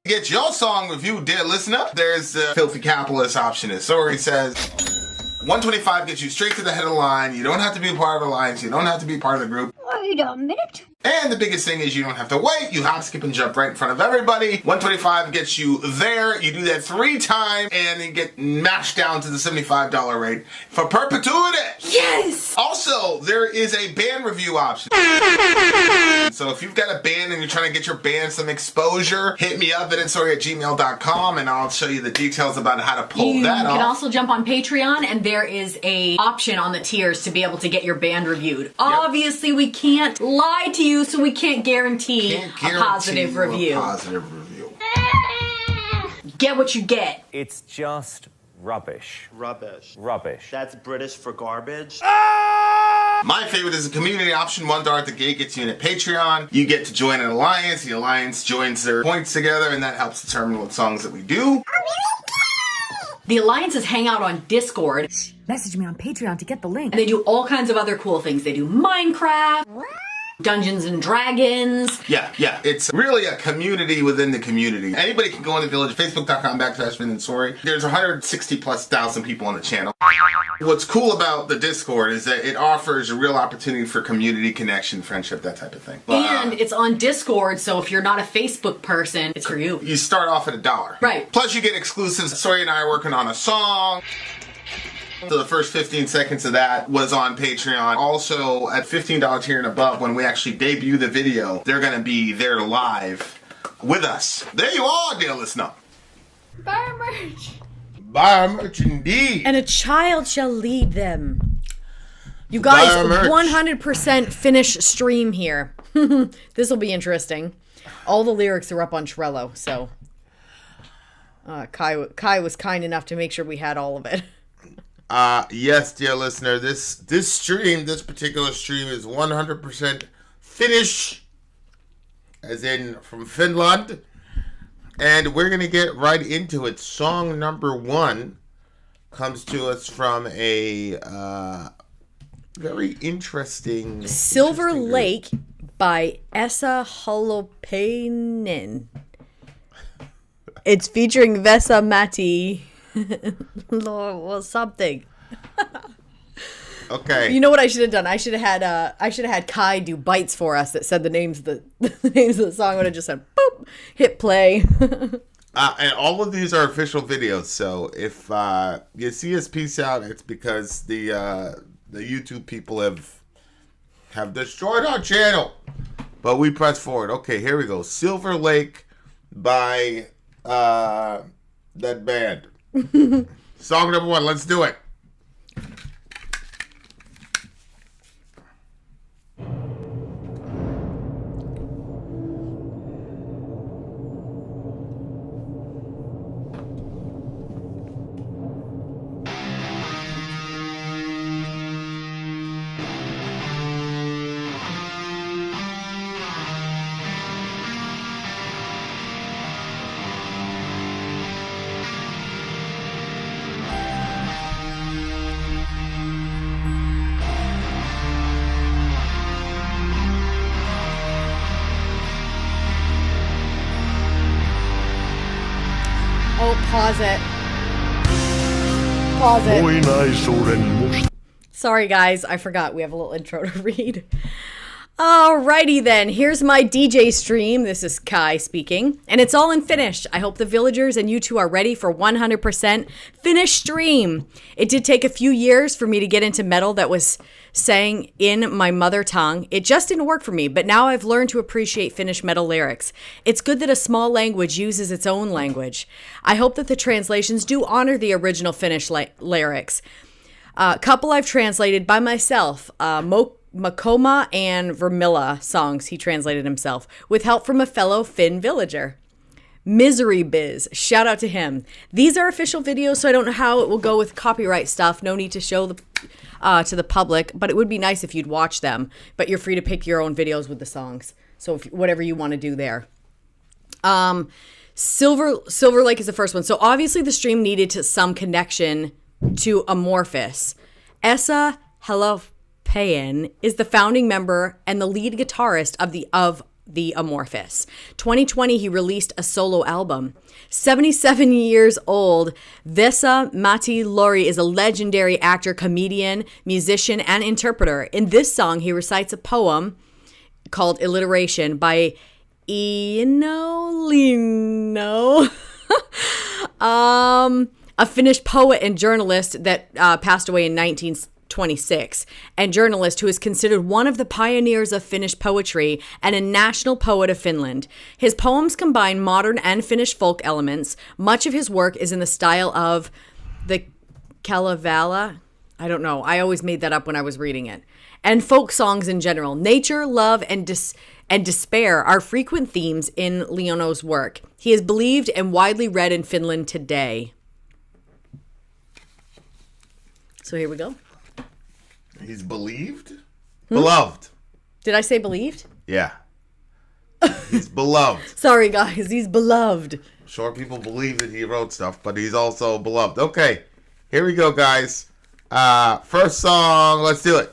Get your song reviewed, dear listener. There's the filthy capitalist option. As Sori says, 125 gets you straight to the head of the line. You don't have to be a part of the alliance. You don't have to be part of the group. Wait a minute. And the biggest thing is you don't have to wait. You hop, skip, and jump right in front of everybody. 125 gets you there. You do that 3 times, and you get mashed down to the $75 rate for perpetuity. Yes! Also, there is a band review option. So if you've got a band and you're trying to get your band some exposure, hit me up at vinsori@gmail.com, and I'll show you the details about how to pull that off. You can also jump on Patreon, and there is a option on the tiers to be able to get your band reviewed. Yep. Obviously, we can't lie to you, so we can't guarantee a positive review. Get what you get. It's just rubbish. Rubbish. Rubbish. That's British for garbage. My favorite is a community option. $1 at the gate gets you in at Patreon. You get to join an alliance. The alliance joins their points together, and that helps determine what songs that we do. The alliances hang out on Discord. Message me on Patreon to get the link. And they do all kinds of other cool things. They do Minecraft, Dungeons and Dragons. Yeah. It's really a community within the community. Anybody can go in the village, facebook.com/Vin and Sori. There's 160,000+ people on the channel. What's cool about the Discord is that it offers a real opportunity for community connection, friendship, that type of thing. And it's on Discord, so if you're not a Facebook person, it's for you. You start off at $1. Right. Plus you get exclusives. Sori and I are working on a song. So the first 15 seconds of that was on Patreon. Also, at $15 tier and above, when we actually debut the video, they're going to be there live with us. There you are, dear listener. Buy our merch. Buy our merch indeed. And a child shall lead them. You guys, 100% Finnish stream here. This will be interesting. All the lyrics are up on Trello, so Kai was kind enough to make sure we had all of it. Yes, dear listener, this particular stream is 100% Finnish, as in from Finland, and we're gonna get right into it. Song number 1 comes to us from a very interesting Silver Lake by Holopainen. It's featuring Vesa Matti. Or something. Okay. You know what I should have done? I should have had Kai do bites for us that said the names of the song. I would have just said boop, hit play. And all of these are official videos, so if you see us peace out, it's because the YouTube people have destroyed our channel. But we press forward. Okay, here we go. Silver Lake by that band. Song number 1, let's do it. Oh, pause it. Sorry, guys. I forgot we have a little intro to read. Alrighty then. Here's my DJ stream. This is Kai speaking. And it's all in Finnish. I hope the villagers and you two are ready for 100% Finnish stream. It did take a few years for me to get into metal that was sang in my mother tongue. It just didn't work for me, but now I've learned to appreciate Finnish metal lyrics. It's good that a small language uses its own language. I hope that the translations do honor the original Finnish lyrics. A couple I've translated by myself, Mokoma and Vermilla songs he translated himself, with help from a fellow Finn villager. Misery Biz, shout out to him. These are official videos, so I don't know how it will go with copyright stuff. No need to show to the public, but it would be nice if you'd watch them. But you're free to pick your own videos with the songs. So whatever you want to do there. Silver Lake is the first one. So obviously the stream needed some connection to Amorphous. Esa Holopainen is the founding member and the lead guitarist of the Amorphous. 2020, he released a solo album. 77 years old, Vesa-Matti Lauri is a legendary actor, comedian, musician, and interpreter. In this song, he recites a poem called Alliteration by Eino Leino, a Finnish poet and journalist that passed away in 1926, and journalist who is considered one of the pioneers of Finnish poetry and a national poet of Finland. His poems combine modern and Finnish folk elements. Much of his work is in the style of the Kalevala. I don't know. I always made that up when I was reading it. And folk songs in general. Nature, love, and despair are frequent themes in Leino's work. He is believed and widely read in Finland today. So here we go. He's believed? Beloved. Did I say believed? Yeah. He's beloved. Sorry, guys. He's beloved. Sure, people believe that he wrote stuff, but he's also beloved. Okay, here we go, guys. First song, let's do it.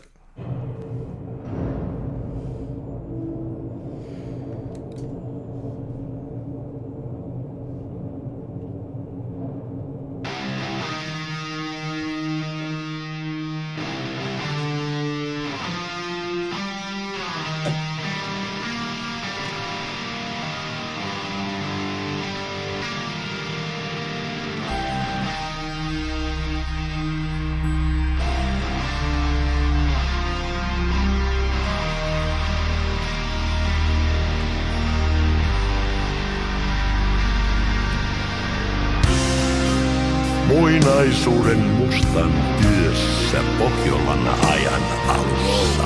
Muinaisuuden mustan yössä Pohjolan ajan alussa.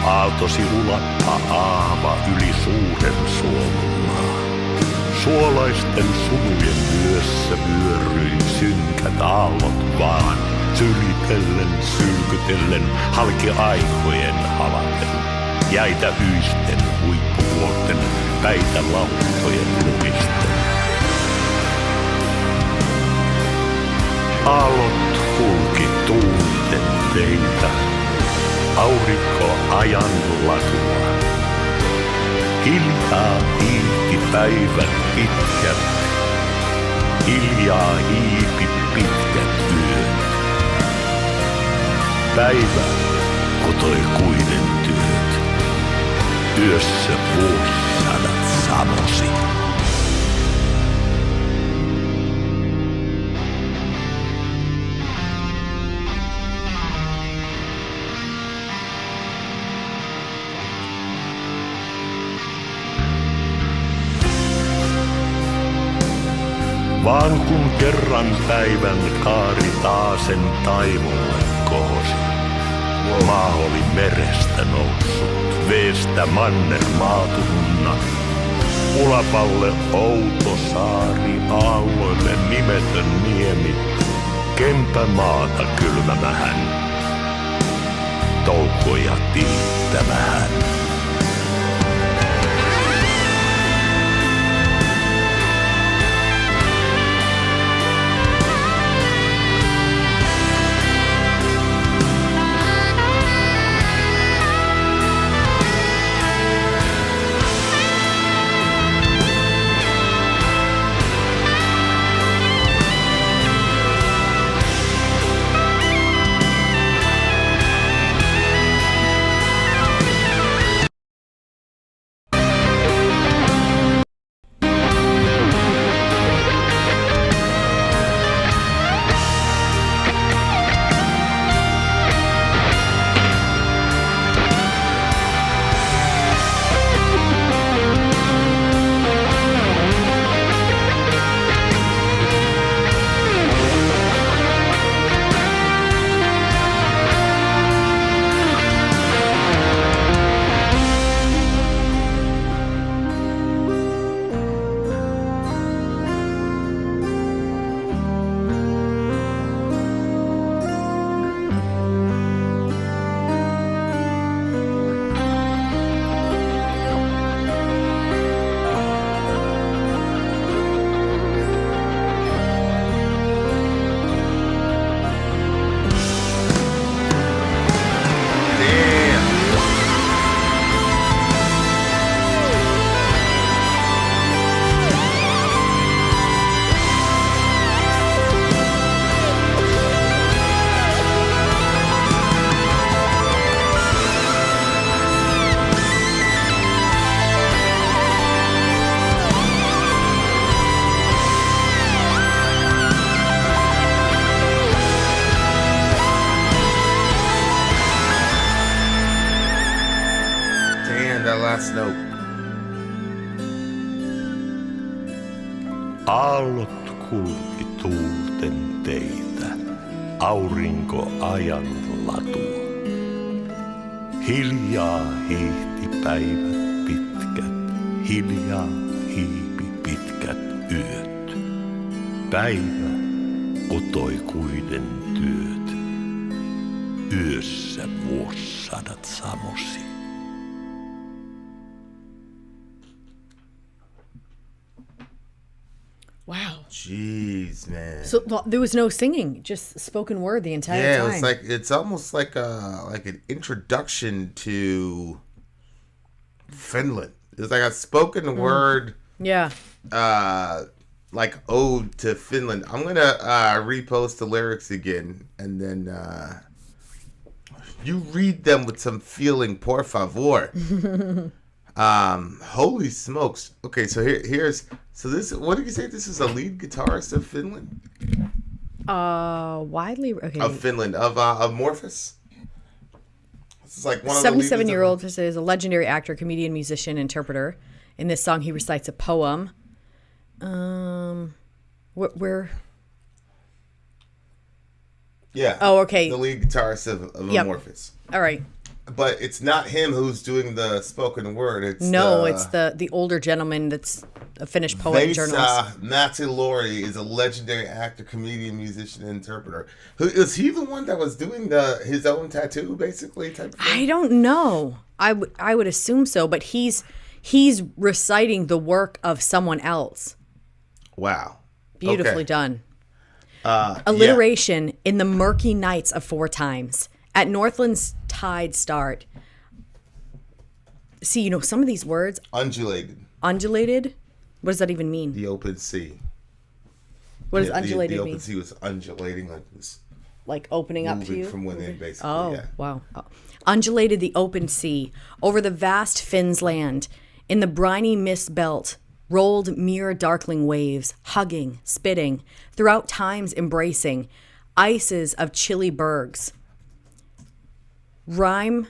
Aaltosi ulappa aava yli suuren Suomenmaan. Suolaisten sulujen yössä vyöryi synkät aallot vaan. Sylitellen, sylkytellen, halki aikojen halaten. Jäitä hyisten, huippuvuorten, päitä lauttojen lumisten. Aallot kulki tuulten teitä, aurinko ajan latua. Hiljaa hiihti päivän pitkät, hiljaa hiipi pitkät yöt. Päivä kotoi kuiden työt, yössä vuosisadat samosi. Vaan kun kerran päivän kaari taasen taivolle kohosi, maa oli merestä noussut, veestä manner maatunna. Ulapalle outo saari, aalloille nimetön niemi, kempämaata kylmämähän, toukoja tiittämähän. Aallot kulki tuulten teitä, aurinko ajan latua. Hiljaa hiihti päivät pitkät, hiljaa hiipi pitkät yöt. Päivä otoi kuiden työt, yössä vuosisadat samosi. Wow. Jeez, man. So there was no singing, just spoken word the entire time. Yeah, it's almost like an introduction to Finland. It's like a spoken word. Yeah. Like ode to Finland. I'm gonna repost the lyrics again, and then you read them with some feeling, por favor. Holy smokes. Okay, so here's this. What did you say? This is a lead guitarist of Finland. Widely okay. Of Finland, of Morphus. This is like one of 77-year-old is a legendary actor, comedian, musician, interpreter. In this song, he recites a poem. Where? Yeah. Oh, okay. The lead guitarist of Amorphous. All right. But it's not him who's doing the spoken word. It's it's the older gentleman that's a Finnish poet and journalist. Matti Lori is a legendary actor, comedian, musician, and interpreter. Is he the one that was doing his own tattoo, basically? Type of thing? I don't know. I would assume so, but he's reciting the work of someone else. Wow. Beautifully done. Alliteration in the murky nights of 4 times. At Northland's tide start. See, some of these words. Undulated. Undulated? What does that even mean? The open sea. What does undulated mean? The open sea was undulating, like this. Like opening up to you? From within, basically. Oh, yeah. Wow. Oh. Undulated the open sea. Over the vast Finns land. In the briny mist belt. Rolled mere darkling waves, hugging, spitting, throughout times embracing, ices of chilly bergs. Rim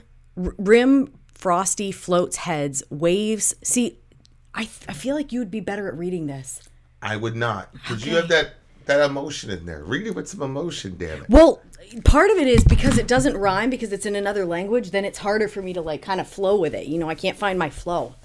frosty floats heads, waves. See, I feel like you would be better at reading this. I would not, because you have that emotion in there. Read it with some emotion, damn it. Well, part of it is because it doesn't rhyme, because it's in another language, then it's harder for me to kind of flow with it. I can't find my flow.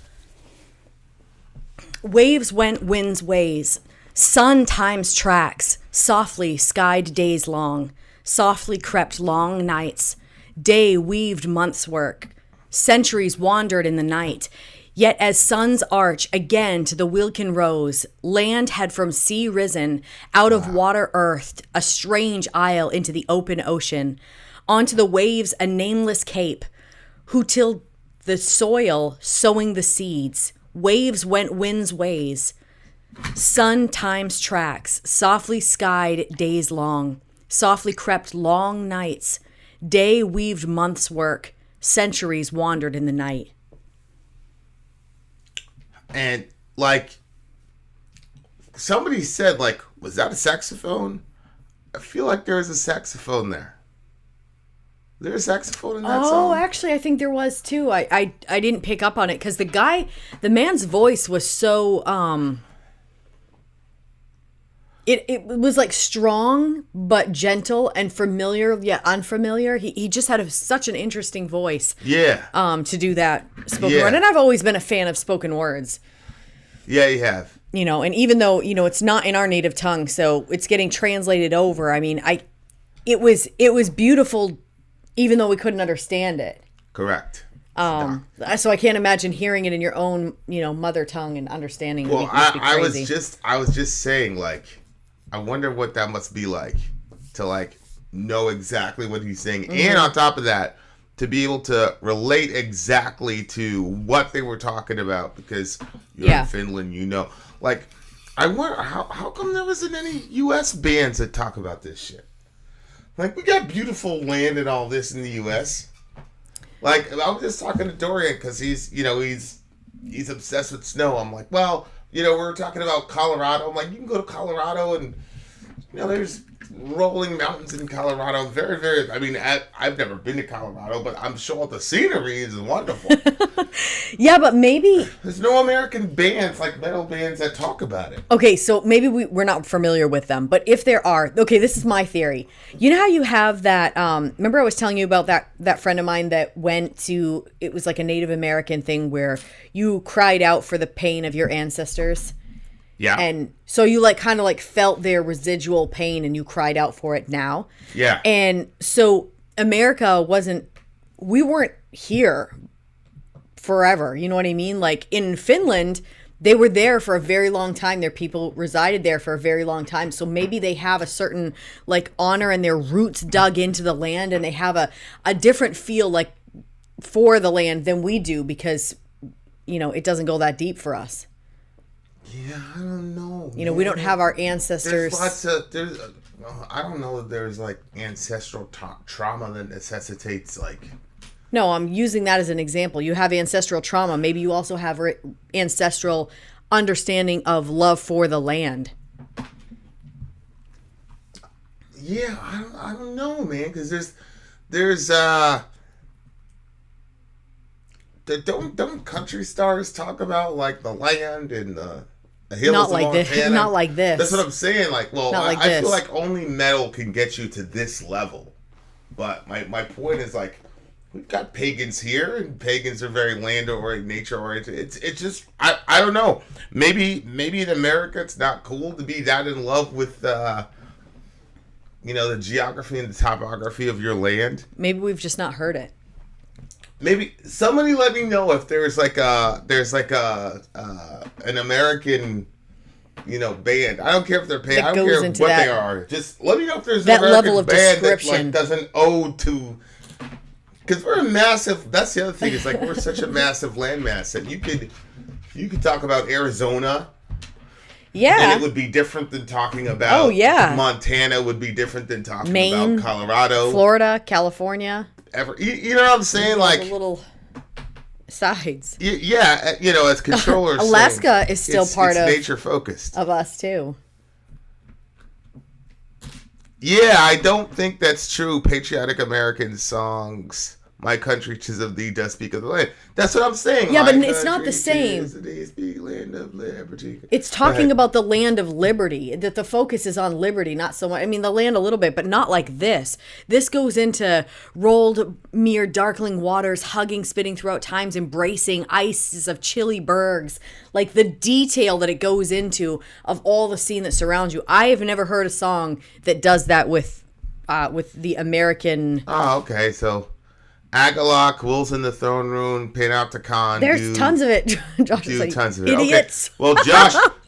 Waves went wind's ways, sun time's tracks, softly skied days long, softly crept long nights, day weaved month's work, centuries wandered in the night, yet as sun's arch again to the Wilkin rose, land had from sea risen, out of water earthed, a strange isle into the open ocean, onto the waves a nameless cape, who tilled the soil sowing the seeds. Waves went wind's ways, sun time's tracks, softly skied days long, softly crept long nights, day weaved month's work, centuries wandered in the night. And somebody said, was that a saxophone? I feel like there was a saxophone there. Is there a saxophone in that song? Oh, actually, I think there was too. I didn't pick up on it because the man's voice was so it was strong but gentle and familiar yet unfamiliar. He just had such an interesting voice. Yeah. To do that spoken word, and I've always been a fan of spoken words. Yeah, you have. And even though it's not in our native tongue, so it's getting translated over. I mean, it was beautiful. Even though we couldn't understand it. Correct. So I can't imagine hearing it in your own, mother tongue and understanding. Well, I was just saying, I wonder what that must be like to know exactly what he's saying, and on top of that, to be able to relate exactly to what they were talking about, because you're in Finland, I wonder how come there wasn't any U.S. bands that talk about this shit. We got beautiful land and all this in the U.S. I was just talking to Dorian because he's obsessed with snow. I'm like, well, we were talking about Colorado. I'm like, you can go to Colorado and, there's rolling mountains in Colorado. Very, very. I mean, I've never been to Colorado, but I'm sure the scenery is wonderful. Yeah, but maybe There's no American bands like metal bands that talk about it. okay. So maybe we're not familiar with them, but if there are, okay, this is my theory. You know how you have that? Remember I was telling you about that friend of mine that went to. It was like a Native American thing where you cried out for the pain of your ancestors. Yeah. And so you like kind of like felt their residual pain and you cried out for it now. Yeah. And so we weren't here forever. You know what I mean? Like in Finland, they were there for a very long time. Their people resided there for a very long time. So maybe they have a certain like honor and their roots dug into the land and they have a different feel like for the land than we do because, you know, it doesn't go that deep for us. Yeah, I don't know. You know, we don't have our ancestors. I don't know if there's like ancestral trauma that necessitates like. No, I'm using that as an example. You have ancestral trauma. Maybe you also have ancestral understanding of love for the land. Yeah, I don't know, man, because there's don't country stars talk about like the land and the hills Not of like Montana? this. Not like this. That's what I'm saying. Like, well, Not like I this. feel like only metal can get you to this level. But my point is like we've got pagans here, and pagans are very land oriented, nature oriented. It's just I don't know. Maybe in America it's not cool to be that in love with you know, the geography and the topography of your land. Maybe we've just not heard it. Maybe somebody let me know if there's like an American, you know, band. I don't care if they're paid. I don't care what they are. Just let me know if there's that an American level of band that description. like doesn't owe to. Because we're a massive. That's the other thing. Is like we're such a massive landmass that you could talk about Arizona. Yeah. And it would be different than talking about. Oh, yeah. Montana would be different than talking Maine, about Colorado, Florida, California. You know what I'm saying? Like the little sides. Yeah, you know, as controllers, Alaska is still part of nature focused of us too. Yeah, I don't think that's true. Patriotic American songs, "My country 'tis of thee does speak of the land." That's what I'm saying. Yeah, but My it's not country the same. 'tis of thee speak land of liberty. It's talking about the land of liberty. That the focus is on liberty, not so much. I mean, the land a little bit, but not like this. This goes into rolled mere darkling waters, hugging, spitting throughout times, embracing ices of chilly bergs. Like the detail that it goes into of all the scene that surrounds you. I have never heard a song that does that with the American. Oh, okay, so. Agalok, Wolves in the Throne Room, Panopticon. There's tons of it. Josh is like, tons of it. idiots. Okay. Well,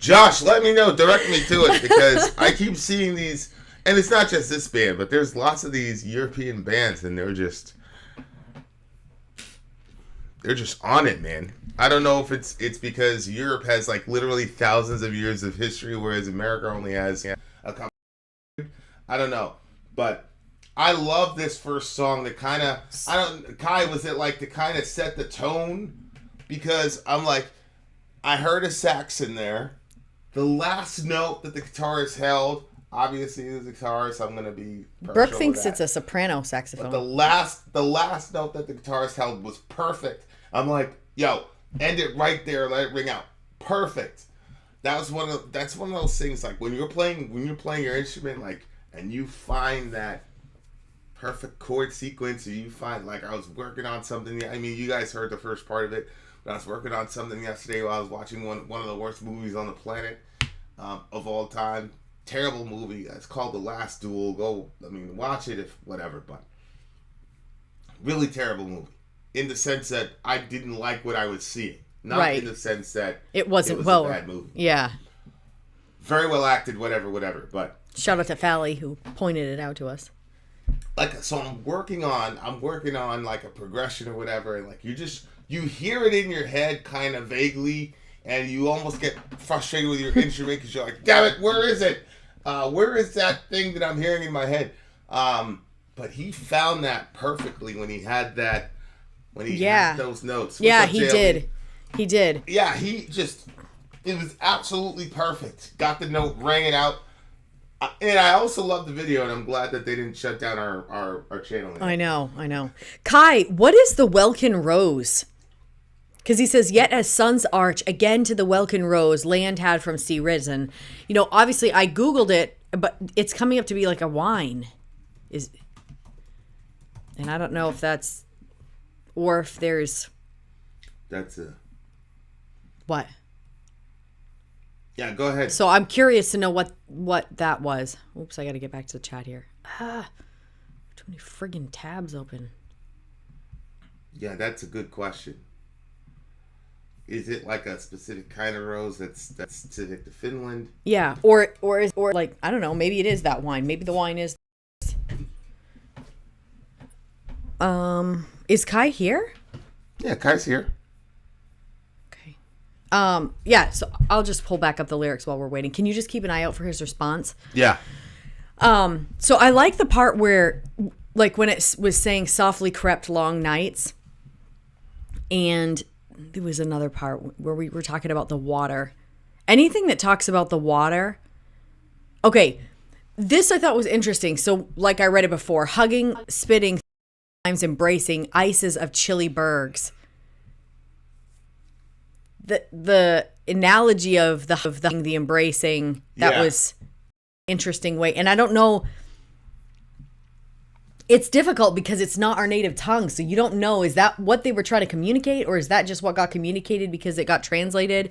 Josh, let me know. Direct me to it because I keep seeing these, and it's not just this band, but there's lots of these European bands, and they're just on it, man. I don't know if it's because Europe has like literally thousands of years of history, whereas America only has a couple. I don't know, but. I love this first song that kind of, Kai, was it like to kind of set the tone? Because I'm like, I heard a sax in there. The last note that the guitarist held, obviously it was a guitar, so I'm going to be Brooke thinks it's a soprano saxophone. But the last note that the guitarist held was perfect. I'm like, yo, end it right there, let it ring out. Perfect. That's one of those things like when you're playing your instrument, like, and you find that perfect chord sequence, or you find, like, I was working on something. I mean, you guys heard the first part of it, but I was working on something yesterday while I was watching one of the worst movies on the planet of all time. Terrible movie. It's called The Last Duel. Go, watch it if whatever, but really terrible movie in the sense that I didn't like what I was seeing, not in the sense that it wasn't a bad movie. Yeah. Very well acted, whatever, but shout out to Fally who pointed it out to us. Like, so I'm working on like a progression or whatever, and like you hear it in your head kind of vaguely, and you almost get frustrated with your instrument because you're like, damn it, where is it? Where is that thing that I'm hearing in my head? But he found that perfectly when he had had those notes. Yeah, he did. He did. Yeah, it was absolutely perfect. Got the note, rang it out. And I also love the video, and I'm glad that they didn't shut down our channel. I know. Kai, what is the Welkin Rose? Because he says, yet as sun's arch, again to the Welkin Rose, land had from sea risen. You know, obviously I Googled it, but it's coming up to be like a wine. And I don't know if that's, or if there's. That's a. What? Yeah, go ahead. So I'm curious to know what that was. Oops, I got to get back to the chat here. Too many friggin' tabs open. Yeah, that's a good question. Is it like a specific kind of rose that's specific to Finland? Yeah, or like, I don't know, maybe it is that wine. Maybe the wine is. Is Kai here? Yeah, Kai's here. Okay. Yeah, so I'll just pull back up the lyrics while we're waiting. Can you just keep an eye out for his response? Yeah. So I like the part where, like, when it was saying softly crept long nights, and there was another part where we were talking about the water. Anything that talks about the water. Okay, this I thought was interesting. So, like I read it before, hugging, spitting, sometimes embracing, ices of chilly bergs. The analogy of the embracing, that was interesting way. And I don't know, it's difficult because it's not our native tongue, so you don't know, is that what they were trying to communicate, or is that just what got communicated because it got translated?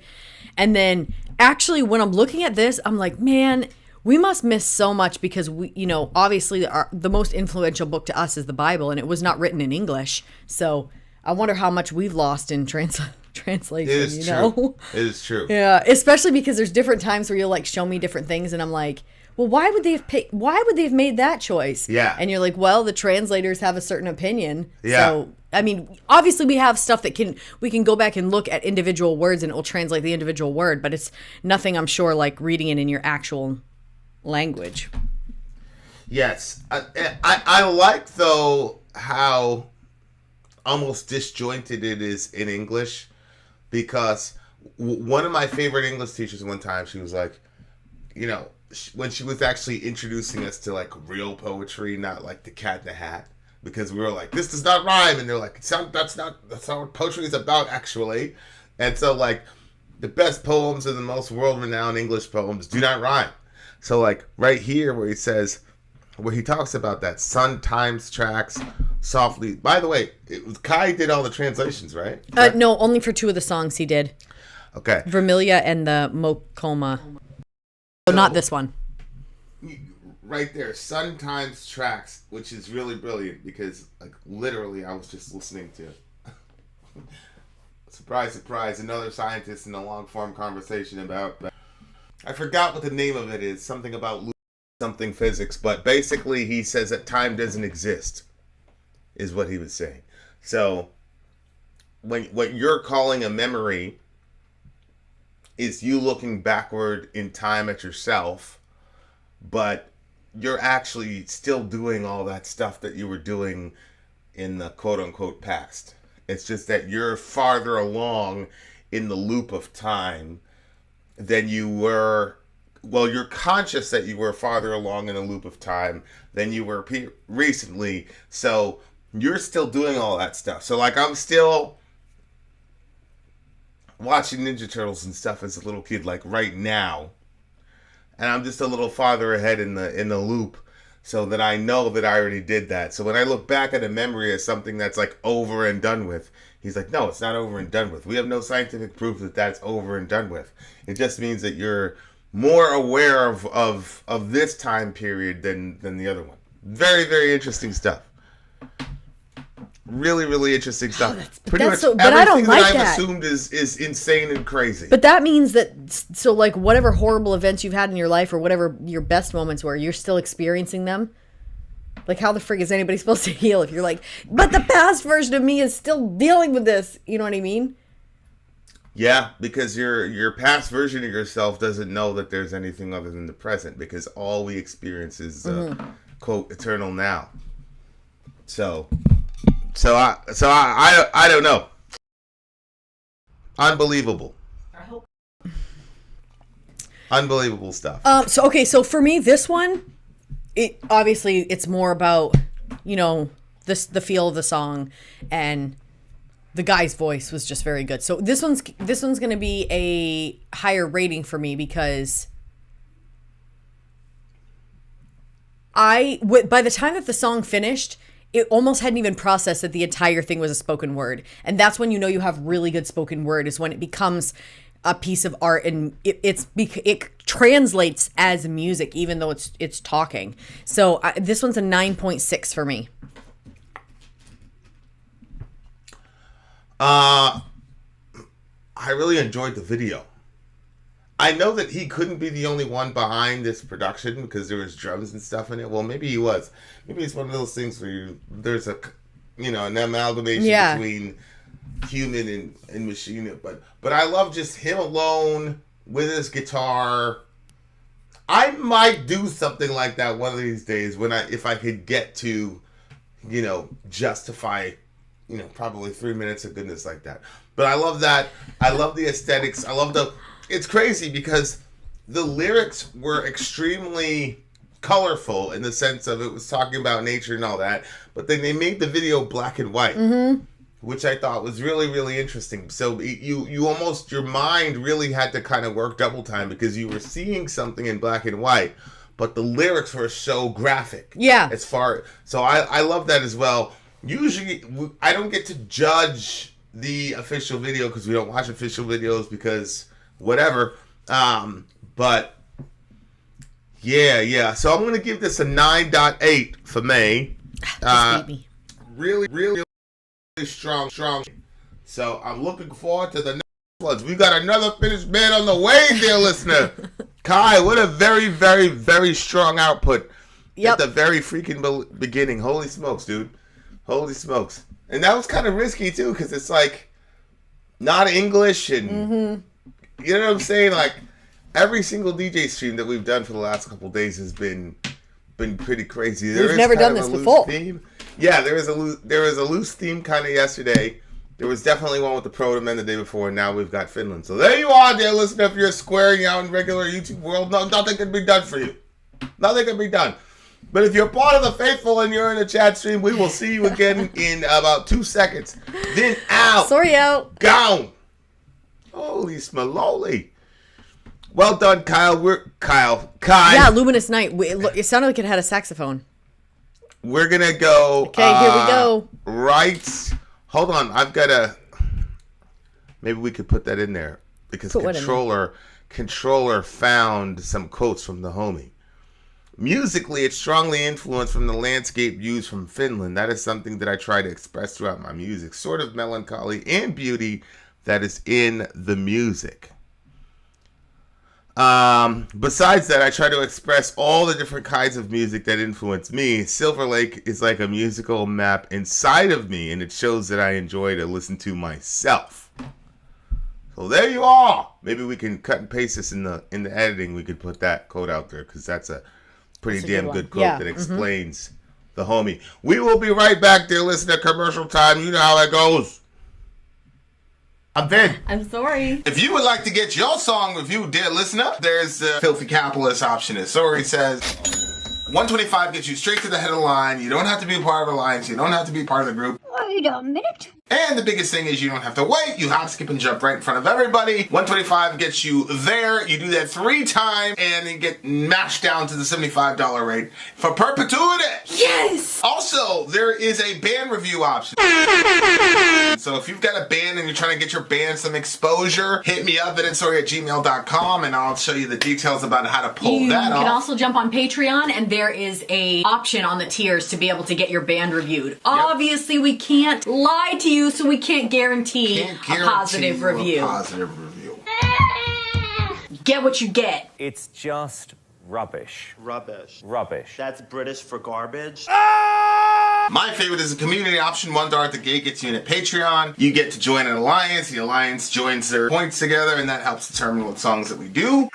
And then actually when I'm looking at this, I'm like, man, we must miss so much, because we, you know, obviously the most influential book to us is the Bible, and it was not written in English. So I wonder how much we've lost in translation. It is true. It is true. Yeah, especially because there's different times where you'll like show me different things, and I'm like, well, why would they have made that choice? Yeah. And you're like, well, the translators have a certain opinion. Yeah. So, I mean, obviously we have stuff that we can go back and look at individual words and it will translate the individual word, but it's nothing, I'm sure, like reading it in your actual language. Yes. I like, though, how almost disjointed it is in English, because one of my favorite English teachers one time, she was like, you know, when she was actually introducing us to like real poetry, not like the Cat in the Hat, because we were like, this does not rhyme, and they're like, that's not what poetry is about, actually. And so like the best poems and the most world-renowned English poems do not rhyme. So like right here where he talks about that, sun times tracks softly. By the way, Kai did all the translations, right? No, only for 2 of the songs he did. Okay. Vermilla and the Mokoma. So not this one. Right there, sun times tracks, which is really brilliant, because like literally I was just listening to surprise, surprise, another scientist in a long form conversation about, I forgot what the name of it is, something about something physics, but basically he says that time doesn't exist, is what he was saying. So when what you're calling a memory is you looking backward in time at yourself, but you're actually still doing all that stuff that you were doing in the quote-unquote past. It's just that you're farther along in the loop of time than you were. Well, you're conscious that you were farther along in a loop of time than you were recently. So you're still doing all that stuff. So like I'm still watching Ninja Turtles and stuff as a little kid, like right now, and I'm just a little farther ahead in the loop, so that I know that I already did that. So when I look back at a memory as something that's like over and done with, he's like, no, it's not over and done with. We have no scientific proof that that's over and done with. It just means that you're more aware of this time period than the other one. Very, very interesting stuff. Really, really interesting stuff. Pretty much but I don't everything like that I've that. assumed is insane and crazy. But that means that, so like whatever horrible events you've had in your life or whatever your best moments were, you're still experiencing them. Like how the frig is anybody supposed to heal if you're like, but the past version of me is still dealing with this. You know what I mean? Yeah, because your past version of yourself doesn't know that there's anything other than the present, because all we experience is quote eternal now. So I don't know. Unbelievable. Unbelievable stuff. So for me, this one, it's more about, you know, the feel of the song, and the guy's voice was just very good. So this one's going to be a higher rating for me because by the time that the song finished, it almost hadn't even processed that the entire thing was a spoken word. And that's when you know you have really good spoken word, is when it becomes a piece of art and it translates as music, even though it's talking. So this one's a 9.6 for me. I really enjoyed the video. I know that he couldn't be the only one behind this production because there was drums and stuff in it. Well, maybe he was. Maybe it's one of those things where there's an amalgamation between human and machine. But I love just him alone with his guitar. I might do something like that one of these days if I could get to, justify, probably 3 minutes of goodness like that. But I love that. I love the aesthetics. It's crazy because the lyrics were extremely colorful in the sense of it was talking about nature and all that. But then they made the video black and white, which I thought was really, really interesting. So you almost, your mind really had to kind of work double time because you were seeing something in black and white, but the lyrics were so graphic. Yeah. So I love that as well. Usually I don't get to judge the official video because we don't watch official videos because whatever. But yeah. So I'm going to give this a 9.8 for me. Just beat me. Really, really strong. So I'm looking forward to the next ones. We got another Finnish band on the way, dear listener. Kai, what a very, very, very strong output at the very freaking beginning. Holy smokes, dude. Holy smokes. And that was kind of risky, too, because it's like not English and you know what I'm saying? Like every single DJ stream that we've done for the last couple of days has been pretty crazy. We've never done this before. Theme. Yeah, there was a loose theme kind of yesterday. There was definitely one with the Proto-Men the day before, and now we've got Finland. So there you are, dear listener. If you're squaring out in regular YouTube world, nothing can be done for you. Nothing can be done. But if you're part of the faithful and you're in the chat stream, we will see you again in about 2 seconds. Then out. Sorry out. Gone. Holy smololi. Well done, Kyle. Kai. Yeah, Luminous Night. It sounded like it had a saxophone. We're going to go. Okay, here we go. Right. Hold on. I've got to. Maybe we could put that in there. Because Controller found some quotes from the homie. Musically, it's strongly influenced from the landscape views from Finland. That is something that I try to express throughout my music. Sort of melancholy and beauty that is in the music. Besides that, I try to express all the different kinds of music that influence me. Silver Lake is like a musical map inside of me, and it shows that I enjoy to listen to myself. So there you are. Maybe we can cut and paste this in the editing. We could put that quote out there because that's a pretty damn good quote that explains the homie. We will be right back, dear listener. Commercial time. You know how it goes. I'm Vin. I'm sorry. If you would like to get your song reviewed, dear listener, there's the filthy capitalist option. As Sori says, 125 gets you straight to the head of the line. You don't have to be part of Alliance. You don't have to be part of the group. Wait a minute. And the biggest thing is you don't have to wait. You hop, skip, and jump right in front of everybody. 125 gets you there. You do that 3 times, and then get mashed down to the $75 rate for perpetuity. Yes! Also, there is a band review option. So if you've got a band and you're trying to get your band some exposure, hit me up at vinsori@gmail.com, and I'll show you the details about how to pull that off. You can also jump on Patreon, and there is a option on the tiers to be able to get your band reviewed. Obviously, we can't lie to you, so we can't guarantee a positive review. Get what you get. It's just rubbish. Rubbish. That's British for garbage. My favorite is the community option. $1 at the gate gets you in at Patreon. You get to join an alliance. The alliance joins their points together, and that helps determine what songs that we do.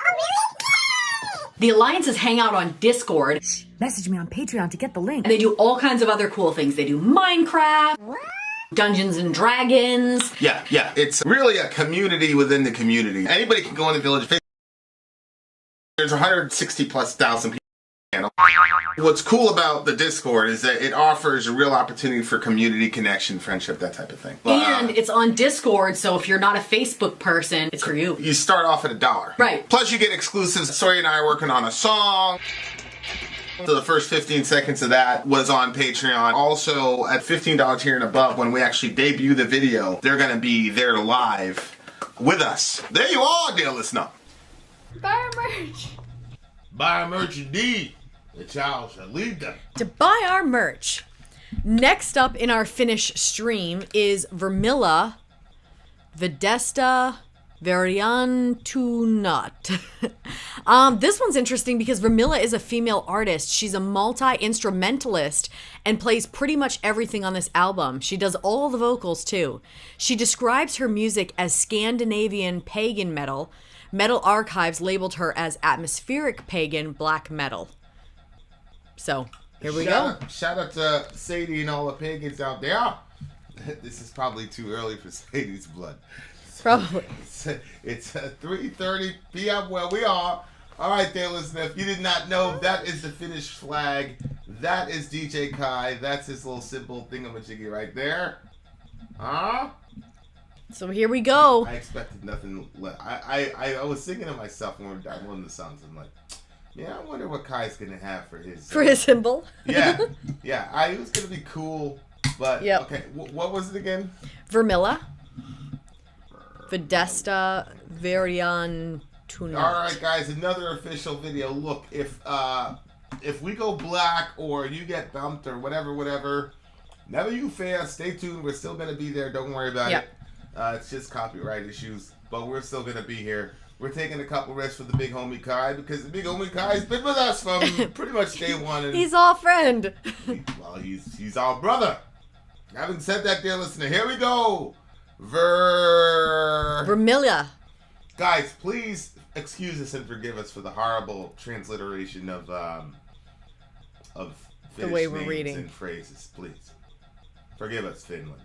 The alliances hang out on Discord. Message me on Patreon to get the link. And they do all kinds of other cool things. They do Minecraft, Dungeons and Dragons. Yeah. It's really a community within the community. Anybody can go in the village. There's 160 plus thousand people. What's cool about the Discord is that it offers a real opportunity for community connection, friendship, that type of thing. And it's on Discord, so if you're not a Facebook person, it's for you. You start off at $1. Right. Plus you get exclusives. Sori and I are working on a song. So the first 15 seconds of that was on Patreon. Also, at $15 here and above, when we actually debut the video, they're going to be there live with us. There you are, dear listener. Buy our merch. Buy our merch indeed. The child shall lead them. To buy our merch. Next up in our Finnish stream is Vermilla Vedesta Variantunut. This one's interesting because Vermilla is a female artist. She's a multi-instrumentalist and plays pretty much everything on this album. She does all the vocals too. She describes her music as Scandinavian pagan metal. Metal Archives labeled her as atmospheric pagan black metal. So, here we go. Shout out to Sadie and all the pagans out there. This is probably too early for Sadie's blood. Probably. It's 3:30 p.m. where we are. All right, there, listener. If you did not know, that is the Finnish flag. That is DJ Kai. That's his little simple thingamajiggy right there. So here we go. I expected nothing less. I was thinking to myself when we were downloading the songs. I'm like, yeah, I wonder what Kai's gonna have for his symbol. Yeah. It was gonna be cool, but yep. Okay. What was it again? Vermilla Vedesta Variantunut. All right, guys, another official video. Look, if we go black or you get bumped or whatever, never you fear. Stay tuned. We're still gonna be there. Don't worry about it. It's just copyright issues, but we're still gonna be here. We're taking a couple risks for the big homie Kai because the big homie Kai's been with us from pretty much day one. And he's our friend. Well, he's our brother. Having said that, dear listener, here we go. Vermilla. Guys, please excuse us and forgive us for the horrible transliteration of the way we're names reading and phrases. Please forgive us, Finland.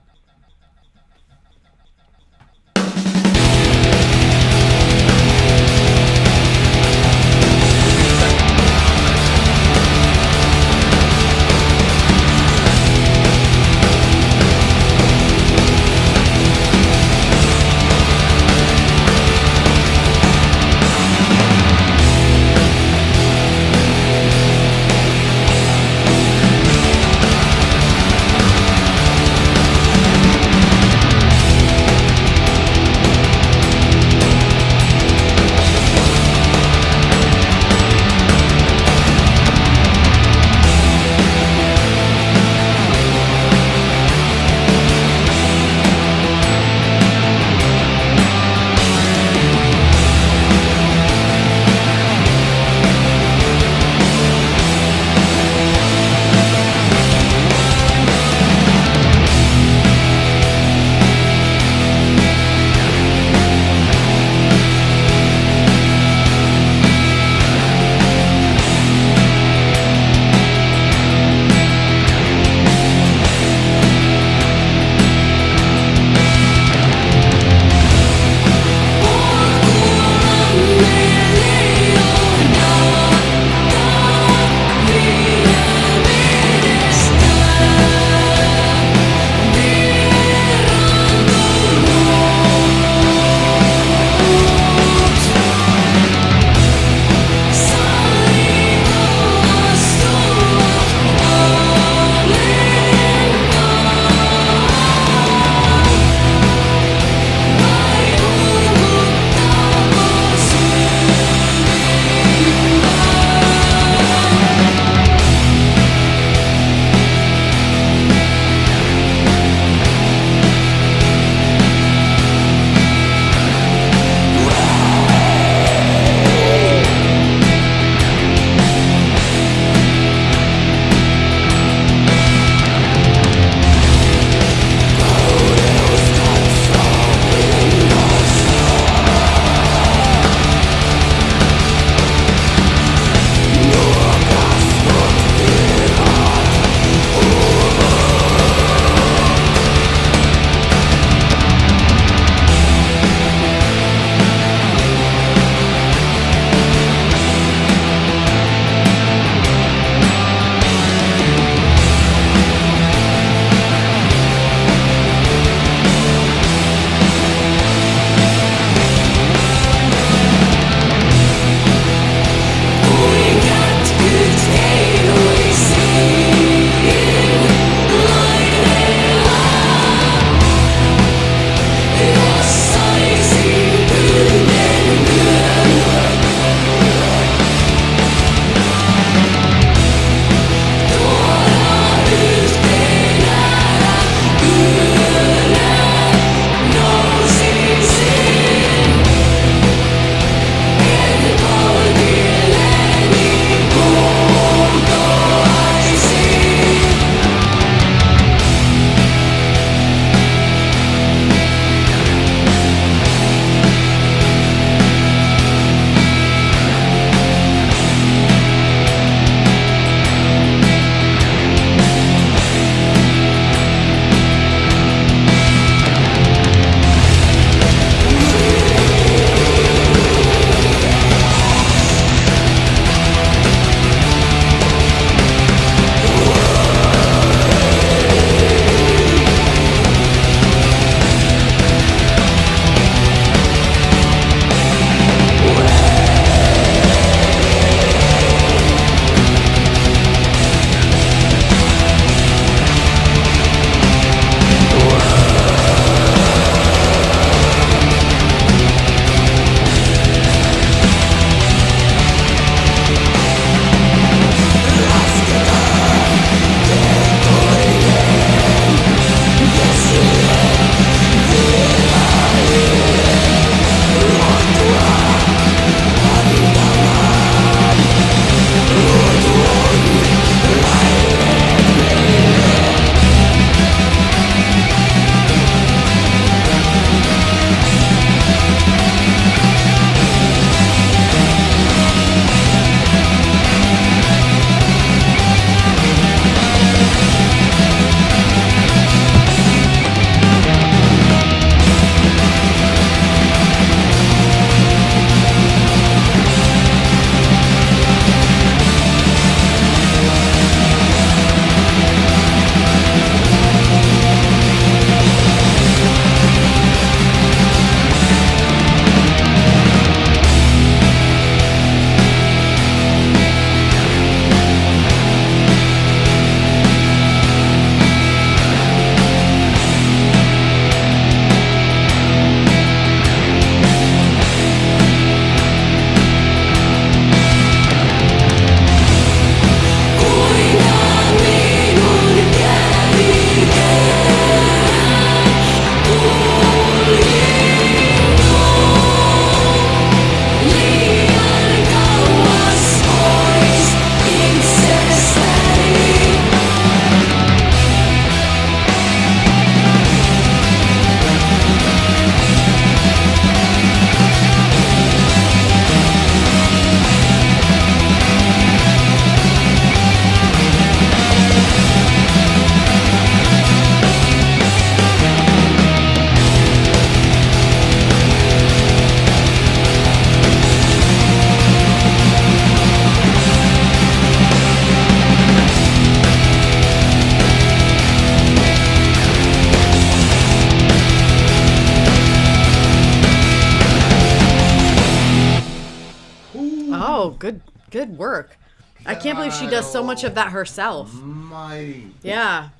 Good work. I can't believe she does so much of that herself. Mighty. Yeah.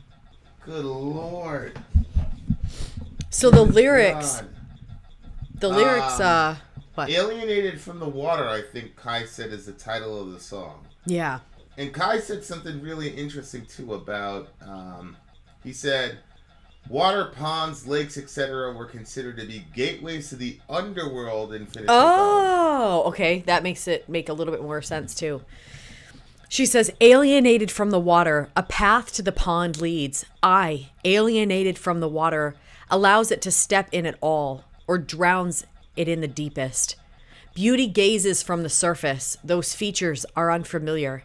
Good Lord. So the lyrics, God. what? Alienated from the Water, I think Kai said is the title of the song. Yeah. And Kai said something really interesting, too, about, he said, water, ponds, lakes, etc. were considered to be gateways to the underworld in Finnish mythology. Oh, okay. That makes it make a little bit more sense, too. She says, alienated from the water, a path to the pond leads. I, alienated from the water, allows it to step in it all, or drowns it in the deepest. Beauty gazes from the surface. Those features are unfamiliar.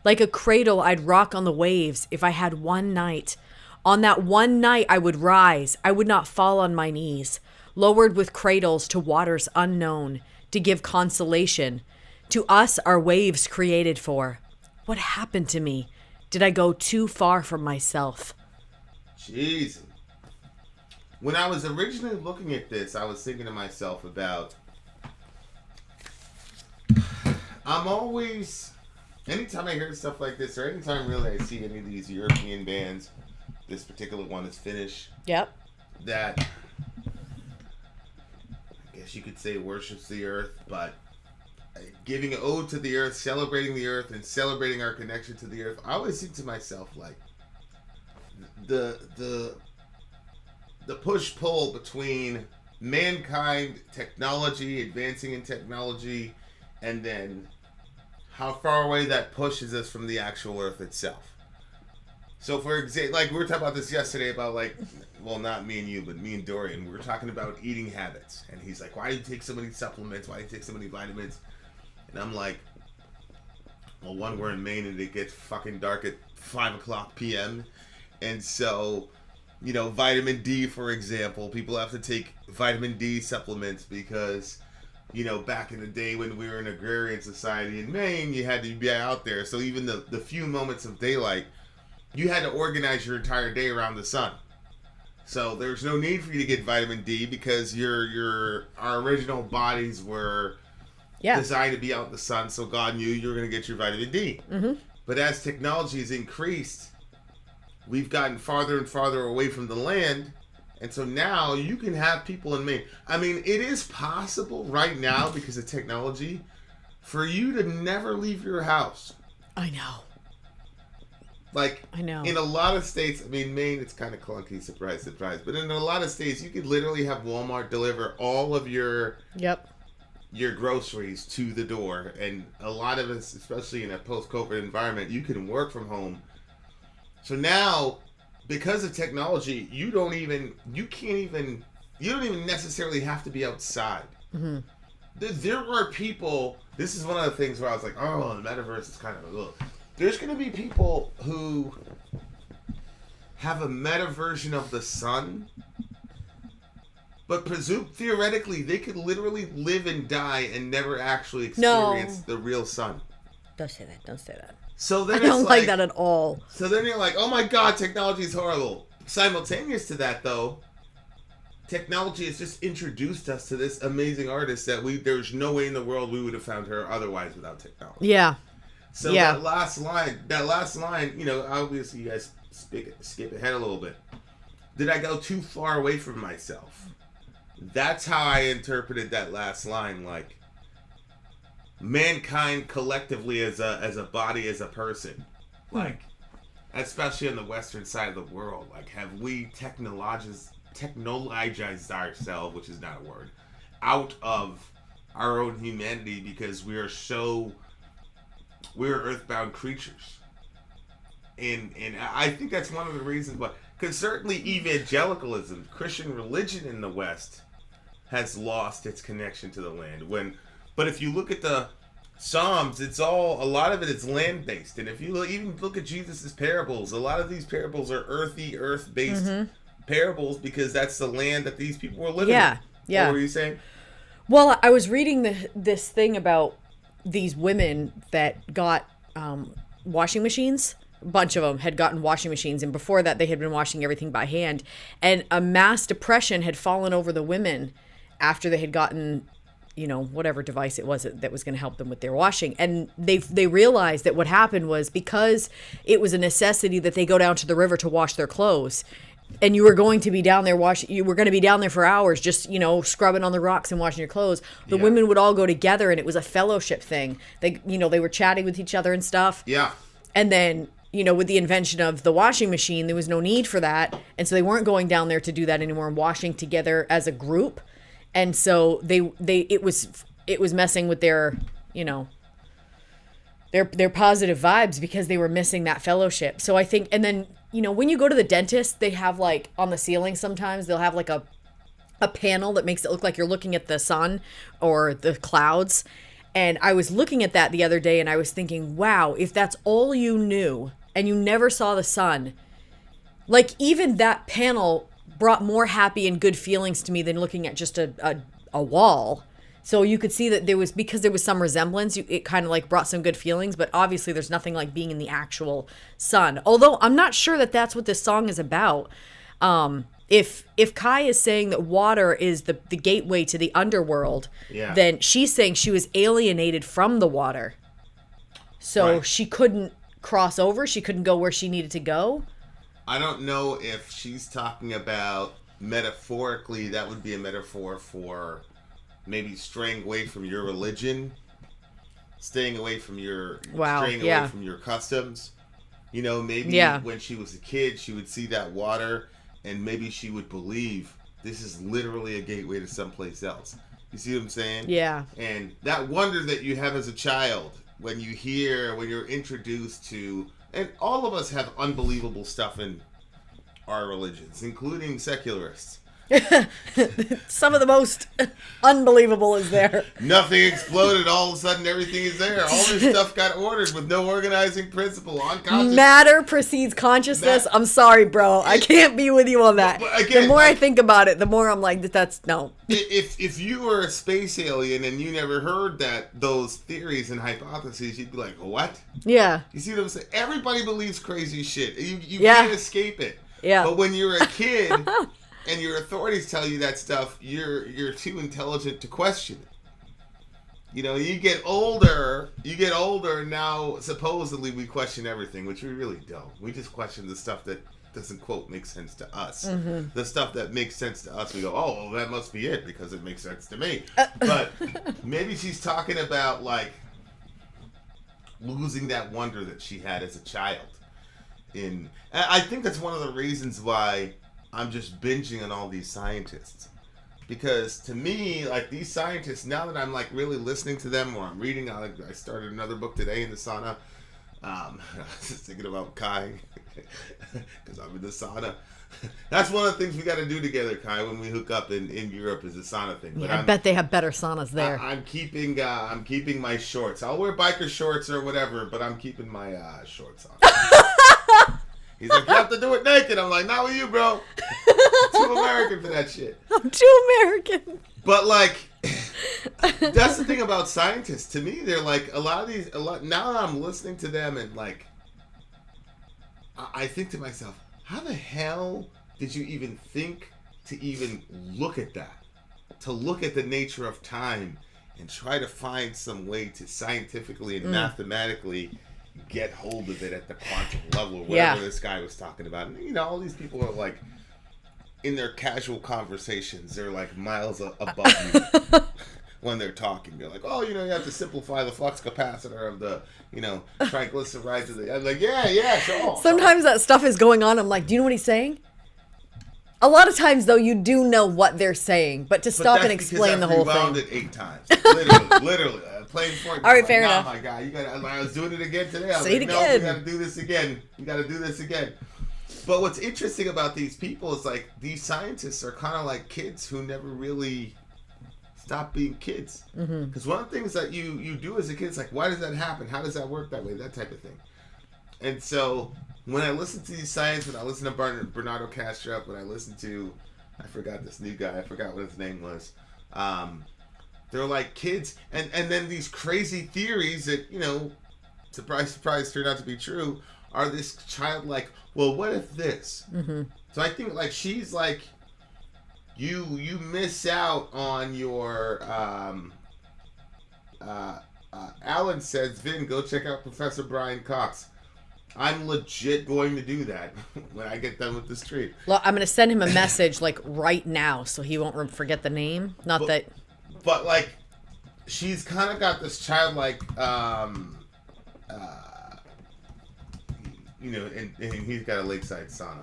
Like a cradle, I'd rock on the waves if I had one night. On that one night, I would rise. I would not fall on my knees, lowered with cradles to waters unknown, to give consolation. To us are waves created for. What happened to me? Did I go too far from myself? Jeez. When I was originally looking at this, I was thinking to myself about... I'm always... Anytime I hear stuff like this, or anytime really I see any of these European bands, this particular one is Finnish. Yep. That, I guess you could say, worships the earth, but giving an ode to the earth, celebrating the earth, and celebrating our connection to the earth. I always think to myself, like, the push-pull between mankind, technology, advancing in technology, and then how far away that pushes us from the actual earth itself. So, for example, like, we were talking about this yesterday about, like, well, not me and you, but me and Dorian. We were talking about eating habits. And he's like, why do you take so many supplements? Why do you take so many vitamins? And I'm like, well, one, we're in Maine and it gets fucking dark at 5 o'clock p.m. And so, you know, vitamin D, for example, people have to take vitamin D supplements because, you know, back in the day when we were an agrarian society in Maine, you had to be out there. So even the few moments of daylight, you had to organize your entire day around the sun. So there's no need for you to get vitamin D because our original bodies were designed to be out in the sun, so God knew you were going to get your vitamin D. Mm-hmm. But as technology has increased, we've gotten farther and farther away from the land, and so now you can have people in Maine. I mean, it is possible right now because of technology for you to never leave your house. I know. Like, I know. In a lot of states, I mean, Maine, it's kind of clunky, surprise, surprise. But in a lot of states, you could literally have Walmart deliver all of your groceries to the door. And a lot of us, especially in a post-COVID environment, you can work from home. So now, because of technology, you don't even necessarily have to be outside. Mm-hmm. There are people, this is one of the things where I was like, oh, the metaverse is kind of a little... There's going to be people who have a meta version of the sun, but theoretically, they could literally live and die and never actually experience the real sun. Don't say that. Don't say that. So then I don't like that at all. So then you're like, oh my God, technology is horrible. Simultaneous to that, though, technology has just introduced us to this amazing artist that there's no way in the world we would have found her otherwise without technology. Yeah. So that last line, you know, obviously you guys skip ahead a little bit. Did I go too far away from myself? That's how I interpreted that last line. Like, mankind collectively as a body, as a person, like, especially on the western side of the world, like, have we technologized ourselves, which is not a word, out of our own humanity because we're earthbound creatures. And I think that's one of the reasons why, because certainly evangelicalism, Christian religion in the West, has lost its connection to the land. But if you look at the Psalms, a lot of it is land-based. And if you even look at Jesus' parables, a lot of these parables are earth-based parables because that's the land that these people were living in. Yeah. What were you saying? Well, I was reading this thing about these women that got washing machines. A bunch of them had gotten washing machines, and before that they had been washing everything by hand, and a mass depression had fallen over the women after they had gotten whatever device it was that was going to help them with their washing. And they realized that what happened was, because it was a necessity that they go down to the river to wash their clothes, and you were going to be down there you were going to be down there for hours, just, scrubbing on the rocks and washing your clothes. The women would all go together, and it was a fellowship thing. They were chatting with each other and stuff. Yeah. And then, with the invention of the washing machine, there was no need for that. And so they weren't going down there to do that anymore and washing together as a group. And so it was messing with their, their positive vibes, because they were missing that fellowship. So I think, and then, when you go to the dentist, they have like on the ceiling, sometimes they'll have like a panel that makes it look like you're looking at the sun or the clouds. And I was looking at that the other day, and I was thinking, wow, if that's all you knew and you never saw the sun, like even that panel brought more happy and good feelings to me than looking at just a wall. So you could see that because there was some resemblance, it kind of like brought some good feelings, but obviously there's nothing like being in the actual sun. Although I'm not sure that that's what this song is about. If Kai is saying that water is the gateway to the underworld, then she's saying she was alienated from the water. So she couldn't cross over. She couldn't go where she needed to go. I don't know if she's talking about metaphorically, that would be a metaphor for maybe straying away from your religion, staying away from your away from your customs. Maybe when she was a kid, she would see that water, and maybe she would believe this is literally a gateway to someplace else. You see what I'm saying? Yeah. And that wonder that you have as a child when you're introduced to, and all of us have unbelievable stuff in our religions, including secularists. Some of the most unbelievable is there. Nothing exploded. All of a sudden, everything is there. All this stuff got ordered with no organizing principle. Unconscious. Matter precedes consciousness. I'm sorry, bro. I can't be with you on that. Again, the more I think about it, the more I'm like, that's no. If you were a space alien and you never heard those theories and hypotheses, you'd be like, what? Yeah. You see what I'm saying? Everybody believes crazy shit. You can't escape it. Yeah. But when you're a kid and your authorities tell you that stuff, you're too intelligent to question it. You get older, now supposedly we question everything, which we really don't. We just question the stuff that doesn't, quote, make sense to us. Mm-hmm. The stuff that makes sense to us, we go, oh, well, that must be it because it makes sense to me. But maybe she's talking about, like, losing that wonder that she had as a child. I think that's one of the reasons why I'm just binging on all these scientists, because to me, like, these scientists, now that I'm like really listening to them, or I'm reading, I started another book today in the sauna. I was just thinking about Kai because I'm in the sauna. That's one of the things we got to do together, Kai, when we hook up in Europe, is the sauna thing. But I bet they have better saunas there. I'm keeping my shorts. I'll wear biker shorts or whatever, but I'm keeping my shorts on. He's like, you have to do it naked. I'm like, not with you, bro. Too American for that shit. I'm too American. But, like, that's the thing about scientists. To me, they're like, now that I'm listening to them, and, like, I think to myself, how the hell did you even think to even look at that? To look at the nature of time and try to find some way to scientifically and mathematically get hold of it at the quantum level, or whatever this guy was talking about. And, all these people are like, in their casual conversations, they're like miles above you when they're talking. They're like, oh, you have to simplify the flux capacitor of the, triglycerides of the. I'm like, yeah, sure. Sometimes that stuff is going on. I'm like, do you know what he's saying? A lot of times, though, you do know what they're saying, but to stop and explain the whole thing. I've rewound it 8 times, literally. Playing for it. All right, fair enough. Oh my God, I was doing it again today. I was Say like, it no, again. we got to do this again. But what's interesting about these people is, like, these scientists are kind of like kids who never really stop being kids. Because one of the things that you do as a kid is like, why does that happen? How does that work that way? That type of thing. And so when I listen to these science, when I listen to Bernardo Kastrup, when I listen to, I forgot this new guy, I forgot what his name was. They're like kids, and then these crazy theories that, surprise, surprise, turn out to be true, are this childlike, well, what if this? Mm-hmm. So I think, like, she's like, you miss out on your Alan says, Vin, go check out Professor Brian Cox. I'm legit going to do that when I get done with the stream. Look, I'm going to send him a message like right now so he won't forget the name. But like, she's kind of got this childlike, you know, and he's got a lakeside sauna.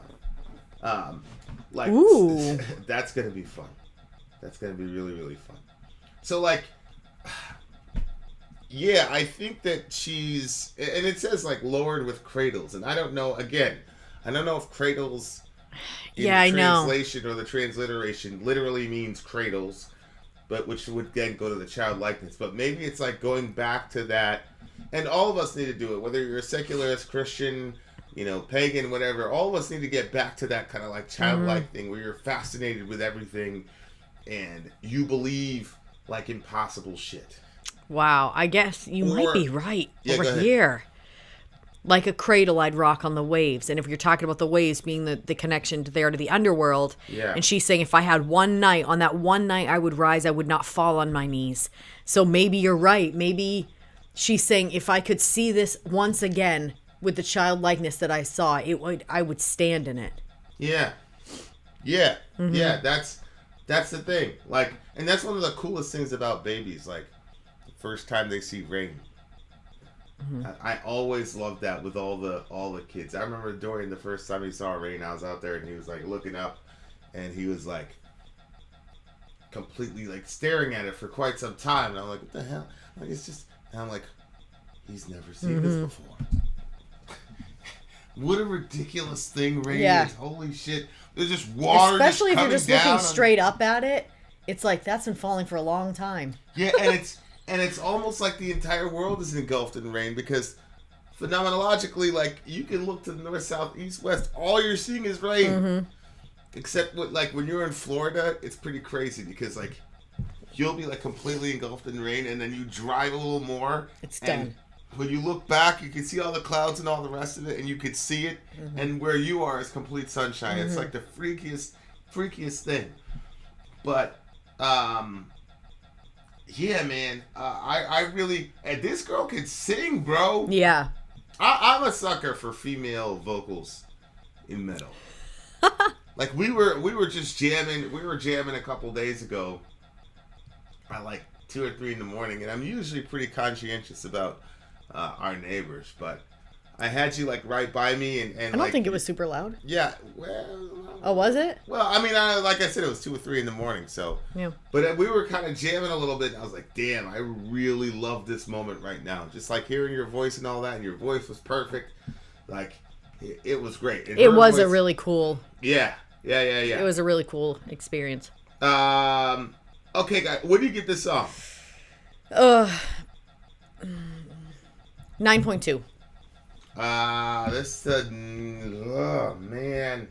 Ooh. That's going to be fun. That's going to be really, really fun. So like, yeah, I think that she's, and it says like lowered with cradles, and I don't know, again, I don't know if cradles in the translation or the transliteration literally means cradles, but which would then go to the childlikeness. But maybe it's like going back to that, and all of us need to do it, whether you're a secularist, Christian, you know, pagan, whatever, all of us need to get back to that kind of like childlike thing where you're fascinated with everything and you believe like impossible shit. Wow, I guess you might be right over go here. Like a cradle I'd rock on the waves. And if you're talking about the waves being the connection to the underworld, and she's saying if I had one night, on that one night I would rise, I would not fall on my knees. So maybe you're right. Maybe she's saying if I could see this once again with the childlikeness that I saw, I would stand in it. Yeah. Yeah. Mm-hmm. Yeah, that's the thing. Like, and that's one of the coolest things about babies, like first time they see rain. Mm-hmm. I always loved that with all the kids. I remember Dorian, the first time he saw rain, I was out there and he was like looking up and he was like completely like staring at it for quite some time. And I'm like, what the hell? Like, it's just, and I'm like, he's never seen this before. What a ridiculous thing rain is. Holy shit. There's just water. Especially just if you're just looking straight up at it. It's like, that's been falling for a long time. Yeah, and it's almost like the entire world is engulfed in rain because phenomenologically, like, you can look to the north, south, east, west. All you're seeing is rain. Mm-hmm. Except like when you're in Florida, it's pretty crazy because like you'll be like completely engulfed in rain and then you drive a little more. It's done. When you look back, you can see all the clouds and all the rest of it, and you can see it. Mm-hmm. And where you are is complete sunshine. Mm-hmm. It's like the freakiest thing. But, yeah, man, I really, and this girl can sing, bro. Yeah. I'm a sucker for female vocals in metal. Like we were just jamming. We were jamming a couple days ago at like 2 or 3 in the morning, and I'm usually pretty conscientious about our neighbors, but I had you like right by me, and I don't think it was super loud. Yeah, well. Oh, was it? Well, I mean, like I said, it was 2 or 3 in the morning, so. Yeah. But we were kind of jamming a little bit, and I was like, damn, I really love this moment right now. Just like hearing your voice and all that, and your voice was perfect. Like, it was great. And it was a really cool. Yeah. It was a really cool experience. Okay, guys, what do you give this song? 9.2. Oh man.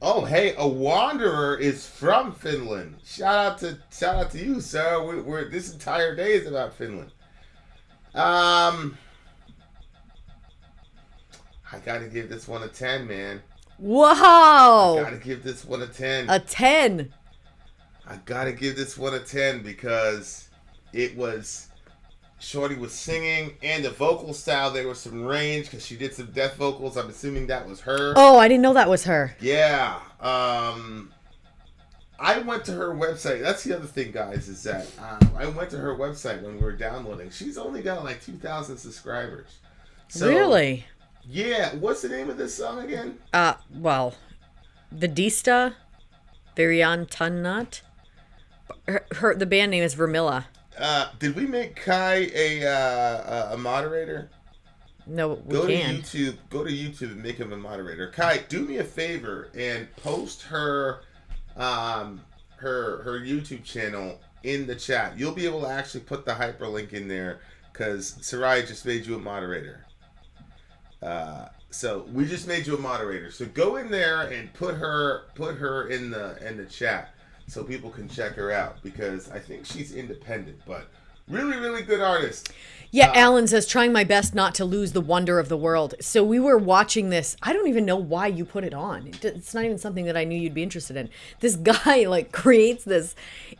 Oh, hey, a wanderer is from Finland. Shout out to you, sir. We're this entire day is about Finland. I gotta give this one a 10, man. Whoa! I gotta give this one a 10. A 10. I gotta give this one a 10 because it was. Shorty was singing, and the vocal style, there was some range because she did some death vocals. I'm assuming that was her. Oh, I didn't know that was her. Yeah. I went to her website. That's the other thing, guys, is that I went to her website when we were downloading. She's only got like 2,000 subscribers. So, really? Yeah. What's the name of this song again? Well, Vidista Variantanat. The band name is Vermilla. Did we make Kai a moderator? No, we can't. Go to YouTube and make him a moderator. Kai, do me a favor and post her YouTube channel in the chat. You'll be able to actually put the hyperlink in there because Sarai just made you a moderator. So we just made you a moderator. So go in there and put her in the chat. So people can check her out because I think she's independent, but Really, really good artist. Yeah, Alan says, trying my best not to lose the wonder of the world. So we were watching this. I don't even know why you put it on. It's not even something that I knew you'd be interested in. This guy, like, creates this.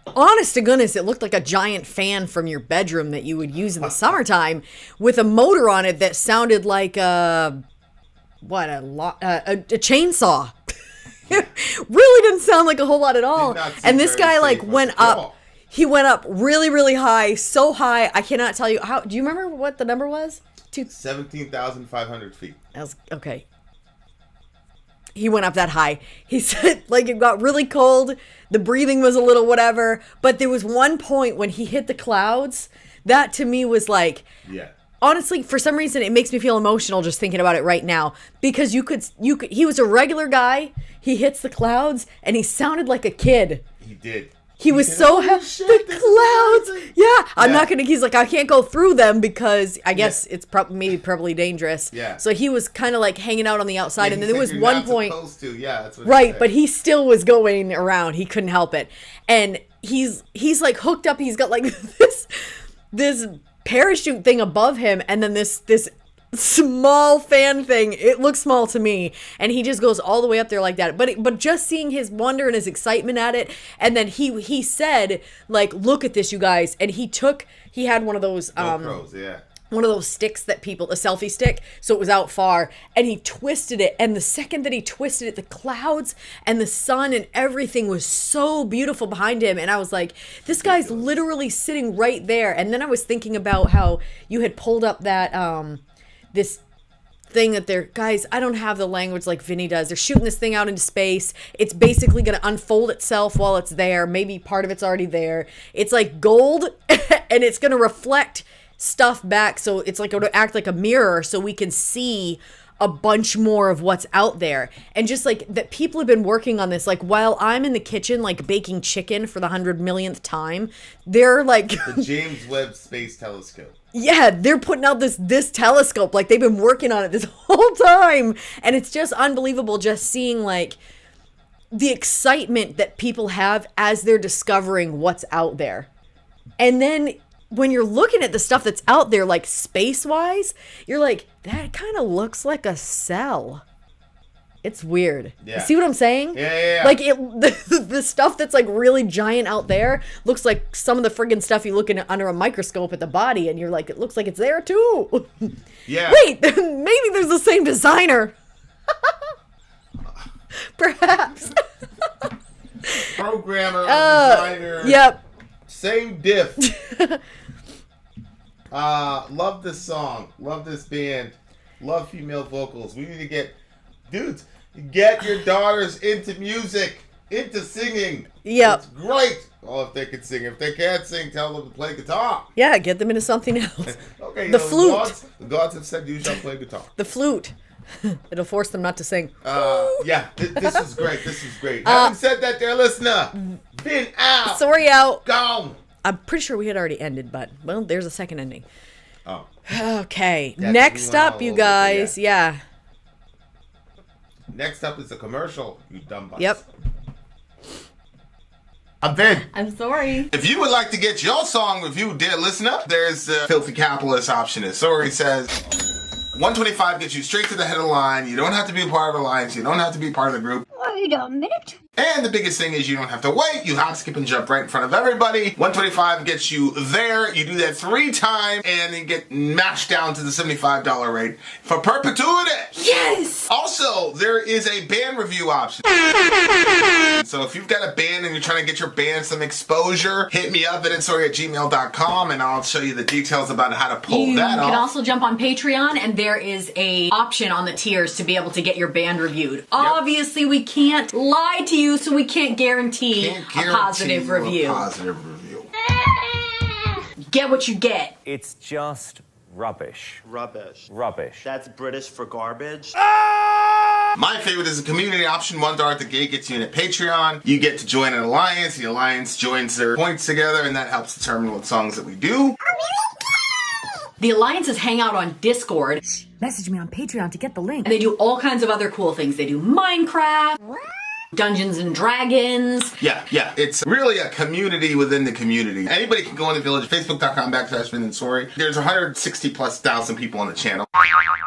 Honest to goodness, it looked like a giant fan from your bedroom that you would use in the summertime with a motor on it that sounded like a chainsaw. Really didn't sound like a whole lot at all. And this guy, like, went up. He went up really, really high, so high. I cannot tell you how. Do you remember what the number was? 17,500 feet. That was okay. He went up that high. He said, like, it got really cold. The breathing was a little whatever. But there was one point when he hit the clouds. That to me was like, yeah. Honestly, for some reason, it makes me feel emotional just thinking about it right now. Because you could, he was a regular guy. He hits the clouds and he sounded like a kid. He did. He was so happy. The clouds. Yeah. I'm not going to, he's like, I can't go through them because I guess it's probably dangerous. Yeah. So he was kind of like hanging out on the outside. And then there was one point. Yeah, that's what right. But he still was going around. He couldn't help it. And he's like hooked up. He's got like this parachute thing above him. And then this small fan thing. It looks small to me, and he just goes all the way up there like that. But just seeing his wonder and his excitement at it, and then he said, like, look at this, you guys. And he had one of those GoPros, yeah. One of those sticks that a selfie stick, so it was out far, and he twisted it, and the second that he twisted it, the clouds and the sun and everything was so beautiful behind him, and I was like, this guy's literally sitting right there. And then I was thinking about how you had pulled up that this thing that they're, guys, I don't have the language like Vinny does. They're shooting this thing out into space. It's basically going to unfold itself while it's there. Maybe part of it's already there. It's like gold and it's going to reflect stuff back. So it's like going to act like a mirror so we can see a bunch more of what's out there. And just like that, people have been working on this, like while I'm in the kitchen, like baking chicken for the 100 millionth time, they're like the James Webb Space Telescope. Yeah, they're putting out this telescope. Like, they've been working on it this whole time. And it's just unbelievable just seeing, like, the excitement that people have as they're discovering what's out there. And then when you're looking at the stuff that's out there, like, space-wise, you're like, that kind of looks like a cell. It's weird. Yeah. You see what I'm saying? Yeah. Like, the stuff that's, like, really giant out there looks like some of the friggin' stuff you look at under a microscope at the body, and you're like, it looks like it's there, too. Yeah. Wait, maybe there's the same designer. Perhaps. Programmer, designer. Yep. Same diff. Love this song. Love this band. Love female vocals. We need to get... Dudes, get your daughters into music, into singing. Yep. It's great. Oh, if they can sing. If they can't sing, tell them to play guitar. Yeah, get them into something else. Okay. The flute. The gods have said you shall play guitar. The flute. It'll force them not to sing. Yeah, this is great. This is great. Having said that, dear listener, Vin out. Sorry out. Gone. I'm pretty sure we had already ended, but, well, there's a second ending. Oh. Okay. Next up, you guys. Yeah. Next up is a commercial, you dumb butts. Yep. I'm Vin. I'm sorry. If you would like to get your song reviewed, dear listener, there's the filthy capitalist option. As Sori says, 125 gets you straight to the head of the line. You don't have to be a part of the alliance. You don't have to be part of the group. Wait a minute. And the biggest thing is you don't have to wait. You hop, skip, and jump right in front of everybody. 125 gets you there. You do that 3 times, and you get mashed down to the $75 rate for perpetuity. Yes! Also, there is a band review option. So if you've got a band and you're trying to get your band some exposure, hit me up at vinsori@gmail.com, and I'll show you the details about how to pull that off. You can also jump on Patreon, and there is a option on the tiers to be able to get your band reviewed. Yep. Obviously, we can't lie to you, so we can't guarantee a positive review. Get what you get. It's just rubbish. Rubbish. Rubbish. That's British for garbage. My favorite is the community option. $1 at the gate gets you in at Patreon. You get to join an alliance. The alliance joins their points together, and that helps determine what songs that we do. The alliances hang out on Discord. Message me on Patreon to get the link. And they do all kinds of other cool things. They do Minecraft. Dungeons and Dragons. Yeah. It's really a community within the community. Anybody can go in the village, facebook.com/Vin and Sori. There's 160,000+ people on the channel.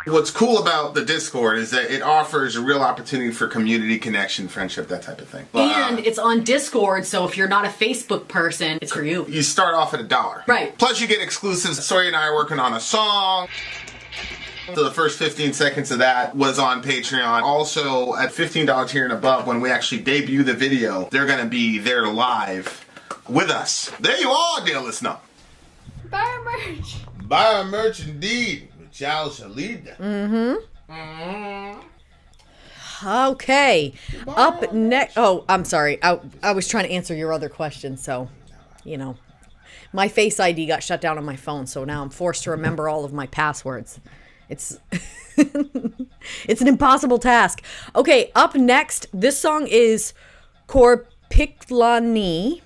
What's cool about the Discord is that it offers a real opportunity for community connection, friendship, that type of thing. And it's on Discord, so if you're not a Facebook person, it's for you. You start off at $1. Right. Plus you get exclusives. Sori and I are working on a song. So the first 15 seconds of that was on Patreon. Also, at $15 tier and above, when we actually debut the video, they're going to be there live with us. There you are, dear listener. Buy our merch. Buy our merch indeed. Michal Shalida. Okay. Up next. Oh, I'm sorry. I was trying to answer your other question, so, you know. My Face ID got shut down on my phone, so now I'm forced to remember all of my passwords. It's it's an impossible task. Okay, up next, this song is Korpiklaani,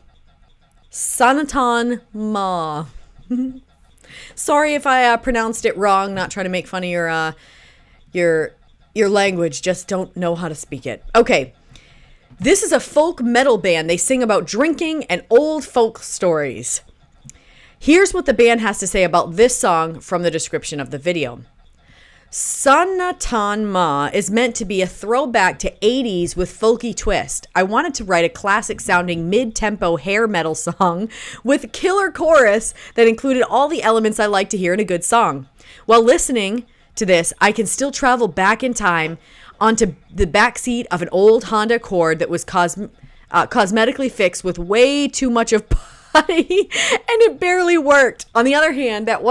Stam1na. Sorry if I pronounced it wrong. Not trying to make fun of your language. Just don't know how to speak it. Okay, this is a folk metal band. They sing about drinking and old folk stories. Here's what the band has to say about this song from the description of the video. Stam1na is meant to be a throwback to 80s with folky twist. I wanted to write a classic sounding mid-tempo hair metal song with a killer chorus that included all the elements I like to hear in a good song. While listening to this, I can still travel back in time onto the backseat of an old Honda Accord that was cosmetically fixed with way too much of putty, and it barely worked. On the other hand, that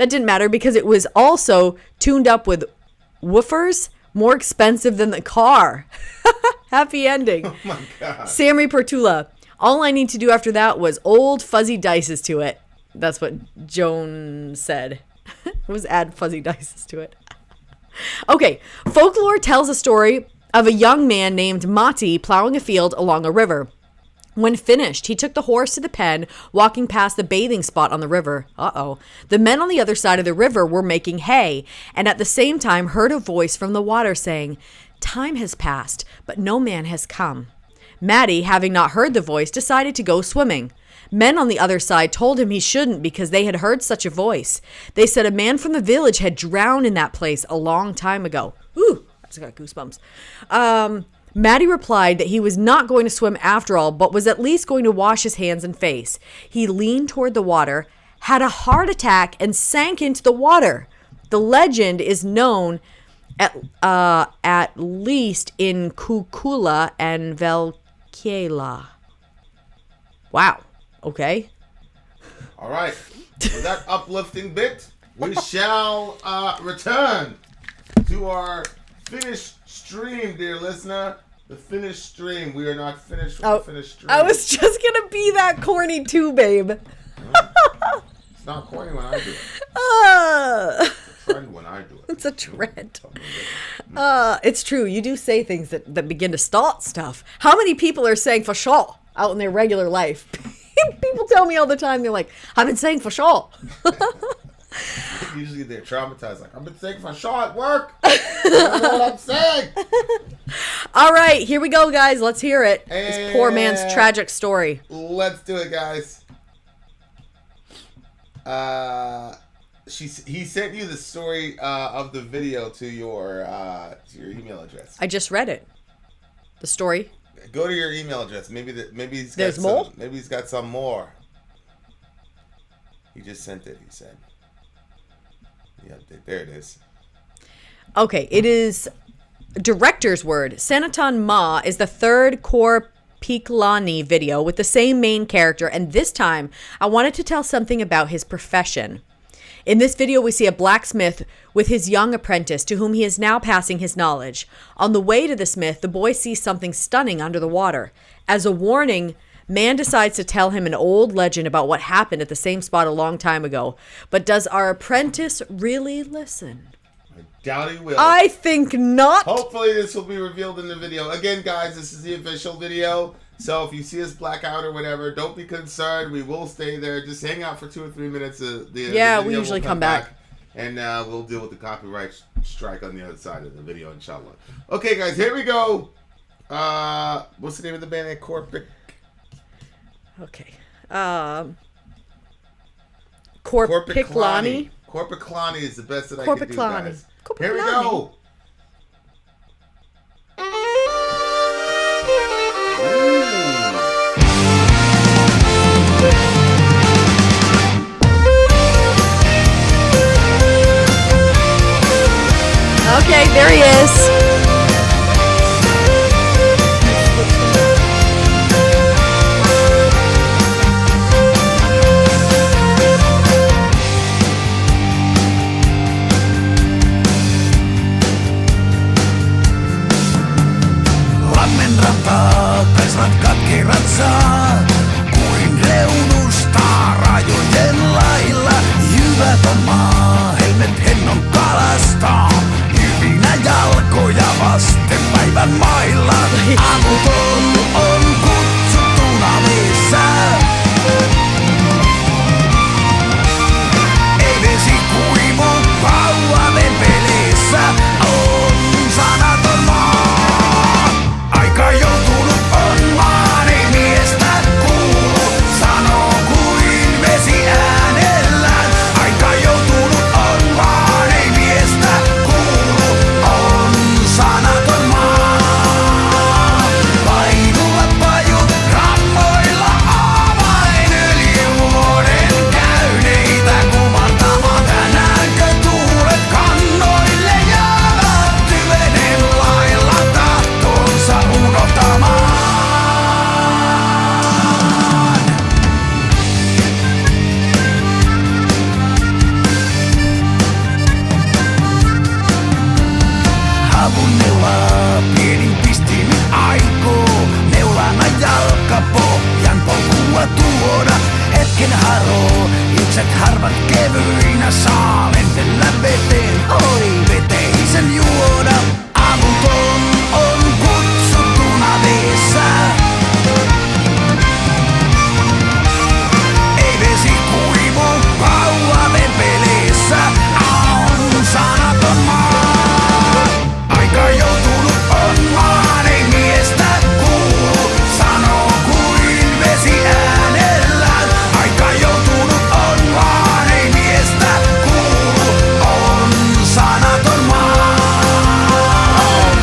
didn't matter because it was also tuned up with woofers, more expensive than the car. Happy ending. Oh my God. Sammy Pertula. All I need to do after that was old fuzzy dices to it. That's what Joan said. It was add fuzzy dices to it. Okay. Folklore tells a story of a young man named Matti plowing a field along a river. When finished, he took the horse to the pen, walking past the bathing spot on the river. The men on the other side of the river were making hay, and at the same time heard a voice from the water saying, "Time has passed, but no man has come." Matti, having not heard the voice, decided to go swimming. Men on the other side told him he shouldn't because they had heard such a voice. They said a man from the village had drowned in that place a long time ago. Ooh, I just got goosebumps. Matti replied that he was not going to swim after all, but was at least going to wash his hands and face. He leaned toward the water, had a heart attack, and sank into the water. The legend is known at least in Kukula and Velkela. Wow. Okay. All right. With that uplifting bit, we shall return to our Finnish stream, dear listener. The Finnish stream. We are not finished with the Finnish stream. I was just going to be that corny too, babe. It's not corny when I do it. It's a trend when I do it. It's a trend. It's true. You do say things that begin to start stuff. How many people are saying for sure out in their regular life? People tell me all the time, they're like, I've been saying for sure. Usually they're traumatized, like, I've been saying for sure at work. I don't know what I'm saying. All right, here we go, guys. Let's hear it. This poor man's tragic story. Let's do it, guys. He sent you the story of the video to your email address. I just read it. The story. Go to your email address. Maybe he's got There's more? Maybe he's got some more. He just sent it. He said. Yeah, there it is. Okay, it is director's word. Stam1na is the third Korpiklaani video with the same main character, and this time I wanted to tell something about his profession. In this video, we see a blacksmith with his young apprentice, to whom he is now passing his knowledge. On the way to the smith, the boy sees something stunning under the water. As a warning, man decides to tell him an old legend about what happened at the same spot a long time ago. But does our apprentice really listen? I doubt he will. I think not. Hopefully this will be revealed in the video. Again, guys, this is the official video. So if you see us black out or whatever, don't be concerned. We will stay there. Just hang out for 2 or 3 minutes. The we usually come back. And we'll deal with the copyright strike on the other side of the video, inshallah. Okay, guys, here we go. What's the name of the band? Okay. Korpiklaani. Korpiklaani is the best that I can do, guys. Here we Korpiklaani. go. Okay, there he is. Lammenrantaa pesät katkerat saa, kuin reunusta rajojen lailla. Jyvät on maa, helmet hennon kalastaa, jyvinä jalkoja vasten päivän mailla. Avuton on kutsuttuna missä, ei vesi kuivu pauhaven pelissä, on sanaton maa. Aika joutunut on maan, ei miestä kuulu, sanoo kuin vesi äänellään. Aika joutunut on maan, ei miestä kuulu, on sanaton maa. Painuvat pajut rammoilla avain yli vuoden käyneitä kumartamaan. Tänäänkö tuulet kannoille jäävät tyvenen lailla tahtonsa unohtamaan? Havun neulaa pienin pistin aikoo, neulana jalkapohjan polkua tuoda. Hetken haroo, itset harvat kevyinä saa lentellä veteen, oi veteisen juoda. Avuton on kutsuttuna veessä, ei vesi kuivu pauhaven pelissä, on sanaton maa. Aika joutunut on maan, ei miestä kuulu, sanoo kuin vesi äänellään. Aika joutunut on maan, ei miestä kuulu, on sanaton maa.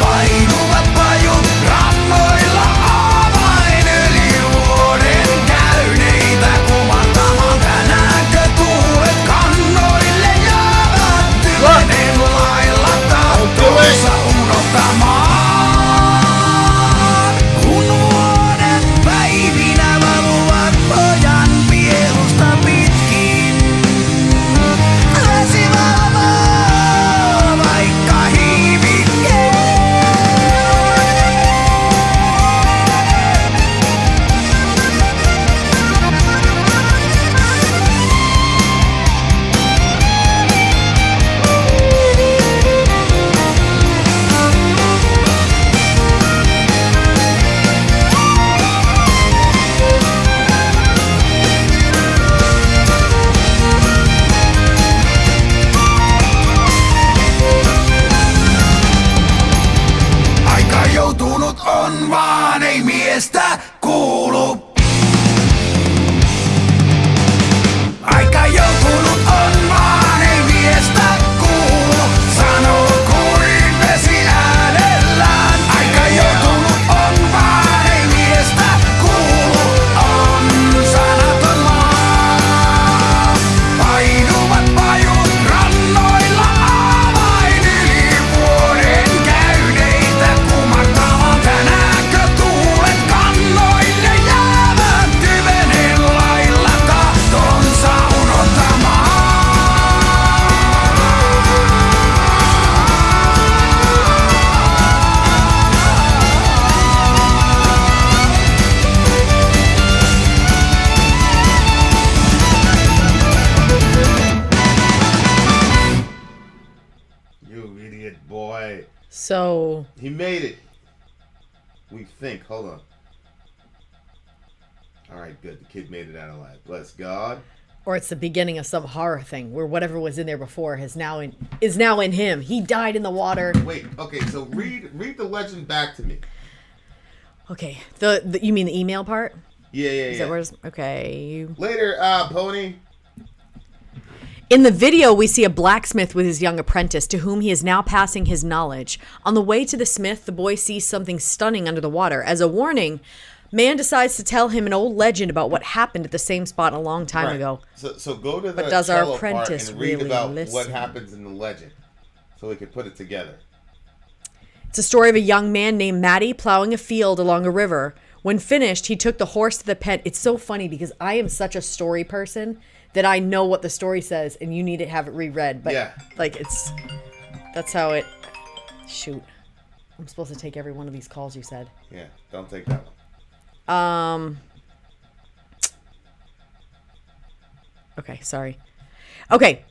Painuvat pajut rannoilla avain yli vuoden käyneitä kumartamaan. Tänäänkö tuulet kannoille jäävät tyvenen lailla tahtonsa unohtamaan? Kun vuoden päivinä valuvat pojan pielusta pitkin, vesi valvoo vaikka hiivikkeen. Aika joutunut on vaan, ei miestä kuulu. Aika joutunut on vaan, ei miestä kuulu, sanoo kuin vesi äänellään. Aika joutunut on vaan, ei miestä kuulu, on sanaton maa. Painuvat pajut rannoilla avain yli vuoden käyneitä kumartamaan. Tänäänkö tuulet kannoille jäävät tyvenen lailla tahtonsa unohtamaan? You idiot boy. So, He made it. We think. Hold on. All right, good. The kid made it out alive. Bless God. or it's the beginning of some horror thing where whatever was in there before is now in him. He died in the water. Wait, okay, so read the legend back to me. Okay. The you mean the email part? Yeah. Is that where it's, okay. Later, Pony. In the video, we see a blacksmith with his young apprentice, to whom he is now passing his knowledge. On the way to the smith, the boy sees something stunning under the water. As a warning, man decides to tell him an old legend about what happened at the same spot a long time ago. So go to the But does our cello part apprentice and read really about listen? what happens in the legend, so we can put it together. It's a story of a young man named Matty plowing a field along a river. When finished, he took the horse to the pen. It's so funny because I am such a story person that I know what the story says, and you need to have it reread. But Yeah. like that's how it. Shoot, I'm supposed to take every one of these calls. You said. Yeah, don't take that one. Okay, sorry. Okay.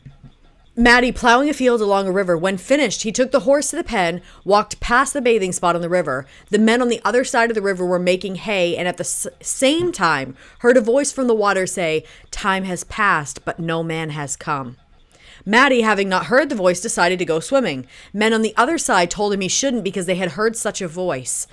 Matty plowing a field along a river. When finished, he took the horse to the pen, walked past the bathing spot on the river. The men on the other side of the river were making hay, and at the same time heard a voice from the water say, "Time has passed, but no man has come." Matty, having not heard the voice, decided to go swimming. Men on the other side told him he shouldn't because they had heard such a voice.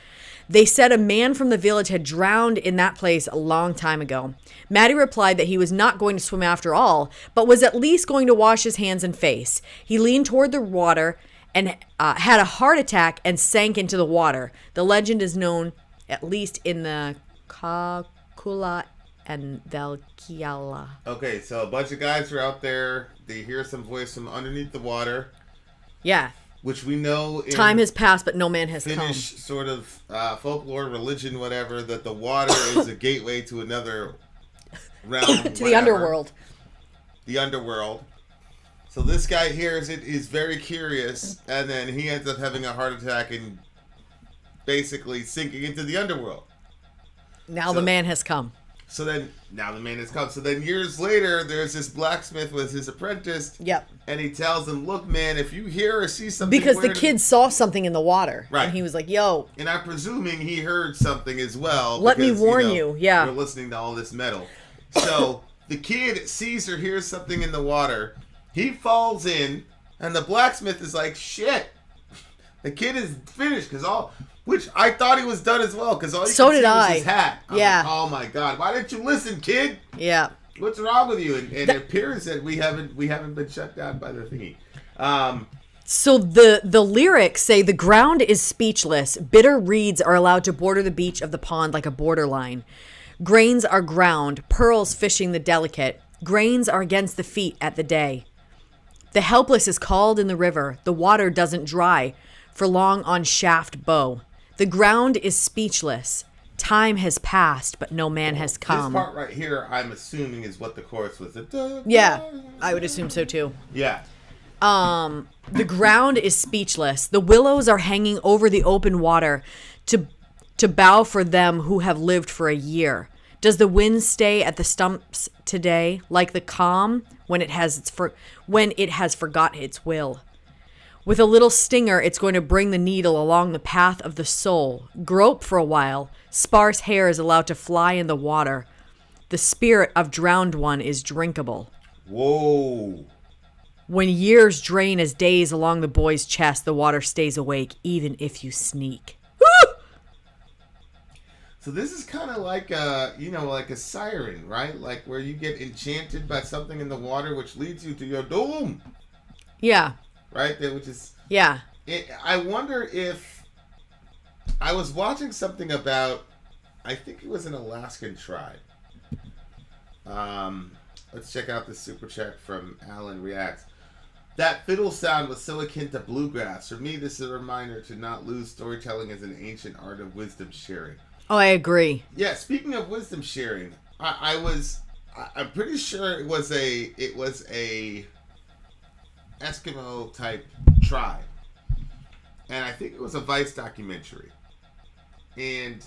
They said a man from the village had drowned in that place a long time ago. Matty replied that he was not going to swim after all, but was at least going to wash his hands and face. He leaned toward the water and had a heart attack and sank into the water. The legend is known, at least in the Kakula and Velkiala. Okay, so a bunch of guys are out there. They hear some voice from underneath the water, Yeah. which we know in Time has passed, but no man has come. Finnish sort of folklore, religion, whatever, that the water is a gateway to another realm. To the underworld. The underworld. So this guy hears it, is very curious, and then he ends up having a heart attack and basically sinking into the underworld. Now the man has come. So then, now the man has come. So then years later, there's this blacksmith with his apprentice. Yep. And he tells him, look, man, if you hear or see something Because the weird, kid saw something in the water. Right. And he was like, yo. And I'm presuming he heard something as well. Let me warn you. you, yeah. We're listening to all this metal. So the kid sees or hears something in the water. He falls in, and the blacksmith is like, shit. The kid is finished which I thought he was done as well, because all you So could did see was I. his hat. I'm Yeah. like, oh my god, why didn't you listen, kid? Yeah. What's wrong with you? And it appears that we haven't been shut down by the thingy. So the lyrics say the ground is speechless. Bitter reeds are allowed to border the beach of the pond like a borderline. Grains are ground, pearls fishing the delicate. Grains are against the feet at the day. The helpless is called in the river. The water doesn't dry for long on shaft bow. The ground is speechless. Time has passed, but no man has come. This part right here, I'm assuming, is what the chorus was. Yeah, I would assume so too. Yeah. The ground is speechless. The willows are hanging over the open water to bow for them who have lived for a year. Does the wind stay at the stumps today, like the calm when it has forgot its will? With a little stinger, it's going to bring the needle along the path of the soul. Grope for a while. Sparse hair is allowed to fly in the water. The spirit of drowned one is drinkable. Whoa. When years drain as days along the boy's chest, the water stays awake, even if you sneak. Woo! So this is kind of like a siren, right? Like where you get enchanted by something in the water, which leads you to your doom. Yeah. Right? Which is... Yeah. I wonder if... I was watching something about... I think it was an Alaskan tribe. Let's check out this super chat from Alan Reacts. That fiddle sound was so akin to bluegrass. For me, this is a reminder to not lose storytelling as an ancient art of wisdom sharing. Oh, I agree. Yeah, speaking of wisdom sharing, I'm pretty sure it was a Eskimo type tribe, and I think it was a Vice documentary. And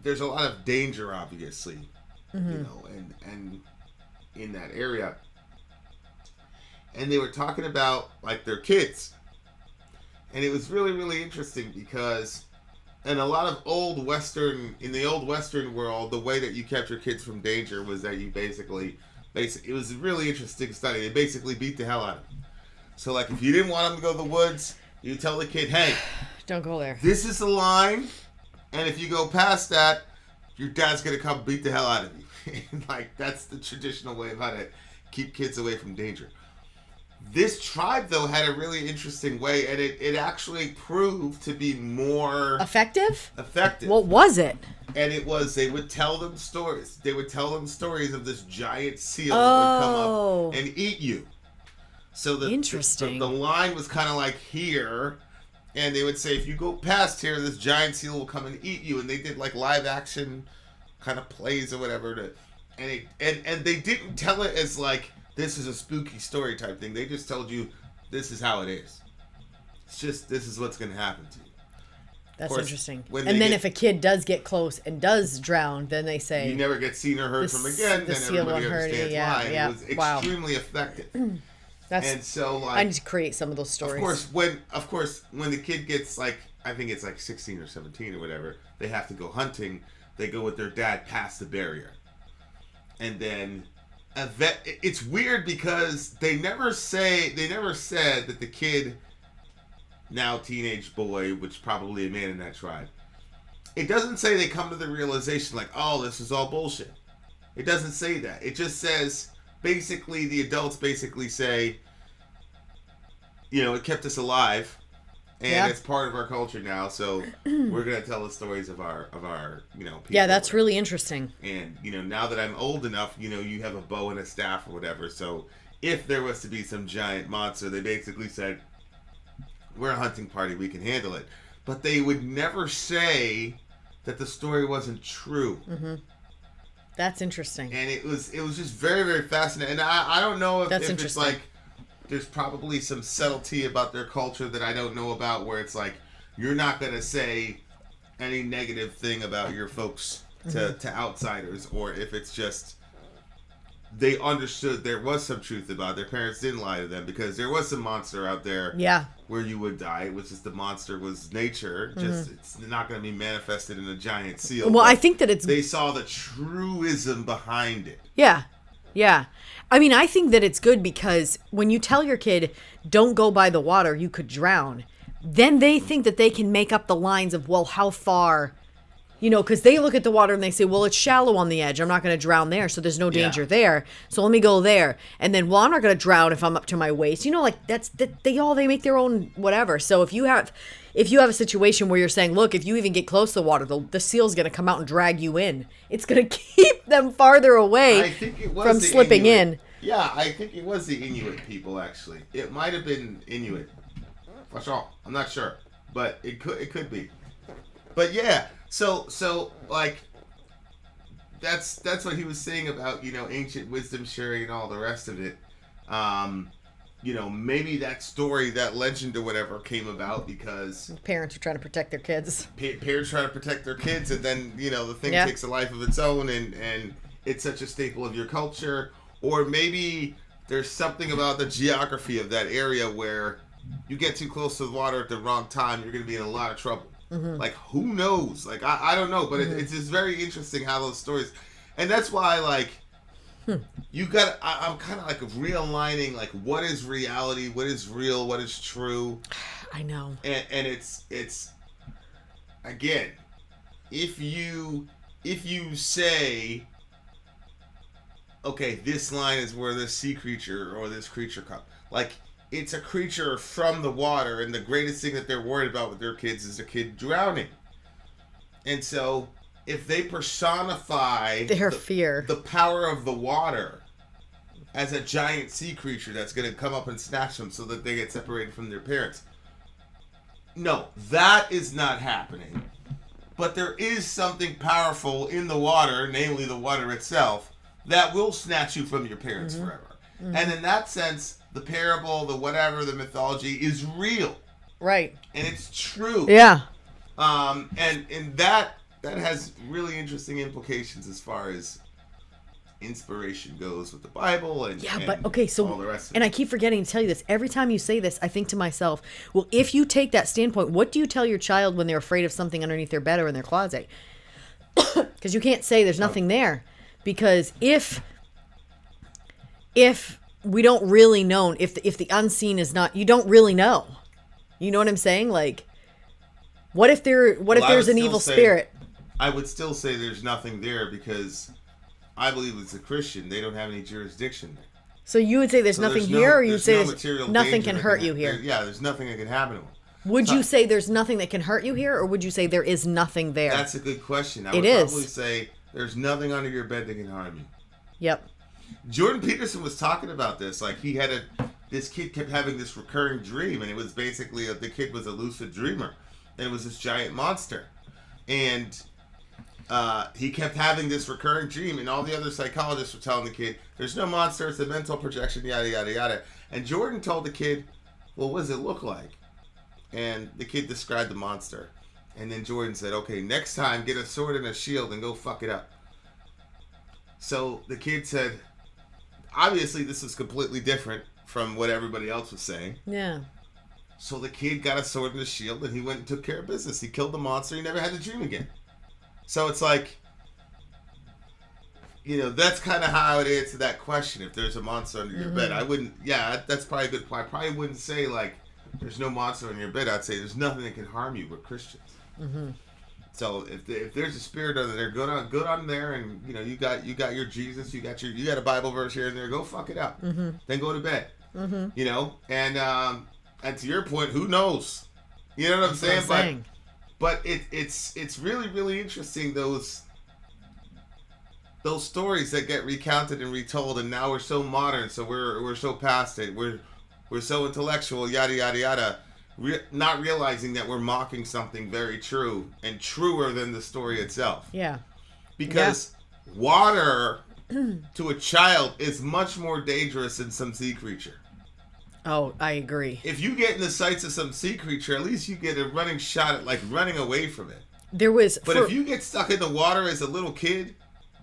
there's a lot of danger, obviously, and in that area. And they were talking about like their kids, and it was really, really interesting because in a lot of in the old Western world, the way that you kept your kids from danger was that you basically it was a really interesting study. They basically beat the hell out of them. So, like, if you didn't want them to go to the woods, you tell the kid, hey, don't go there. This is the line, And if you go past that, your dad's going to come beat the hell out of you. Like, that's the traditional way of how to keep kids away from danger. This tribe, though, had a really interesting way, and it actually proved to be more... Effective? Effective. What was it? And it was, they would tell them stories. They would tell them stories of this giant seal that would come up and eat you. So Interesting. The line was kind of like here, and they would say, if you go past here, this giant seal will come and eat you. And they did like live action kind of plays or whatever. And they didn't tell it as like, this is a spooky story type thing. They just told you, this is how it is. It's just, this is what's going to happen to you. That's course, interesting. And then if a kid does get close and does drown, then they say... You never get seen or heard from again, then everybody understands why. It was extremely effective. And so, like... I need to create some of those stories. Of course, when the kid gets, like, I think it's like 16 or 17 or whatever, they have to go hunting. They go with their dad past the barrier. And then... It's weird because they never said that the kid... now teenage boy, which probably a man in that tribe. It doesn't say they come to the realization like, oh, this is all bullshit. It doesn't say that. It just says, basically, the adults basically say, it kept us alive, and it's part of our culture now, so we're going to tell the stories of our people. Yeah, that's really interesting. And, now that I'm old enough, you have a bow and a staff or whatever, so if there was to be some giant monster, they basically said, we're a hunting party, we can handle it. But they would never say that the story wasn't true. Mm-hmm. That's interesting. And it was just very, very fascinating. And I don't know if it's like, there's probably some subtlety about their culture that I don't know about, where it's like, you're not going to say any negative thing about your folks to outsiders, or if it's just... they understood there was some truth about it. Their parents didn't lie to them, because there was some monster out there where you would die. It was just the monster was nature. Just it's not going to be manifested in a giant seal. Well, I think that they saw the truism behind it. Yeah. Yeah. I mean, I think that it's good because when you tell your kid, don't go by the water, you could drown, then they think that they can make up the lines of, well, how far... because they look at the water and they say, well, it's shallow on the edge. I'm not going to drown there, so there's no danger there. So let me go there. And then, well, I'm not going to drown if I'm up to my waist. They make their own whatever. So if you have a situation where you're saying, look, if you even get close to the water, the seal's going to come out and drag you in. It's going to keep them farther away from slipping in. Yeah, I think it was the Inuit people, actually. It might have been Inuit. For sure. I'm not sure. But it could be. But yeah. So like, that's what he was saying about, ancient wisdom sharing and all the rest of it. Maybe that story, that legend or whatever came about because... parents are trying to protect their kids. Parents trying to protect their kids, and then, the thing takes a life of its own, and it's such a staple of your culture. Or maybe there's something about the geography of that area where you get too close to the water at the wrong time, you're going to be in a lot of trouble. Mm-hmm. Like, who knows? Like, I don't know, but it's just very interesting how those stories... And that's why, like, you got... I'm kind of, like, realigning, like, what is reality, what is real, what is true. I know. And it's... Again, if you say... Okay, this line is where this sea creature or this creature comes... Like... It's a creature from the water, and the greatest thing that they're worried about with their kids is a kid drowning. And so, if they personify their fear, the power of the water, as a giant sea creature that's going to come up and snatch them so that they get separated from their parents. No, that is not happening. But there is something powerful in the water, namely the water itself, that will snatch you from your parents forever. Mm-hmm. And in that sense... the parable, the whatever, the mythology is real. Right. And it's true. Yeah. And that has really interesting implications as far as inspiration goes with the Bible and all the rest of it. And I keep forgetting to tell you this. Every time you say this, I think to myself, well, if you take that standpoint, what do you tell your child when they're afraid of something underneath their bed or in their closet? Because you can't say there's nothing there. Because if we don't really know, if the unseen is not, you don't really know. You know what I'm saying? Like, What if there's an evil spirit? I would still say there's nothing there because I believe as a Christian, they don't have any jurisdiction there. So you would say there's nothing here, or you would say nothing can hurt you here? There's nothing that can happen to them. Would you say there's nothing that can hurt you here, or would you say there is nothing there? That's a good question. I would probably say there's nothing under your bed that can harm you. Yep. Jordan Peterson was talking about this. Like this kid kept having this recurring dream, and it was basically the kid was a lucid dreamer, and it was this giant monster, and he kept having this recurring dream, and all the other psychologists were telling the kid, "There's no monster; it's a mental projection." Yada yada yada. And Jordan told the kid, "Well, what does it look like?" And the kid described the monster, and then Jordan said, "Okay, next time, get a sword and a shield and go fuck it up." So the kid said, obviously this is completely different from what everybody else was saying. Yeah. So the kid got a sword and a shield, and he went and took care of business. He killed the monster. He never had to dream again. So it's like, that's kind of how I would answer that question. If there's a monster under your bed, I wouldn't, that's probably a good point. I probably wouldn't say, like, there's no monster in your bed. I'd say there's nothing that can harm you. We're Christians. Mm-hmm. So if there's a spirit under there, go on there, and you got your Jesus, you got a Bible verse here and there. Go fuck it up. Mm-hmm. Then go to bed. Mm-hmm. And to your point, who knows? You know what I'm saying? But it's really really interesting those stories that get recounted and retold, and now we're so modern, so we're so past it. We're so intellectual, yada yada yada. Not realizing that we're mocking something very true and truer than the story itself. Yeah. Because water to a child is much more dangerous than some sea creature. Oh, I agree. If you get in the sights of some sea creature, at least you get a running shot at, like, running away from it. But if you get stuck in the water as a little kid,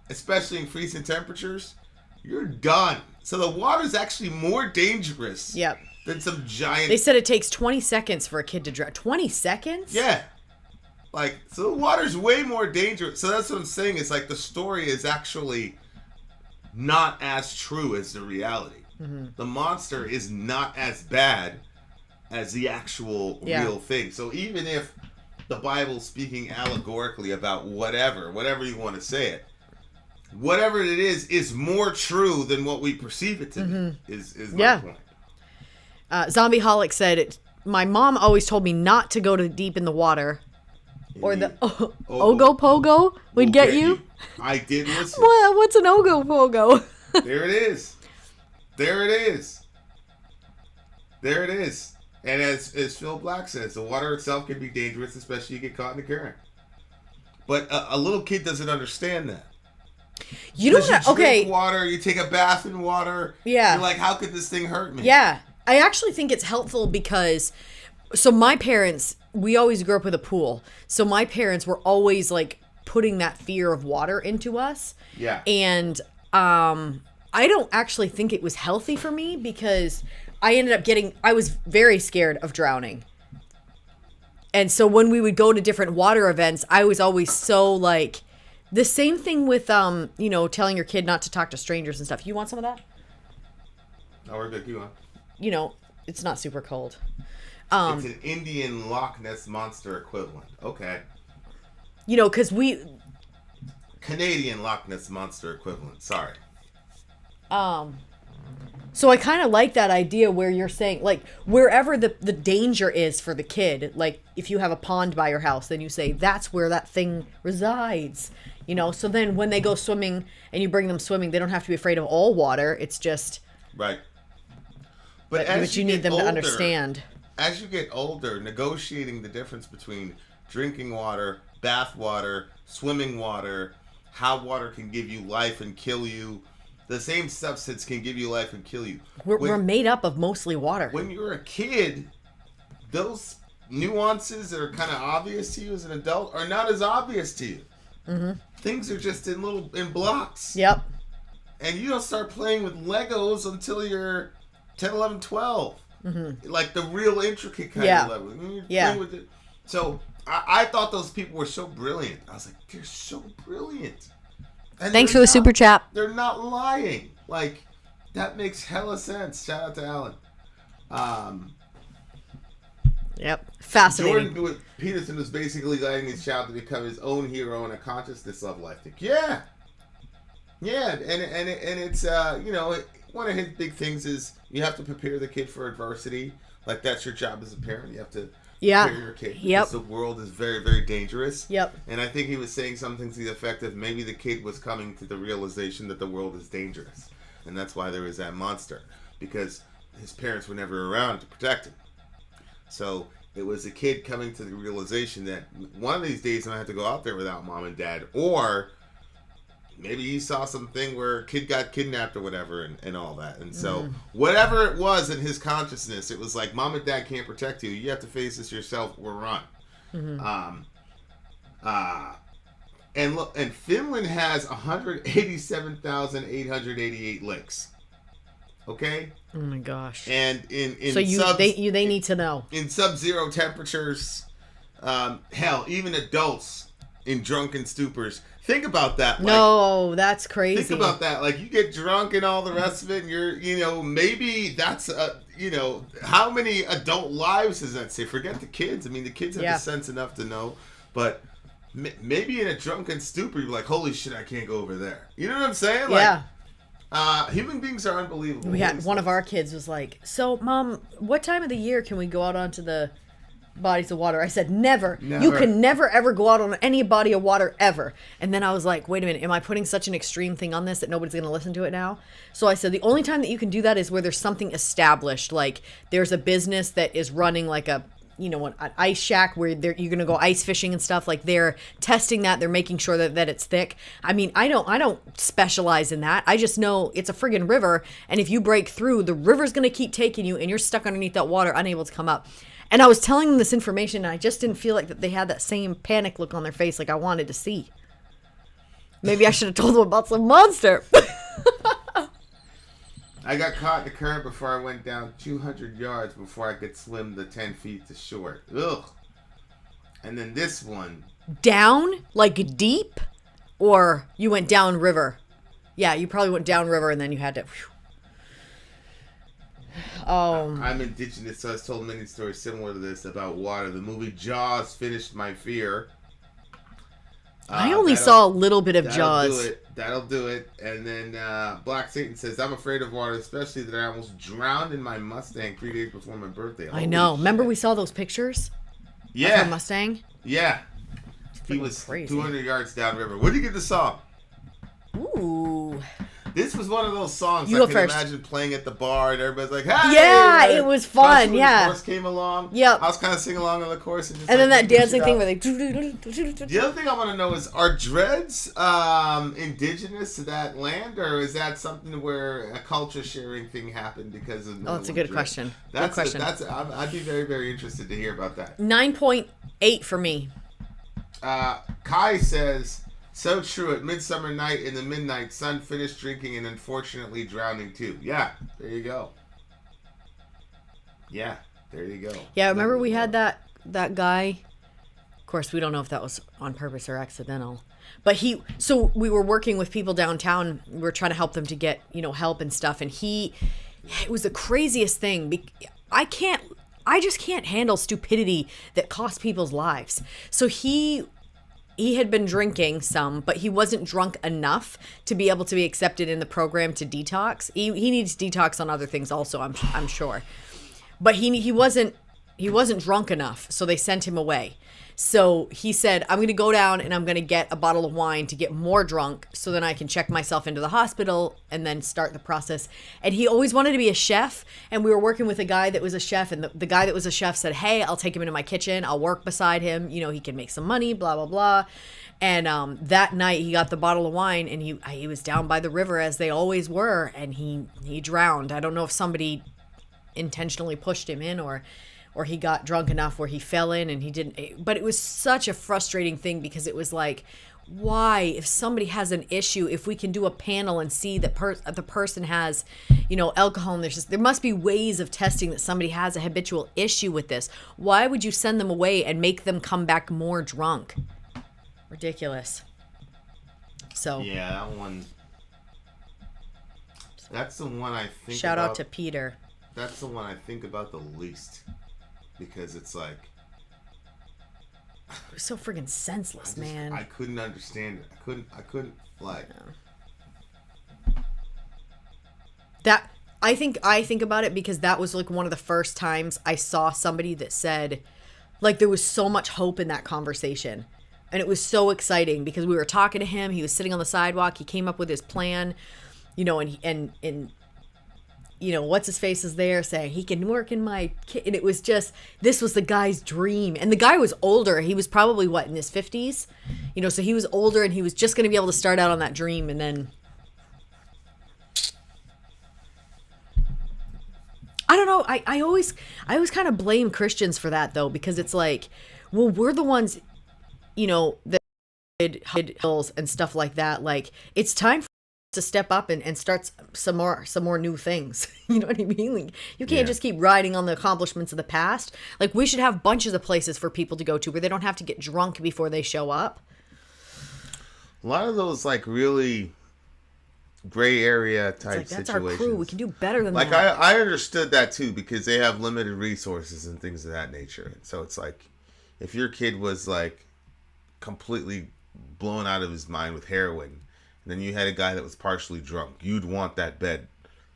especially in freezing temperatures, you're done. So the water is actually more dangerous. Yep. Than some giant... They said it takes 20 seconds for a kid to drown. 20 seconds? Yeah. Like, so the water's way more dangerous. So that's what I'm saying. It's like the story is actually not as true as the reality. Mm-hmm. The monster is not as bad as the actual real thing. So even if the Bible's speaking allegorically about whatever you want to say it, whatever it is more true than what we perceive it to be, is my point. Zombieholic said, my mom always told me not to go too deep in the water, or the Ogo Pogo would get you. I did listen. What's an Ogo Pogo? There it is. There it is. There it is. And as Phil Black says, the water itself can be dangerous, especially if you get caught in the current. But a little kid doesn't understand that. You don't drink water, you take a bath in water. Yeah. You're like, how could this thing hurt me? Yeah. I actually think it's helpful because, so my parents, we always grew up with a pool. So my parents were always like putting that fear of water into us. Yeah. And I don't actually think it was healthy for me because I was very scared of drowning. And so when we would go to different water events, I was always so like, the same thing with, telling your kid not to talk to strangers and stuff. You want some of that? Oh, we're good. You want? It's not super cold. It's an Indian Loch Ness Monster equivalent. Okay. Because Canadian Loch Ness Monster equivalent. Sorry. So I kind of like that idea where you're saying, like, wherever the danger is for the kid, like, if you have a pond by your house, then you say, that's where that thing resides. So then when they go swimming and you bring them swimming, they don't have to be afraid of all water. It's just... Right. But you need them to understand. As you get older, negotiating the difference between drinking water, bath water, swimming water, how water can give you life and kill you. The same substance can give you life and kill you. We're made up of mostly water. When you're a kid, those nuances that are kind of obvious to you as an adult are not as obvious to you. Mm-hmm. Things are just in blocks. Yep. And you don't start playing with Legos until you're 10, 11, 12. Mm-hmm. Like the real intricate kind of level. Yeah. With it. So I thought those people were so brilliant. I was like, they're so brilliant. And thanks for the super chat. They're not lying. Like, that makes hella sense. Shout out to Alan. Yep. Fascinating. Jordan Peterson was basically guiding his child to become his own hero in a consciousness level, I think. Yeah. Yeah, and it's, one of his big things is you have to prepare the kid for adversity. Like, that's your job as a parent. You have to prepare your kid. Yep. Because the world is very, very dangerous. Yep. And I think he was saying something to the effect of maybe the kid was coming to the realization that the world is dangerous. And that's why there is that monster. Because his parents were never around to protect him. So it was a kid coming to the realization that one of these days I'm going to have to go out there without mom and dad. Or maybe he saw something where a kid got kidnapped or whatever and all that. And so whatever it was in his consciousness, it was like, mom and dad can't protect you. You have to face this yourself or run. And look, and Finland has 187,888 licks. Okay? Oh my gosh. And in they need to know. In sub-zero temperatures, hell, even adults in drunken stupors. Think about that. Like, No, that's crazy. think about that. Like, you get drunk and all the rest of it, and you're, maybe that's, how many adult lives does that say? Forget the kids. I mean, the kids have the sense enough to know, but maybe in a drunken stupor, you're like, holy shit, I can't go over there. You know what I'm saying? Like, human beings are unbelievable. We had one of our kids was like, "So, Mom, what time of the year can we go out onto the bodies of water?" I said, never. You can never ever go out on any body of water ever. And then I was like, wait a minute, am I putting such an extreme thing on this that nobody's going to listen to it now? So I said, the only time that you can do that is where there's something established, like there's a business that is running like an ice shack where you're going to go ice fishing and stuff. Like they're testing that. They're making sure that it's thick. I mean, I don't specialize in that. I just know it's a friggin' river. And if you break through, the river's going to keep taking you and you're stuck underneath that water, unable to come up. And I was telling them this information and I just didn't feel like that they had that same panic look on their face like I wanted to see. Maybe I should have told them about some monster. I got caught in the current before I went down 200 yards before I could swim the 10 feet to shore. Ugh. And then this one. Down? Like deep? Or you went down river? Yeah, you probably went down river and then you had to... I'm indigenous, so I was told many stories similar to this about water. The movie Jaws finished my fear. I only saw a little bit of Jaws. That'll do it. And then Black Satan says, I'm afraid of water, especially that I almost drowned in my Mustang 3 days before my birthday. I know. Remember we saw those pictures? Yeah. Of her Mustang? Yeah. He was crazy. 200 yards downriver. What did you give the song? Ooh. This was one of those songs you I can imagine playing at the bar and everybody's like, hey! Yeah, it was fun, when the chorus came along. Yep. I was kind of singing along on the chorus. And then that dancing thing where they... The other thing I want to know is, are dreads indigenous to that land, or is that something where a culture sharing thing happened because of... Oh, that's a good question. Good question. I'd be very, very interested to hear about that. 9.8 for me. Kai says... So true. At Midsummer Night in the midnight, son finished drinking and unfortunately drowning too. Yeah, there you go. Yeah, there you go. Yeah, remember we had that guy. Of course, we don't know if that was on purpose or accidental. But so we were working with people downtown. We were trying to help them to get, help and stuff. And it was the craziest thing. I just can't handle stupidity that costs people's lives. So he had been drinking some, but he wasn't drunk enough to be able to be accepted in the program to detox. He needs detox on other things also, I'm sure. But he wasn't drunk enough, so they sent him away. So he said, I'm going to go down and I'm going to get a bottle of wine to get more drunk so then I can check myself into the hospital and then start the process. And he always wanted to be a chef. And we were working with a guy that was a chef. And the guy that was a chef said, hey, I'll take him into my kitchen. I'll work beside him. He can make some money, blah, blah, blah. And that night he got the bottle of wine and he was down by the river as they always were. And he drowned. I don't know if somebody intentionally pushed him in or he got drunk enough where he fell in and he didn't. But it was such a frustrating thing because it was like, why, if somebody has an issue, if we can do a panel and see that the person has, alcohol, and there must be ways of testing that somebody has a habitual issue with this. Why would you send them away and make them come back more drunk? Ridiculous. So yeah, that one. That's the one I think. Shout out to Peter. That's the one I think about the least. because it's like It was so friggin' senseless, man. I couldn't understand it. I couldn't like. That I think about it because that was like one of the first times I saw somebody that said, like, there was so much hope in that conversation. And it was so exciting because we were talking to him. He was sitting on the sidewalk. He came up with his plan, you know, and you know, what's his face is there saying he can work in my kit. And it was just, this was the guy's dream. And the guy was older. He was probably what, in his 50s, you know, so he was older and he was just going to be able to start out on that dream. And then I don't know. I always kind of blame Christians for that though, because it's like, well, we're the ones, you know, that did hills and stuff like that. Like, it's time for us to step up and start some more new things. You know what I mean? Like, you can't just keep riding on the accomplishments of the past. Like, we should have bunches of places for people to go to where they don't have to get drunk before they show up. A lot of those like really gray area type It's like, that's situations. our crew. We can do better than like that. I understood that too because they have limited resources and things of that nature. So it's like if your kid was like completely blown out of his mind with heroin, and then you had a guy that was partially drunk, you'd want that bed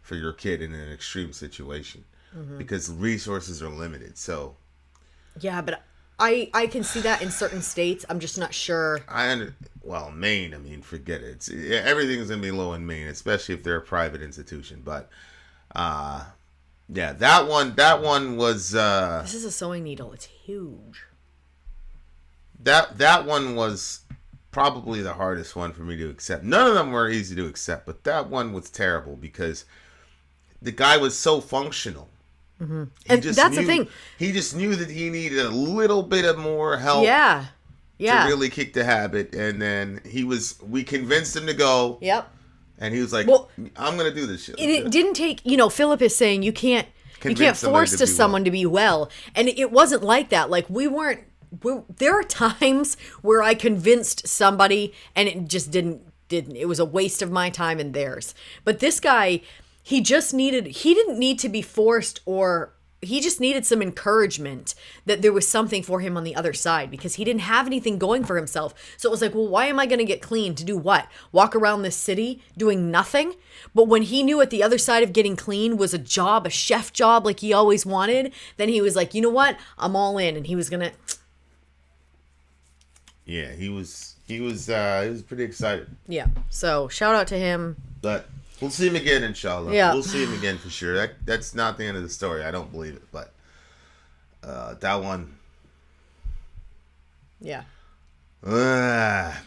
for your kid in an extreme situation because resources are limited. So Yeah, but I can see that in certain states. I'm just not sure. Well, Maine, I mean, forget it. Everything's gonna be low in Maine, especially if they're a private institution. But yeah, that one was This is a sewing needle. It's huge. that one was probably the hardest one for me to accept. None of them were easy to accept, but that one was terrible because the guy was so functional. And that's the thing. He just knew that he needed a little bit of more help. Yeah. To really kick the habit, and then we convinced him to go. Yep. And he was like, Well, I'm going to do this shit. It didn't take, you know, Philip is saying you can't force someone to be well. And it wasn't like that. Like, there are times where I convinced somebody and it just didn't, it was a waste of my time and theirs. But this guy, he didn't need to be forced, or he just needed some encouragement that there was something for him on the other side because he didn't have anything going for himself. So it was like, well, why am I going to get clean? To do what? Walk around this city doing nothing? But when he knew at the other side of getting clean was a job, a chef job like he always wanted, then he was like, you know what? I'm all in. And he was going to... Yeah, he was pretty excited. Yeah. So shout out to him. But we'll see him again, inshallah. Yeah. We'll see him again for sure. That's not the end of the story. I don't believe it, but that one. Yeah.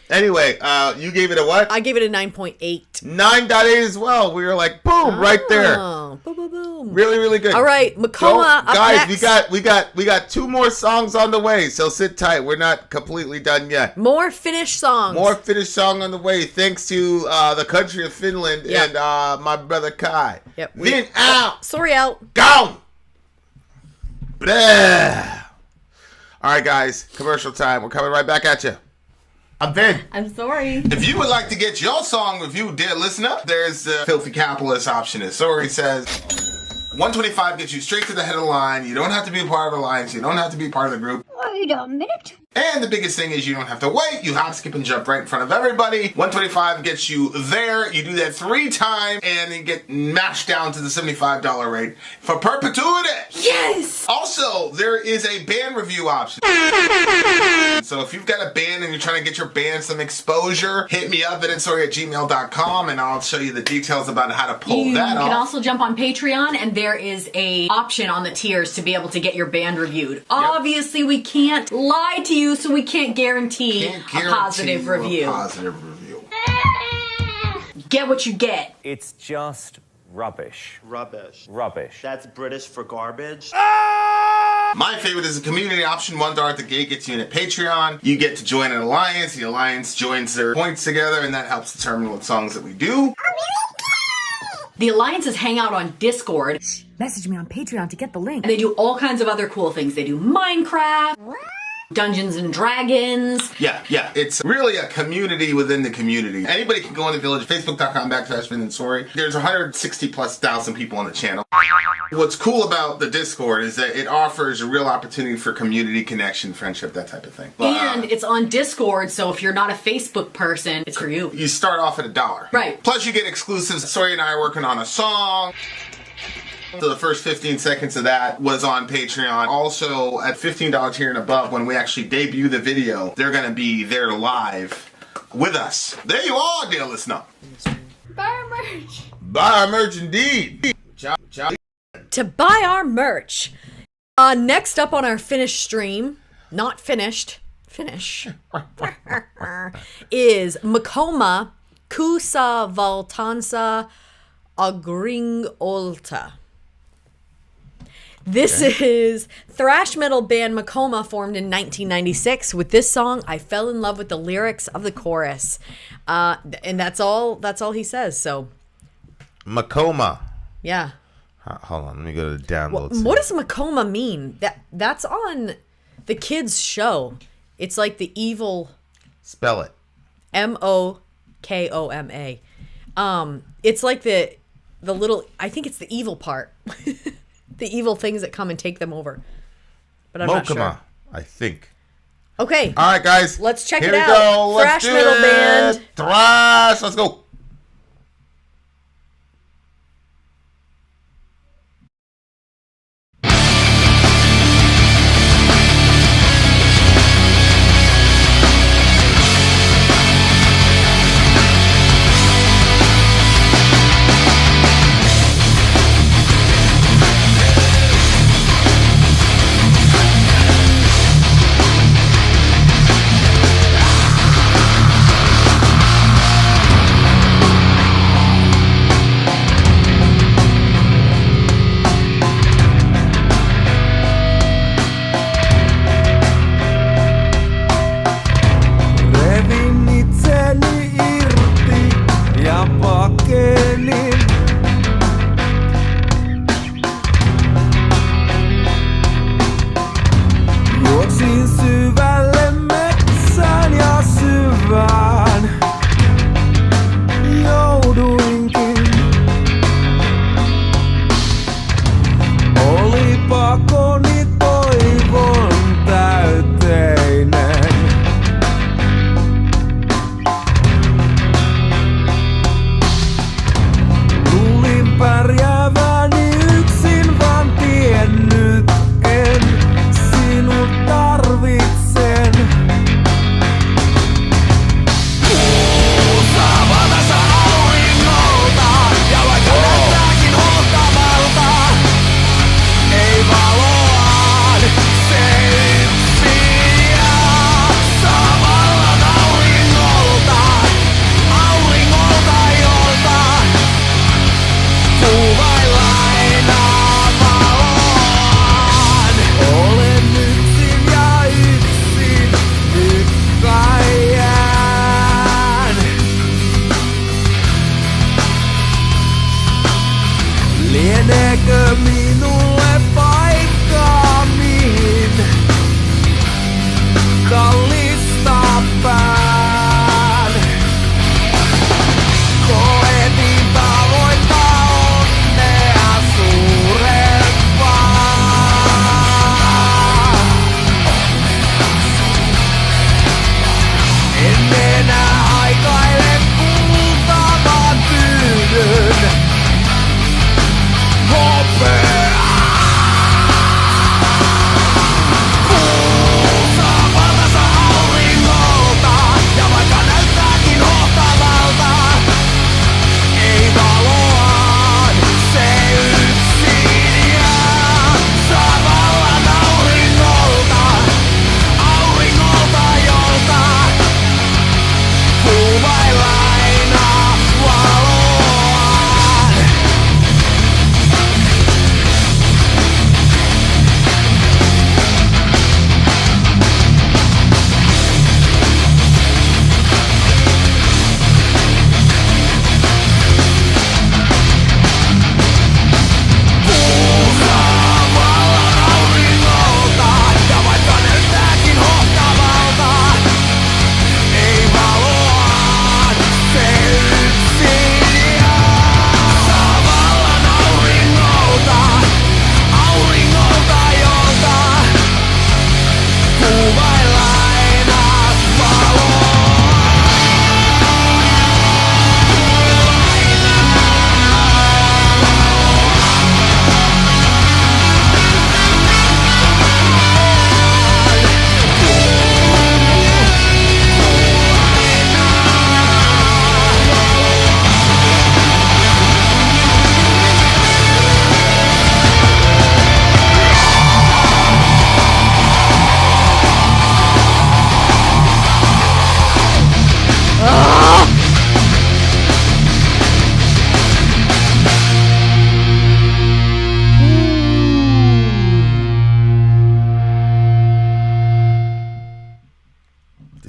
Anyway, you gave it a what? I gave it a 9.8. 9.8 as well. We were like, boom, right there. Boom, boom, boom. Really, really good. All right, Mokoma up guys, next. we got 2 more songs on the way, so sit tight. We're not completely done yet. More Finnish songs. More Finnish song on the way, thanks to the country of Finland and my brother Kai. Yep. Vin out. Sorry out. Gone. Blah. All right, guys, commercial time. We're coming right back at you. I'm Vin. I'm sorry. If you would like to get your song reviewed, dear listener, there's the filthy capitalist option. As Sori says, 125 gets you straight to the head of the line. You don't have to be a part of the alliance. You don't have to be part of the group. Wait a minute. And the biggest thing is you don't have to wait. You hop, skip, and jump right in front of everybody. 125 gets you there. You do that 3 times, and you get mashed down to the $75 rate for perpetuity. Yes! Also, there is a band review option. So if you've got a band and you're trying to get your band some exposure, hit me up at vinsori@gmail.com, and I'll show you the details about how to pull that off. You can also jump on Patreon, and there is a option on the tiers to be able to get your band reviewed. Obviously, we can't lie to you, so we can't guarantee a positive review. Get what you get. It's just rubbish. Rubbish. Rubbish. That's British for garbage. My favorite is the community option. $1 at the gate gets you in at Patreon. You get to join an alliance. The alliance joins their points together, and that helps determine what songs that we do. The alliances hang out on Discord. Message me on Patreon to get the link. And they do all kinds of other cool things. They do Minecraft, Dungeons and Dragons. Yeah. It's really a community within the community. Anybody can go in the village, facebook.com/Vin and Sori. There's 160,000+ people on the channel. What's cool about the Discord is that it offers a real opportunity for community connection, friendship, that type of thing. And it's on Discord, so if you're not a Facebook person, it's for you. You start off at $1. Right. Plus you get exclusives. Sori and I are working on a song. So the first 15 seconds of that was on Patreon. Also, at $15 tier and above, when we actually debut the video, they're going to be there live with us. There you are, dear listener. Buy our merch. Buy our merch indeed. Ciao, ciao. To buy our merch. Next up on our Finnish stream, not finished, Finnish, is Mokoma Kusa Valtansa Agringolta. This is thrash metal band Mokoma, formed in 1996. With this song, I fell in love with the lyrics of the chorus, and that's all he says. So, Mokoma. yeah. Hold on, let me go to the downloads. What does Mokoma mean? That's on the kids' show. It's like the evil. Spell it. Mokoma. It's like the little. I think it's the evil part. The evil things that come and take them over. But I'm not sure. Mokoma, I think. Okay. All right, guys. Let's check Here it we out. go. Let's Thrash do metal it. band. Thrash. Let's go.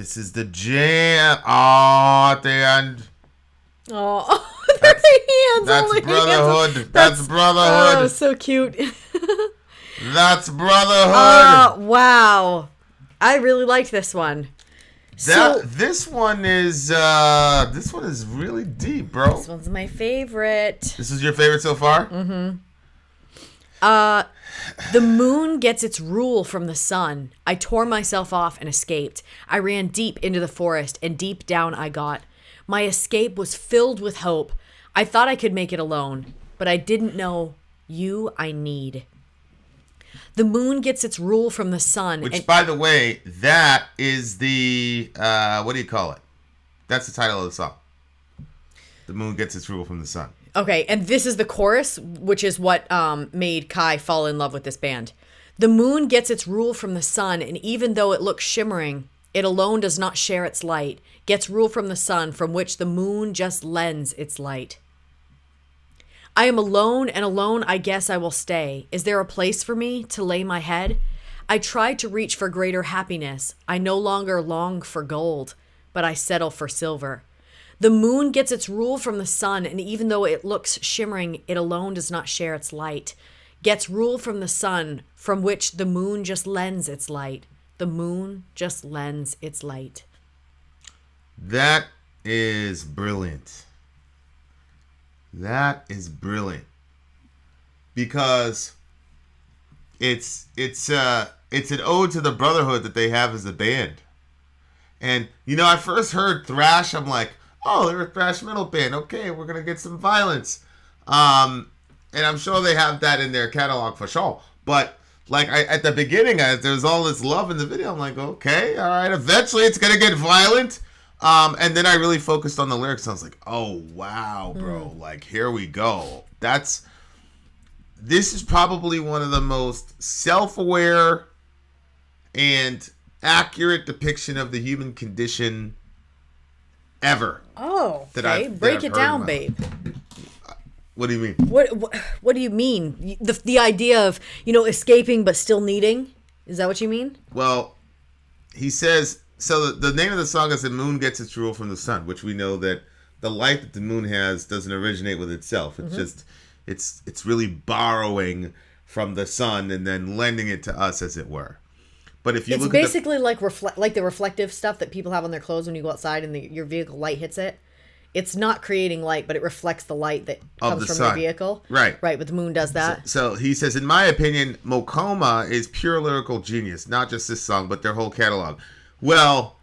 This is the jam. Oh, at the end. Oh, their hands. That's holding brotherhood. hands. That's brotherhood. Oh, so cute. That's brotherhood. Wow. I really liked this one. This one is really deep, bro. This one's my favorite. This is your favorite so far? Mm-hmm. The moon gets its rule from the sun. I tore myself off and escaped. I ran deep into the forest, and deep down I got. My escape was filled with hope. I thought I could make it alone, but I didn't know you I need. The moon gets its rule from the sun. Which, by the way, that is the, what do you call it? That's the title of the song. The moon gets its rule from the sun. Okay, and this is the chorus, which is what made Kai fall in love with this band. The moon gets its rule from the sun, and even though it looks shimmering, it alone does not share its light, gets rule from the sun, from which the moon just lends its light. I am alone, and alone I guess I will stay. Is there a place for me to lay my head? I tried to reach for greater happiness. I no longer long for gold, but I settle for silver. The moon gets its rule from the sun, and even though it looks shimmering, it alone does not share its light. Gets rule from the sun, from which the moon just lends its light. The moon just lends its light. That is brilliant. That is brilliant. Because it's an ode to the brotherhood that they have as a band. And, you know, I first heard thrash, I'm like, oh, they're a thrash metal band. Okay, we're going to get some violence. And I'm sure they have that in their catalog for sure. But, like, at the beginning, there was all this love in the video. I'm like, okay, all right, eventually it's going to get violent. And then I really focused on the lyrics. I was like, oh, wow, bro. Like, here we go. This is probably one of the most self-aware and accurate depiction of the human condition ever. Oh, okay. Break it down, babe. What do you mean? What do you mean? The idea of, escaping but still needing? Is that what you mean? Well, he says, so the name of the song is The Moon Gets Its Rule from the Sun, which we know that the light that the moon has doesn't originate with itself. It's just, it's really borrowing from the sun and then lending it to us, as it were. But if you it's look basically like the reflective stuff that people have on their clothes when you go outside and your vehicle light hits it. It's not creating light, but it reflects the light that comes from your vehicle. Right. Right, but the moon does that. So he says, in my opinion, Mokoma is pure lyrical genius. Not just this song, but their whole catalog. Well,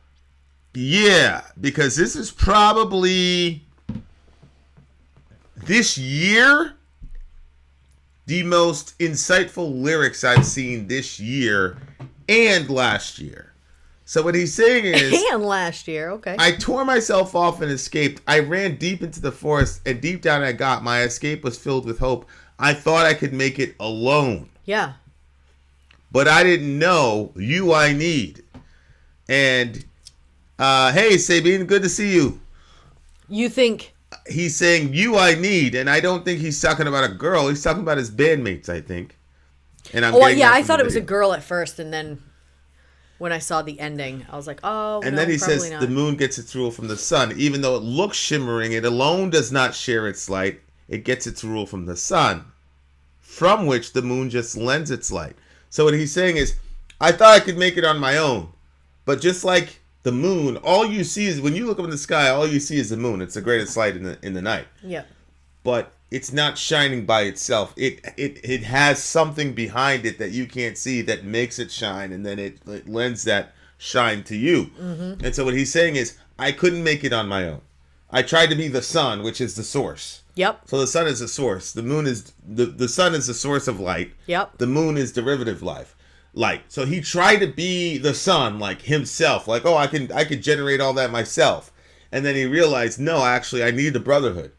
yeah, because this is probably, this year, the most insightful lyrics I've seen this year and last year. So what he's saying is... And last year, okay. I tore myself off and escaped. I ran deep into the forest, and deep down I got. My escape was filled with hope. I thought I could make it alone. Yeah. But I didn't know you I need. And, hey, Sabine, good to see you. You think... He's saying you I need, and I don't think he's talking about a girl. He's talking about his bandmates, I think. And I thought it was a girl at first, and then when I saw the ending, I was like, oh, and no, then he probably says not. The moon gets its rule from the sun. Even though it looks shimmering, it alone does not share its light. It gets its rule from the sun, from which the moon just lends its light. So what he's saying is, I thought I could make it on my own, but just like the moon, all you see is, when you look up in the sky, all you see is the moon. It's the greatest light in the night. Yeah. But it's not shining by itself. It has something behind it that you can't see that makes it shine, and then it lends that shine to you. Mm-hmm. And so what he's saying is, I couldn't make it on my own. I tried to be the sun, which is the source. Yep. So the sun is the source. The moon is the sun is the source of light. Yep. The moon is derivative light. So he tried to be the sun, like himself, like, oh, I could generate all that myself. And then he realized, no, actually, I need the brotherhood.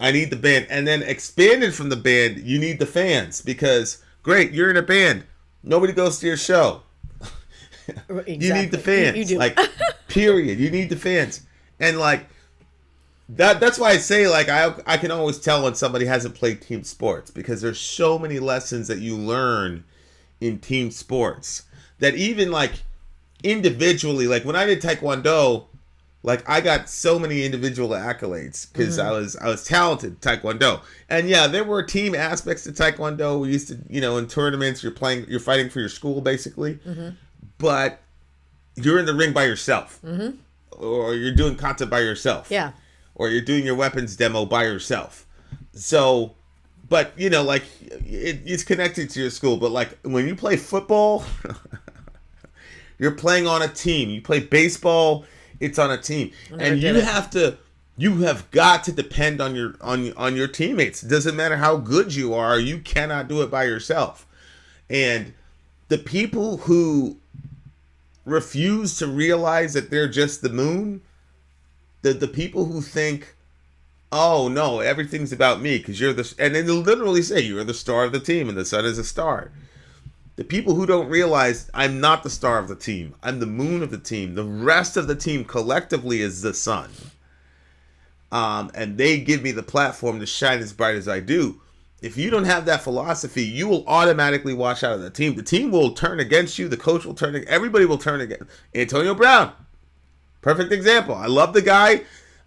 I need the band. And then expanded from the band, you need the fans. Because, great, you're in a band. Nobody goes to your show. Exactly. You need the fans. You do. Like, period. You need the fans. And, like, that's why I say, like, I can always tell when somebody hasn't played team sports. Because there's so many lessons that you learn in team sports that even, like, individually, like when I did Taekwondo, like I got so many individual accolades because I was talented at Taekwondo. And yeah, there were team aspects to Taekwondo. We used to, in tournaments, you're fighting for your school basically. But you're in the ring by yourself. Or you're doing kata by yourself. Yeah. Or you're doing your weapons demo by yourself. So, but like it's connected to your school. But like when you play football, you're playing on a team. You play baseball, it's on a team, and you have got to depend on your teammates. It doesn't matter how good you are, you cannot do it by yourself. And the people who refuse to realize that they're just the moon, the people who think, oh no, everything's about me because you're and then they'll literally say you're the star of the team and the sun is a star. The people who don't realize I'm not the star of the team, I'm the moon of the team. The rest of the team collectively is the sun. And they give me the platform to shine as bright as I do. If you don't have that philosophy, you will automatically wash out of the team. The team will turn against you. The coach will turn. Everybody will turn against. Antonio Brown, perfect example. I love the guy.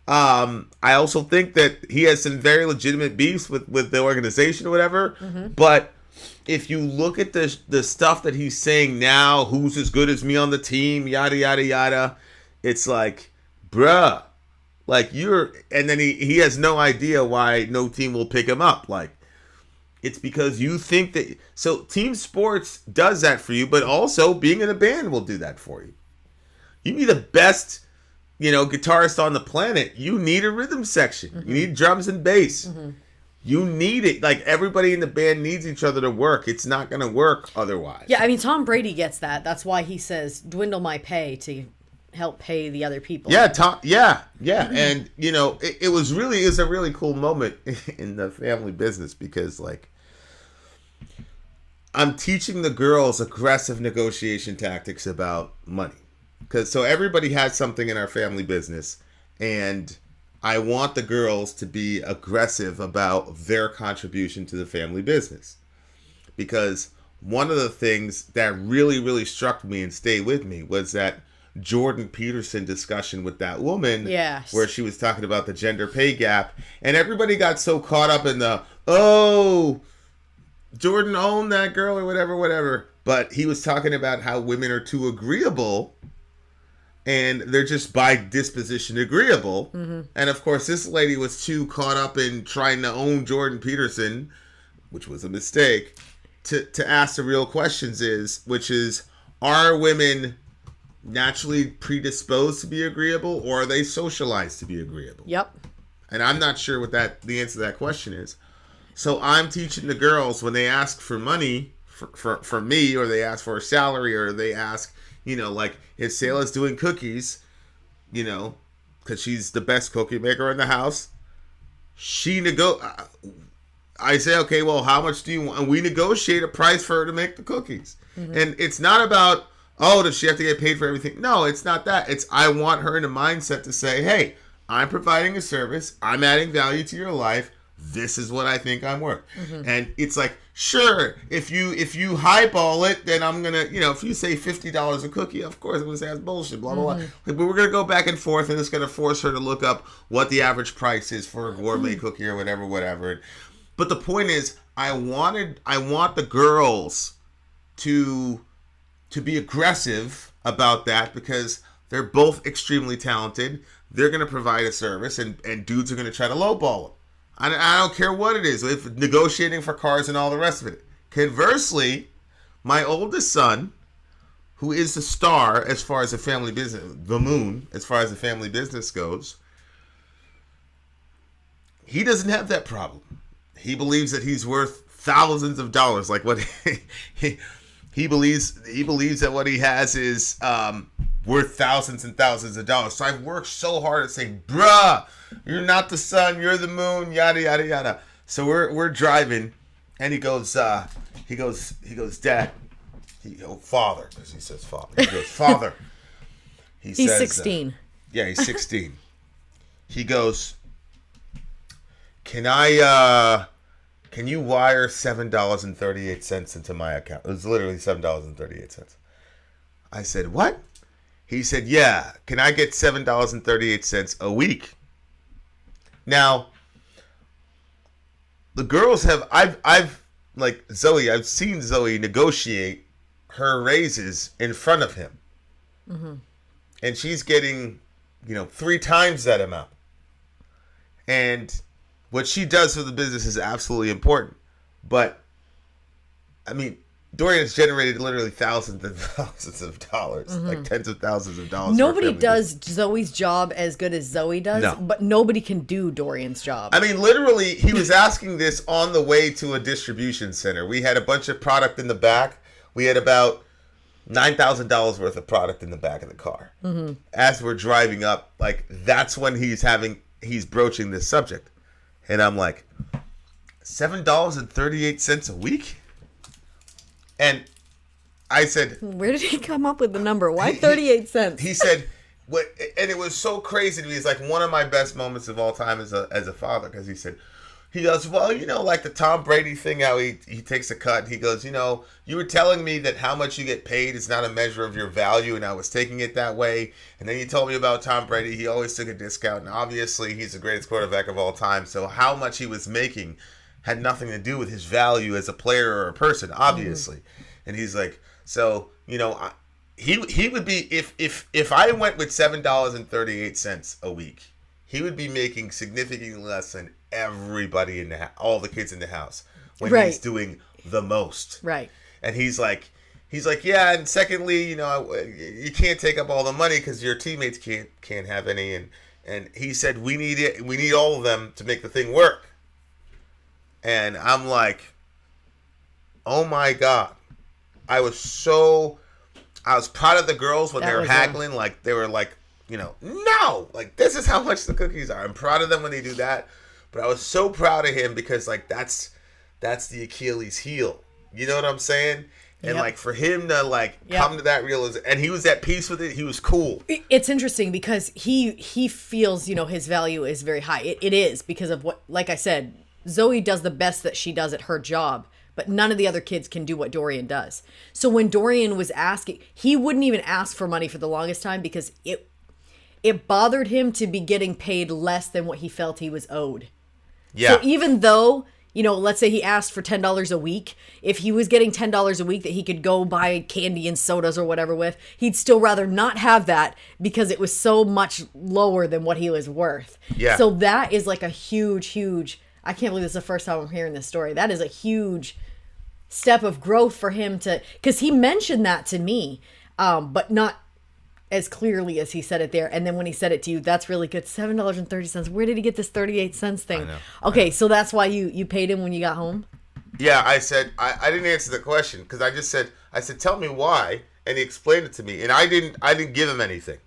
I also think that he has some very legitimate beefs with the organization or whatever. But if you look at the stuff that he's saying now, who's as good as me on the team, yada, yada, yada, it's like, bruh, like and then he has no idea why no team will pick him up. Like, it's because you think that, so team sports does that for you, but also being in a band will do that for you. You need the best, guitarist on the planet. You need a rhythm section. You need drums and bass. You need it. Like, everybody in the band needs each other to work. It's not going to work otherwise. Yeah, I mean, Tom Brady gets that. That's why he says, dwindle my pay to help pay the other people. Yeah, And, it was a really cool moment in the family business because, like, I'm teaching the girls aggressive negotiation tactics about money. So everybody has something in our family business, and I want the girls to be aggressive about their contribution to the family business. Because one of the things that really, really struck me and stayed with me was that Jordan Peterson discussion with that woman, yes, where she was talking about the gender pay gap, and everybody got so caught up in Jordan owned that girl or whatever. But he was talking about how women are too agreeable and they're just by disposition agreeable. And of course, this lady was too caught up in trying to own Jordan Peterson, which was a mistake, to ask the real questions which is, are women naturally predisposed to be agreeable, or are they socialized to be agreeable? Yep. And I'm not sure what the answer to that question is. So I'm teaching the girls when they ask for money for me, or they ask for a salary, or they ask, like if Sayla's doing cookies, because she's the best cookie maker in the house, I say, okay, well, how much do you want? And we negotiate a price for her to make the cookies. And it's not about, does she have to get paid for everything? No, it's not that. It's, I want her in a mindset to say, hey, I'm providing a service. I'm adding value to your life. This is what I think I'm worth. And it's like, sure, if you highball it, then I'm gonna, if you say $50 a cookie, of course I'm gonna say that's bullshit, blah blah blah. But we're gonna go back and forth, and it's gonna force her to look up what the average price is for a gourmet cookie or whatever. But the point is, I want the girls to be aggressive about that, because they're both extremely talented. They're gonna provide a service, and dudes are gonna try to lowball them. I don't care what it is, if negotiating for cars and all the rest of it. Conversely, my oldest son, who is the star as far as the family business, the moon, as far as the family business goes, he doesn't have that problem. He believes that he's worth thousands of dollars. Like what he believes that what he has is worth thousands and thousands of dollars. So I've worked so hard at saying, bruh, you're not the sun, you're the moon, yada yada yada. So we're driving, and he goes, Dad, father, because he says father. He goes, father. He's 16. Yeah, he's 16. He goes, can you wire $7.38 into my account? It was literally $7.38. I said, what? he said, yeah, can I get $7.38 a week? Now, the girls have, I've like Zoe, I've seen Zoe negotiate her raises in front of him. Mm-hmm. And she's getting, 3 times that amount. And what she does for the business is absolutely important. But, I mean, Dorian has generated literally thousands and thousands of dollars, like tens of thousands of dollars. Nobody does Zoe's job as good as Zoe does, but nobody can do Dorian's job. I mean, literally, he was asking this on the way to a distribution center. We had a bunch of product in the back. We had about $9,000 worth of product in the back of the car. Mm-hmm. As we're driving up, like, that's when he's broaching this subject. And I'm like, $7.38 a week? And I said, where did he come up with the number? Why 38 cents? He said, "What?" And it was so crazy to me. It's like one of my best moments of all time as a father, because he goes, well, like the Tom Brady thing, how he takes a cut. He goes, you were telling me that how much you get paid is not a measure of your value, and I was taking it that way. And then you told me about Tom Brady. He always took a discount, and obviously he's the greatest quarterback of all time. So how much he was making had nothing to do with his value as a player or a person, obviously. And he's like, so, he would be, if I went with $7.38 a week, he would be making significantly less than everybody in the all the kids in the house when he's doing the most. Right. And he's like, yeah. And secondly, you can't take up all the money because your teammates can't have any. And he said, we need all of them to make the thing work. And I'm like, oh my God. I was proud of the girls when they were haggling. Like, they were like, no, like, this is how much the cookies are. I'm proud of them when they do that. But I was so proud of him because, like, that's the Achilles heel. You know what I'm saying? And, like, for him to, like, come to that realization, and he was at peace with it, he was cool. It's interesting because he feels, his value is very high. It is because of what, like I said, Zoe does the best that she does at her job, but none of the other kids can do what Dorian does. So when Dorian was asking, he wouldn't even ask for money for the longest time because it bothered him to be getting paid less than what he felt he was owed. Yeah. So even though, let's say he asked for $10 a week, if he was getting $10 a week that he could go buy candy and sodas or whatever with, he'd still rather not have that because it was so much lower than what he was worth. Yeah. So that is like a huge, I can't believe this is the first time I'm hearing this story. That is a huge step of growth for him because he mentioned that to me, but not as clearly as he said it there. And then when he said it to you, that's really good. $7.30. Where did he get this 38 cents thing? I know. Okay, so that's why you paid him when you got home? Yeah, I said, I didn't answer the question because I said, tell me why. And he explained it to me. And I didn't give him anything.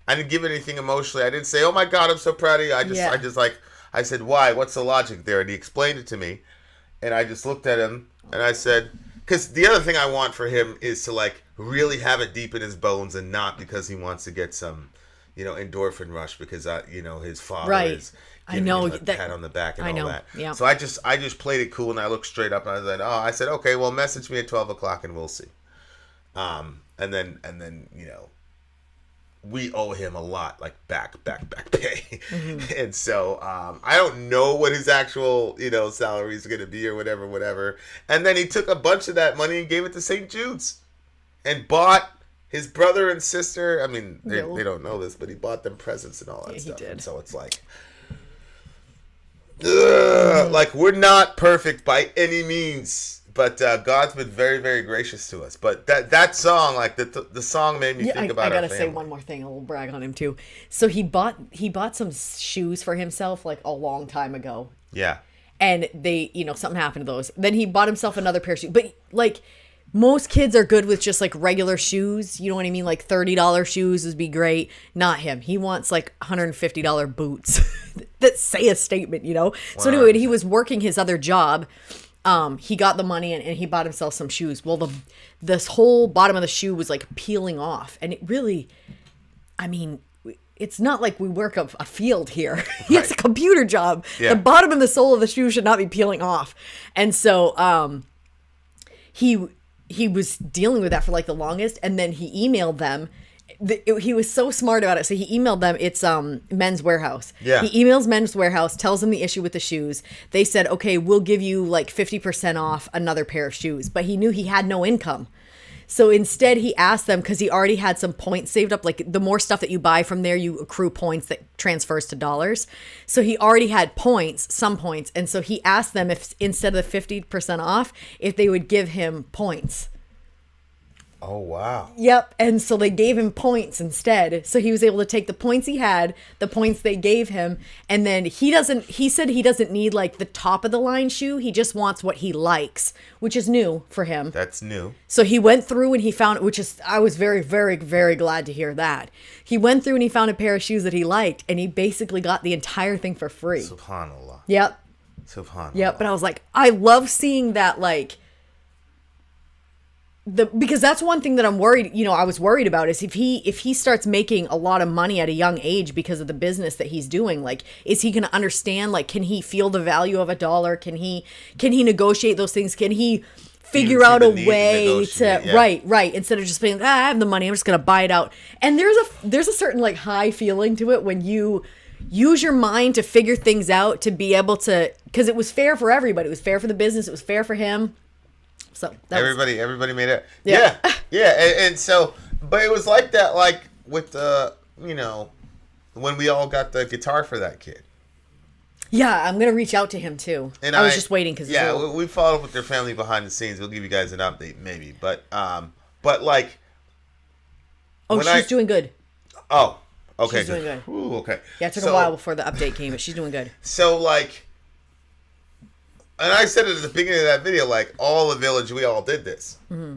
I didn't give anything emotionally. I didn't say, oh my God, I'm so proud of you. I said, why? What's the logic there? And he explained it to me. And I just looked at him and I said, because the other thing I want for him is to, like, really have it deep in his bones and not because he wants to get some, endorphin rush because, his father is giving him a pat on the back and all that. Yeah. So I just played it cool and I looked straight up and I said, okay, well, message me at 12 o'clock and we'll see. And then, we owe him a lot, like back pay. Mm-hmm. And so I don't know what his actual, salary is going to be or whatever. And then he took a bunch of that money and gave it to St. Jude's and bought his brother and sister. I mean, they don't know this, but he bought them presents and all that stuff. He did. And so it's like, like, we're not perfect by any means. But God's been very, very gracious to us. But that song, like the song, made me think about. I gotta say one more thing. I'll brag on him too. So he bought some shoes for himself like a long time ago. Yeah. And they, something happened to those. Then he bought himself another pair of shoes. But like most kids are good with just like regular shoes. You know what I mean? Like $30 shoes would be great. Not him. He wants like $150 boots that say a statement. Wow. So anyway, when he was working his other job. He got the money and he bought himself some shoes. Well, this whole bottom of the shoe was like peeling off. And it really, I mean, it's not like we work a field here. He has a computer job. Yeah. The bottom of the sole of the shoe should not be peeling off. And so he was dealing with that for like the longest. And then he emailed them he was so smart about it. So he emailed them. It's Men's Warehouse. Yeah. He emails Men's Warehouse, tells them the issue with the shoes. They said, okay, we'll give you like 50% off another pair of shoes. But he knew he had no income. So instead he asked them, because he already had some points saved up. Like the more stuff that you buy from there, you accrue points that transfers to dollars. So he already had points, some points. And so he asked them if instead of the 50% off, if they would give him points. Oh, wow. Yep. And so they gave him points instead. So he was able to take the points he had, the points they gave him, and then he said he doesn't need like the top of the line shoe. He just wants what he likes, which is new for him. That's new. So he went through and he found, I was very, very, very glad to hear that. He went through and he found a pair of shoes that he liked, and he basically got the entire thing for free. Subhanallah. Yep. Subhanallah. Yep. But I was like, I love seeing that, like, because that's one thing that I'm worried, I was worried about is if he starts making a lot of money at a young age because of the business that he's doing, like, is he going to understand, like, can he feel the value of a dollar? Can he negotiate those things? Can he figure out a way to, right. Instead of just being, I have the money, I'm just going to buy it out. And there's a certain like high feeling to it when you use your mind to figure things out, to be able to, because it was fair for everybody. It was fair for the business. It was fair for him. So everybody made it. Yeah. And so, but it was like that, like with the, when we all got the guitar for that kid. Yeah, I'm gonna reach out to him too. And I was just waiting because we followed up with their family behind the scenes. We'll give you guys an update maybe, but like. She's doing good. Oh, okay. She's doing good. Ooh, okay. Yeah, it took a while before the update came, but she's doing good. So like. And I said it at the beginning of that video, like, all the village, we all did this. Mm-hmm.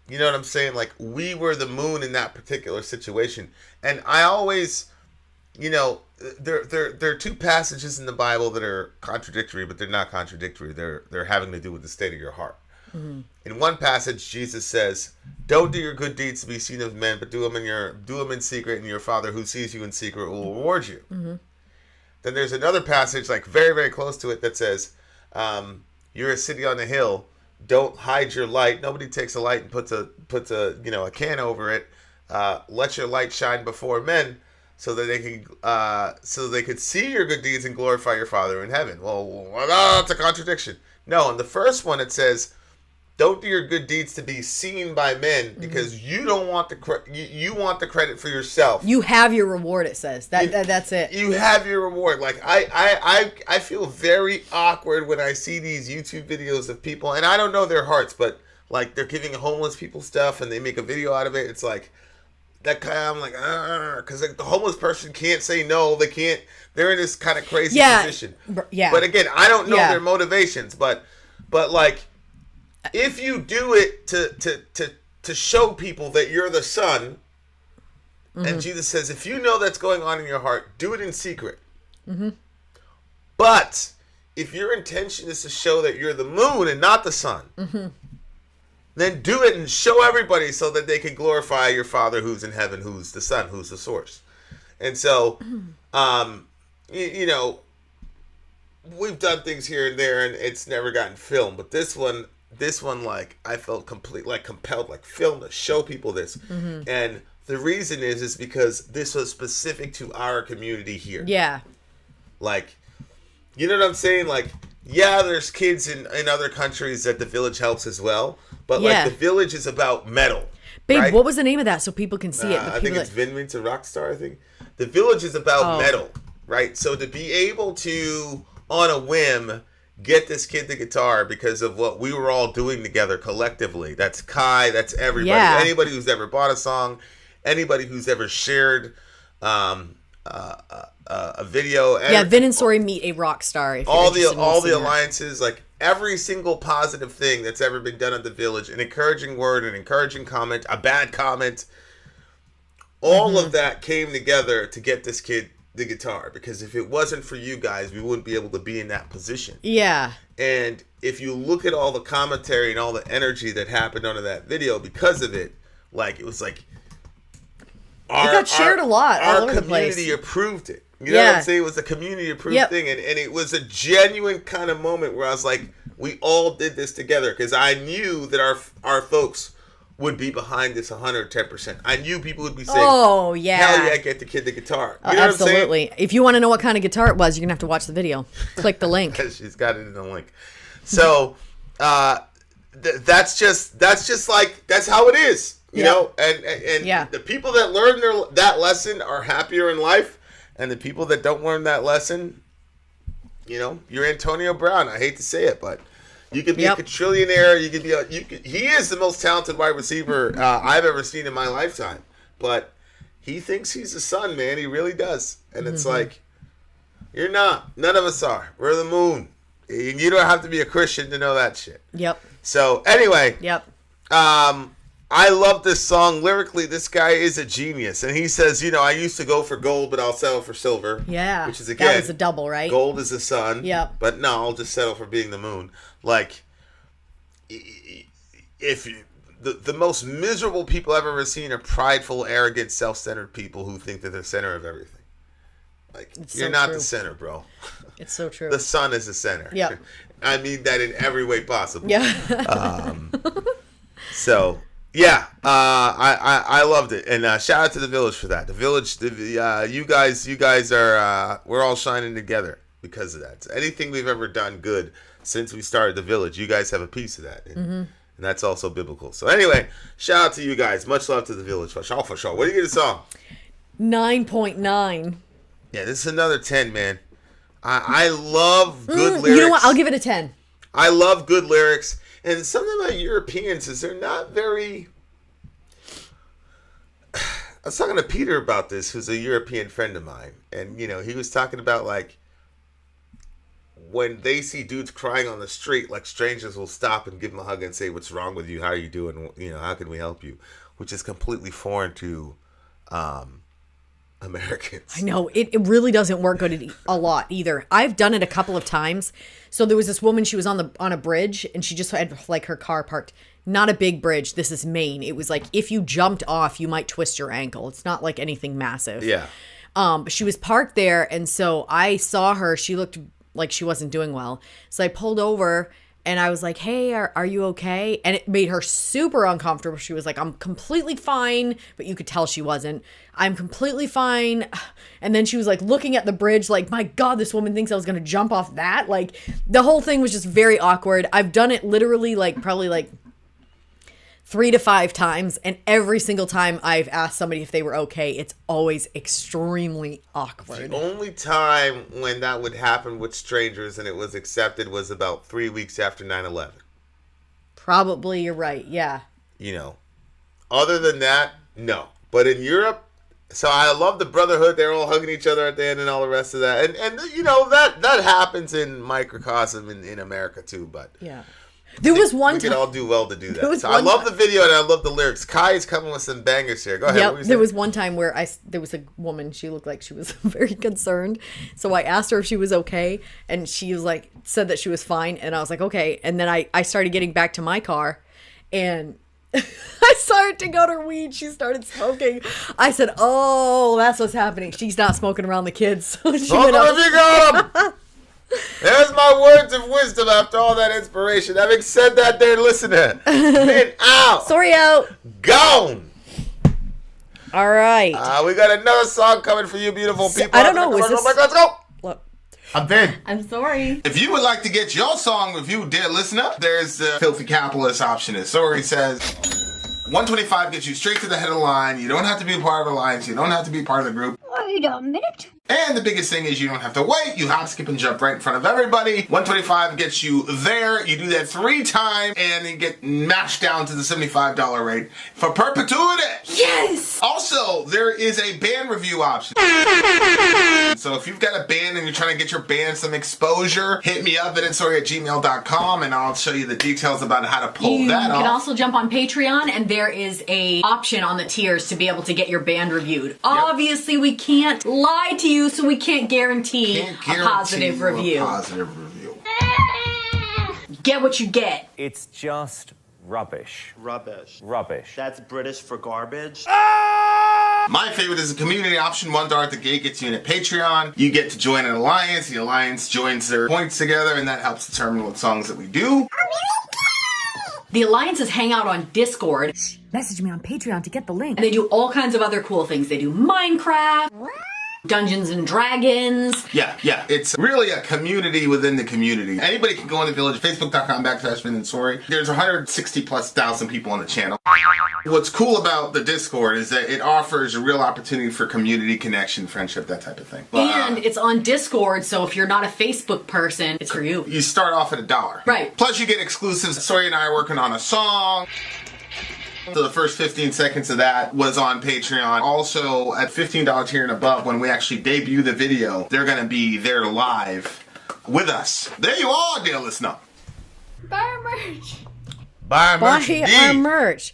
You know what I'm saying? Like, we were the moon in that particular situation. And I always, there are two passages in the Bible that are contradictory, but they're not contradictory. They're having to do with the state of your heart. Mm-hmm. In one passage, Jesus says, "Don't do your good deeds to be seen of men, but do them in secret, and your Father who sees you in secret will reward you." Mm-hmm. Then there's another passage, like very, very close to it, that says, you're a city on a hill. Don't hide your light. Nobody takes a light and puts a can over it. Let your light shine before men, so that they could see your good deeds and glorify your Father in heaven. Well, that's a contradiction. No, in the first one it says, don't do your good deeds to be seen by men, because you don't want you want the credit for yourself. You have your reward, it says. That's it. You have your reward. Like I feel very awkward when I see these YouTube videos of people, and I don't know their hearts, but like they're giving homeless people stuff and they make a video out of it. It's like that kind of, I'm like, because like, the homeless person can't say no. They can't. They're in this kind of crazy position. Yeah. But again, I don't know their motivations, but like. If you do it to show people that you're the son, mm-hmm. and Jesus says, if you know that's going on in your heart, do it in secret. Mm-hmm. But if your intention is to show that you're the moon and not the sun, mm-hmm. then do it and show everybody so that they can glorify your Father who's in heaven, who's the Son, who's the source. And so, we've done things here and there, and it's never gotten filmed. But this one, like, I felt compelled, like, film to show people this. Mm-hmm. And the reason is because this was specific to our community here. Yeah. Like, you know what I'm saying? Like, yeah, there's kids in other countries that the village helps as well. But, like, the village is about metal. Babe, right? What was the name of that so people can see it? I think it's Vin and Sori, Rockstar, I think. The village is about metal, right? So to be able to, on a whim, get this kid the guitar because of what we were all doing together collectively. That's Kai, that's everybody. Yeah. Anybody who's ever bought a song, anybody who's ever shared a video. Vin and Sori meet a rock star. All the alliances, like every single positive thing that's ever been done at the village, an encouraging word, an encouraging comment, a bad comment, all mm-hmm. of that came together to get this kid the guitar, because if it wasn't for you guys, we wouldn't be able to be in that position. Yeah. And if you look at all the commentary and all the energy that happened under that video because of it, like, it was like it got shared a lot all over the place. Our community approved it. You know what I'm saying? It was a community approved thing, and it was a genuine kind of moment where I was like, we all did this together, because I knew that our folks would be behind this 110%. I knew people would be saying, Oh, yeah. hell yeah, get the kid the guitar. You know what I'm saying? Absolutely. If you want to know what kind of guitar it was, you're going to have to watch the video. Click the link. She's got it in the link. So, that's just like, that's how it is, you know? And the people that learn that lesson are happier in life, and the people that don't learn that lesson, you know, you're Antonio Brown. I hate to say it, but you could be a quadrillionaire. You could be he is the most talented wide receiver I've ever seen in my lifetime. But he thinks he's the sun, man. He really does. And it's like, you're not. None of us are. We're the moon. You don't have to be a Christian to know that shit. Yep. So anyway. Yep. I love this song. Lyrically, this guy is a genius. And he says, you know, I used to go for gold, but I'll settle for silver. Yeah. Which is, again, that was a double, right? Gold is the sun. Yep. But no, I'll just settle for being the moon. Like, if you, the most miserable people I've ever seen are prideful, arrogant, self-centered people who think that they're the center of everything. Like, you're not the center, bro. It's so true. The sun is the center. Yep. I mean that in every way possible. Yeah. So, yeah, I loved it, and shout out to the Village for that. The Village, you guys are, we're all shining together because of that. So anything we've ever done good since we started the Village, you guys have a piece of that, and that's also biblical. So anyway, shout out to you guys. Much love to the Village for sure. What do you get a song? 9.9. Yeah, this is another 10, man. I love good lyrics. You know what? I'll give it a 10. I love good lyrics. And something about Europeans is they're not very... I was talking to Peter about this, who's a European friend of mine. And, you know, he was talking about, like, when they see dudes crying on the street, like, strangers will stop and give them a hug and say, what's wrong with you? How are you doing? You know, how can we help you? Which is completely foreign to Americans. I know. It really doesn't work good a lot either. I've done it a couple of times. So there was this woman, she was on a bridge, and she just had, like, her car parked. Not a big bridge. This is Maine. It was like, if you jumped off, you might twist your ankle. It's not like anything massive. Yeah. But she was parked there, and so I saw her. She looked like she wasn't doing well. So I pulled over, and I was like, hey, are you okay? And it made her super uncomfortable. She was like, I'm completely fine. But you could tell she wasn't. I'm completely fine. And then she was like looking at the bridge like, my God, this woman thinks I was going to jump off that. Like, the whole thing was just very awkward. I've done it literally like probably like 3 to 5 times. And every single time I've asked somebody if they were okay, it's always extremely awkward. The only time when that would happen with strangers and it was accepted was about 3 weeks after 9/11. Probably you're right. Yeah. You know, other than that, no. But in Europe, so I love the brotherhood. They're all hugging each other at the end and all the rest of that. And you know, that happens in microcosm in America too. But yeah. There was one we time. could all do well to do that. So I love the video and I love the lyrics. Kai is coming with some bangers here. Go ahead. Yep. There was one time where there was a woman. She looked like she was very concerned. So I asked her if she was okay, and she was like, said that she was fine, and I was like, okay. And then I started getting back to my car, and I saw her take out her weed. She started smoking. I said, oh, that's what's happening. She's not smoking around the kids. So she went out. If you got 'em. There's my words of wisdom after all that inspiration. Having said that, there, listener, been out. Sorry out. Gone. All right. We got another song coming for you, beautiful people. I don't know. Let's go. Look. I'm Vin. I'm sorry. If you would like to get your song reviewed, dear listener, there's the filthy capitalist option. As Sori says, 125 gets you straight to the head of the line. You don't have to be a part of the alliance. You don't have to be part of the group. Wait a minute. And the biggest thing is you don't have to wait. You hop, skip, and jump right in front of everybody. 125 gets you there. You do that 3 times, and you get mashed down to the $75 rate for perpetuity. Yes! Also, there is a band review option. So if you've got a band and you're trying to get your band some exposure, hit me up at insori@gmail.com, and I'll show you the details about how to pull that off. You can also jump on Patreon, and there is a option on the tiers to be able to get your band reviewed. Obviously, we can't lie to you, so we can't guarantee a positive review. Get what you get. It's just rubbish. Rubbish. Rubbish. That's British for garbage. My favorite is the community option. $1 at the gate gets you in a Patreon. You get to join an alliance. The alliance joins their points together, and that helps determine what songs that we do. The alliances hang out on Discord. Message me on Patreon to get the link. And they do all kinds of other cool things. They do Minecraft, Dungeons and Dragons. Yeah. It's really a community within the community. Anybody can go in the village, facebook.com/Vin and Sori. There's 160,000+ people on the channel. What's cool about the Discord is that it offers a real opportunity for community connection, friendship, that type of thing. And it's on Discord, so if you're not a Facebook person, it's for you. You start off at $1. Right. Plus you get exclusives. Sori and I are working on a song. So the first 15 seconds of that was on Patreon. Also, at $15 tier and above, when we actually debut the video, they're going to be there live with us. There you are, dear listener. Buy our merch. Buy our merch. Buy our merch.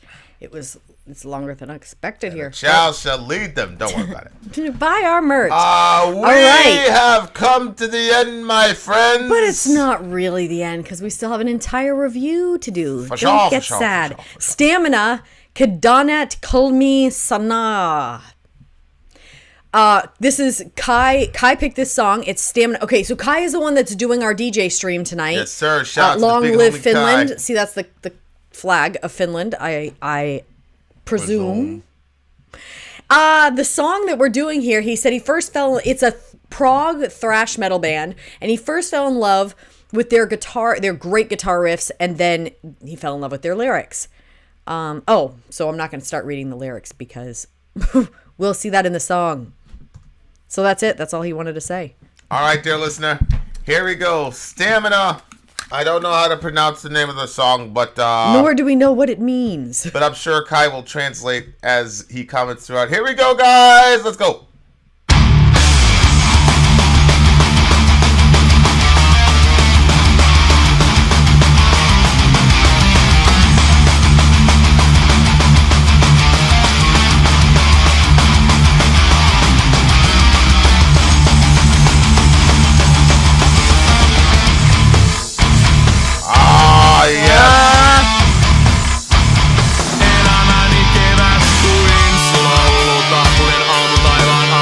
It's longer than I expected here. Shall lead them. Don't worry about it. Buy our merch. We have come to the end, my friends. But it's not really the end because we still have an entire review to do. For Don't sure, get for sure, sad. for sure. Stam1na, Kedanet Kulmi Sana. This is Kai. Kai picked this song. It's Stam1na. Okay, so Kai is the one that's doing our DJ stream tonight. Yes, sir. Shout out Long to the big live homie Finland. Kai. See, that's the flag of Finland. I presume. The song that we're doing here, he said he first it's a prog thrash metal band, and he first fell in love with their great guitar riffs, and then he fell in love with their lyrics. So I'm not going to start reading the lyrics because we'll see that in the song. So that's it. That's all he wanted to say. All right, dear listener. Here we go. Stam1na. I don't know how to pronounce the name of the song, but nor do we know what it means. But I'm sure Kai will translate as he comments throughout. Here we go, guys. Let's go. Elämäni keväs kuin sulauta, tulen aamutaivaan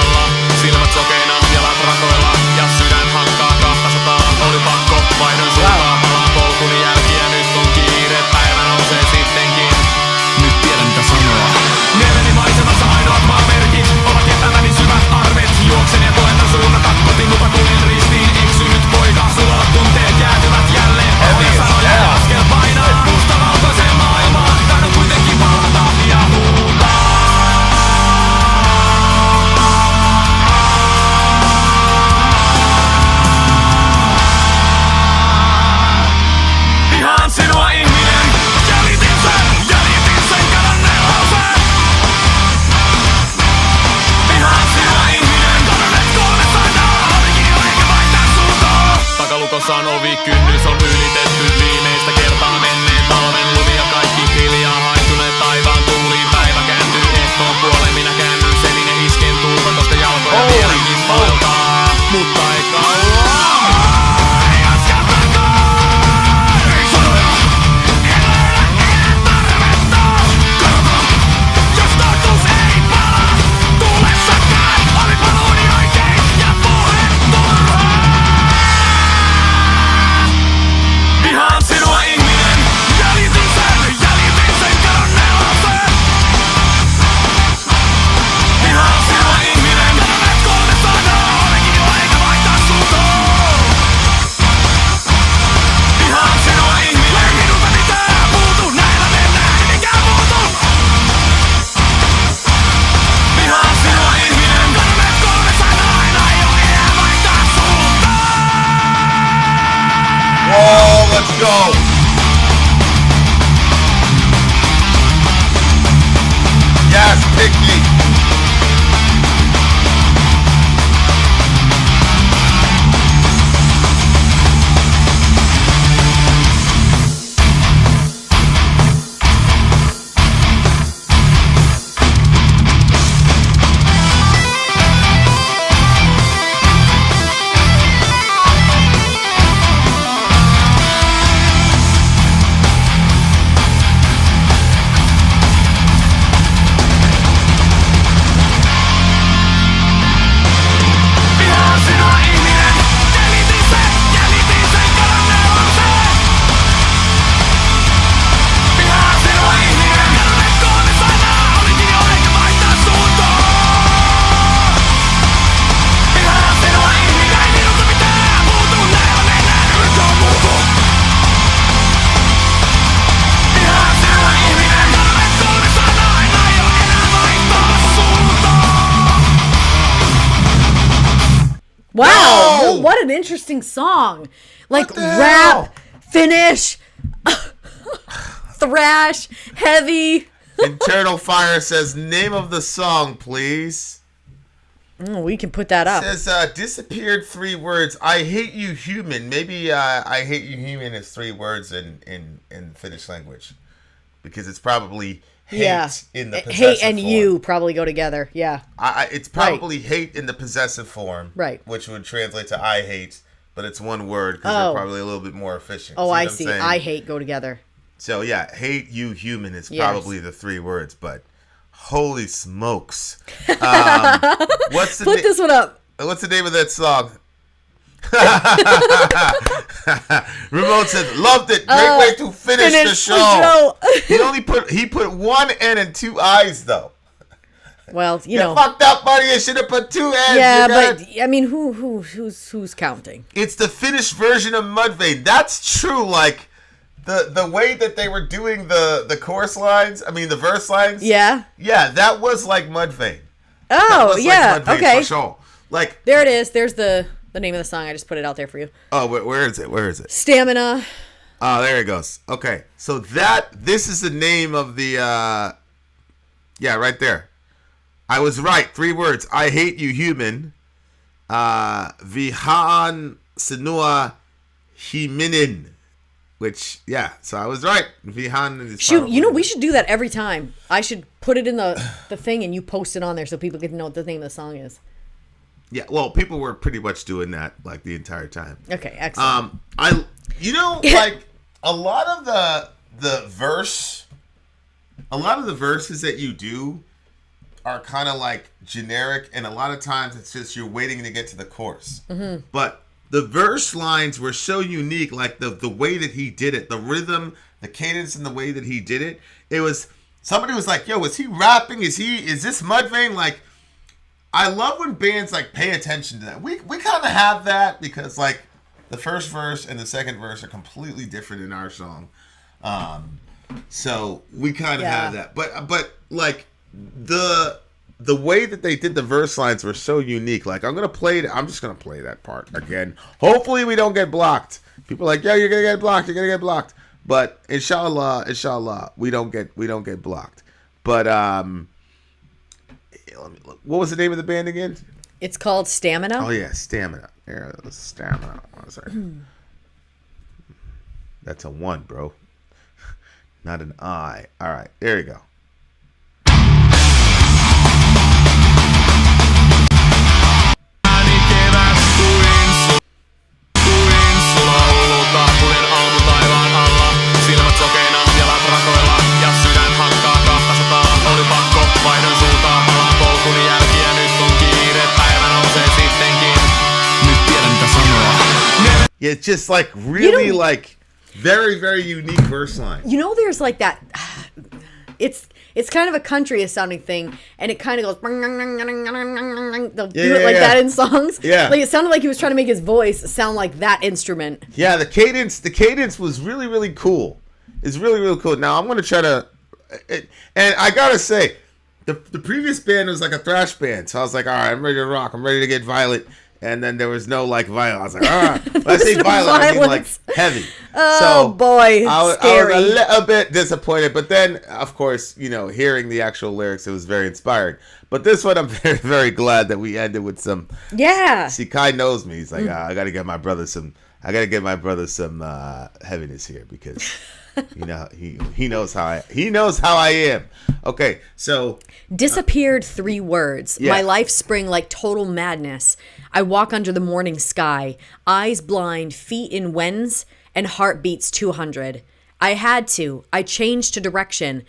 Wow, No! well, what an interesting song. Like What the hell? rap, Finnish, thrash, heavy. Internal Fire says, name of the song, please. We can put that up. Says, disappeared 3 words. I hate you, human. Maybe I hate you, human is 3 words in Finnish language. Because it's probably hate in the possessive Hate and form. you probably go together. Yeah. It's probably hate in the possessive form. Right. Which would translate to I hate, but it's 1 word because they're probably a little bit more efficient. Oh, I what I'm see. saying? I hate go together. So, yeah, hate you, human is Yes. probably the 3 words, but holy smokes. What's the Put this one up. What's the name of that song? Ramon said, loved it. Great way to finish the show. he put 1 N and 2 I's though. Well, you You know. fucked up, buddy. You should have put 2 N's. Yeah, You got but I mean, who's counting? it's the Finnish version of Mudvayne. That's true. Like the way that they were doing the chorus lines. I mean the verse lines. Yeah. Yeah, that was like Mudvayne. Oh, yeah. Mudvayne Okay. For sure. Like, There it is. There's the name of the song. I just put it out there for you. oh, where is it? Where is it? Stam1na. Oh, there it goes. Okay, so this is the name of the, yeah, right there. I was right. 3 words. I hate you, human. Vihaan sinua himinin. Which, yeah, so I was right. Vihaan is Shoot, probably- you know, we should do that every time. I should put it in the thing and you post it on there so people get to know what the name of the song is. Yeah, well, people were pretty much doing that, like, the entire time. Okay, excellent. Like, a lot of the verses that you do are kind of like generic, and a lot of times it's just you're waiting to get to the chorus. Mm-hmm. But the verse lines were so unique, like the way that he did it, the rhythm, the cadence, and the way that he did it. It was, somebody was like, yo, is he rapping? Is this Mudvayne? Like, I love when bands like pay attention to that. We kind of have that because like the first verse and the second verse are completely different in our song. So we kind of have that. But like the way that they did the verse lines were so unique. Like I'm just gonna play that part again. Hopefully we don't get blocked. People are like, yo, you're gonna get blocked. You're gonna get blocked. But inshallah, we don't get blocked. But let me look. What was the name of the band again? It's called Stam1na. Oh yeah, Sta1na. There, Sta1na. One second. That's a 1, bro. Not an I. All right, there you go. It's just like really like very, very unique verse line. You know, there's like that. It's kind of a country sounding thing, and it kind of goes. They'll do it like that in songs. Yeah, like it sounded like he was trying to make his voice sound like that instrument. Yeah, the cadence was really, really cool. It's really, really cool. Now I'm gonna try to, and I gotta say, the previous band was like a thrash band, so I was like, all right, I'm ready to rock. I'm ready to get violent. And then there was no like violence. I was like, when I say violent, I mean like heavy. Oh boy, scary. I was a little bit disappointed, but then of course, you know, hearing the actual lyrics, it was very inspiring. But this one, I'm very, very glad that we ended with some. Yeah. See, Kai knows me. He's like, I gotta get my brother some. I gotta get my brother some heaviness here because, you know, he knows how I am. Okay, so disappeared 3 words. Yeah. My life spring like total madness. I walk under the morning sky, eyes blind, feet in winds, and heart beats 200. I had to. I changed to direction.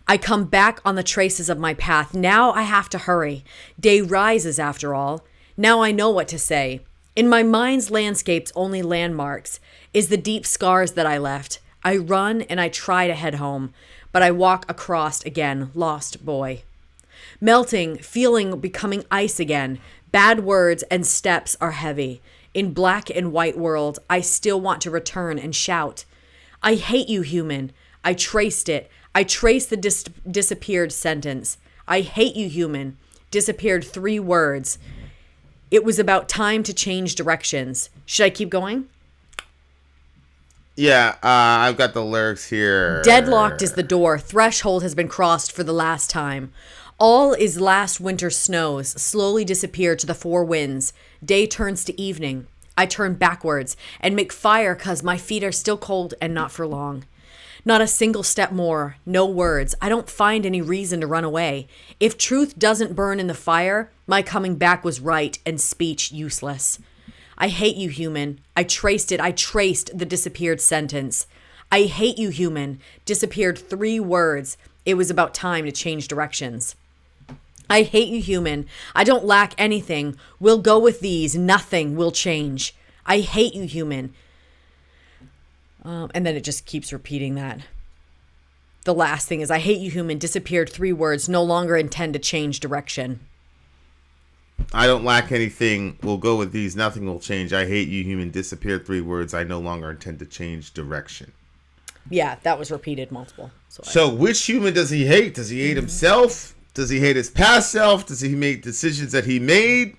I come back on the traces of my path. Now I have to hurry. Day rises after all. Now I know what to say. In my mind's landscapes, only landmarks is the deep scars that I left. I run and I try to head home, but I walk across again, lost boy. Melting, feeling, becoming ice again. Bad words and steps are heavy. In black and white world, I still want to return and shout. I hate you, human. I traced it. I traced the disappeared sentence. I hate you, human. Disappeared 3 words. It was about time to change directions. Should I keep going? Yeah, I've got the lyrics here. Deadlocked is the door. Threshold has been crossed for the last time. All is last winter's snows slowly disappear to the four winds. Day turns to evening. I turn backwards and make fire 'cause my feet are still cold and not for long. Not a single step more, no words. I don't find any reason to run away. If truth doesn't burn in the fire, my coming back was right and speech useless. I hate you, human. I traced the disappeared sentence. I hate you, human. Disappeared 3 words. It was about time to change directions. I hate you, human. I don't lack anything. We'll go with these. Nothing will change. I hate you, human. And then it just keeps repeating that. The last thing is, I hate you, human. Disappeared 3 words. No longer intend to change direction. I don't lack anything. We'll go with these. Nothing will change. I hate you, human. Disappeared 3 words. I no longer intend to change direction. Yeah, that was repeated multiple. So which human does he hate? Does he hate himself? Does he hate his past self? Does he make decisions that he made?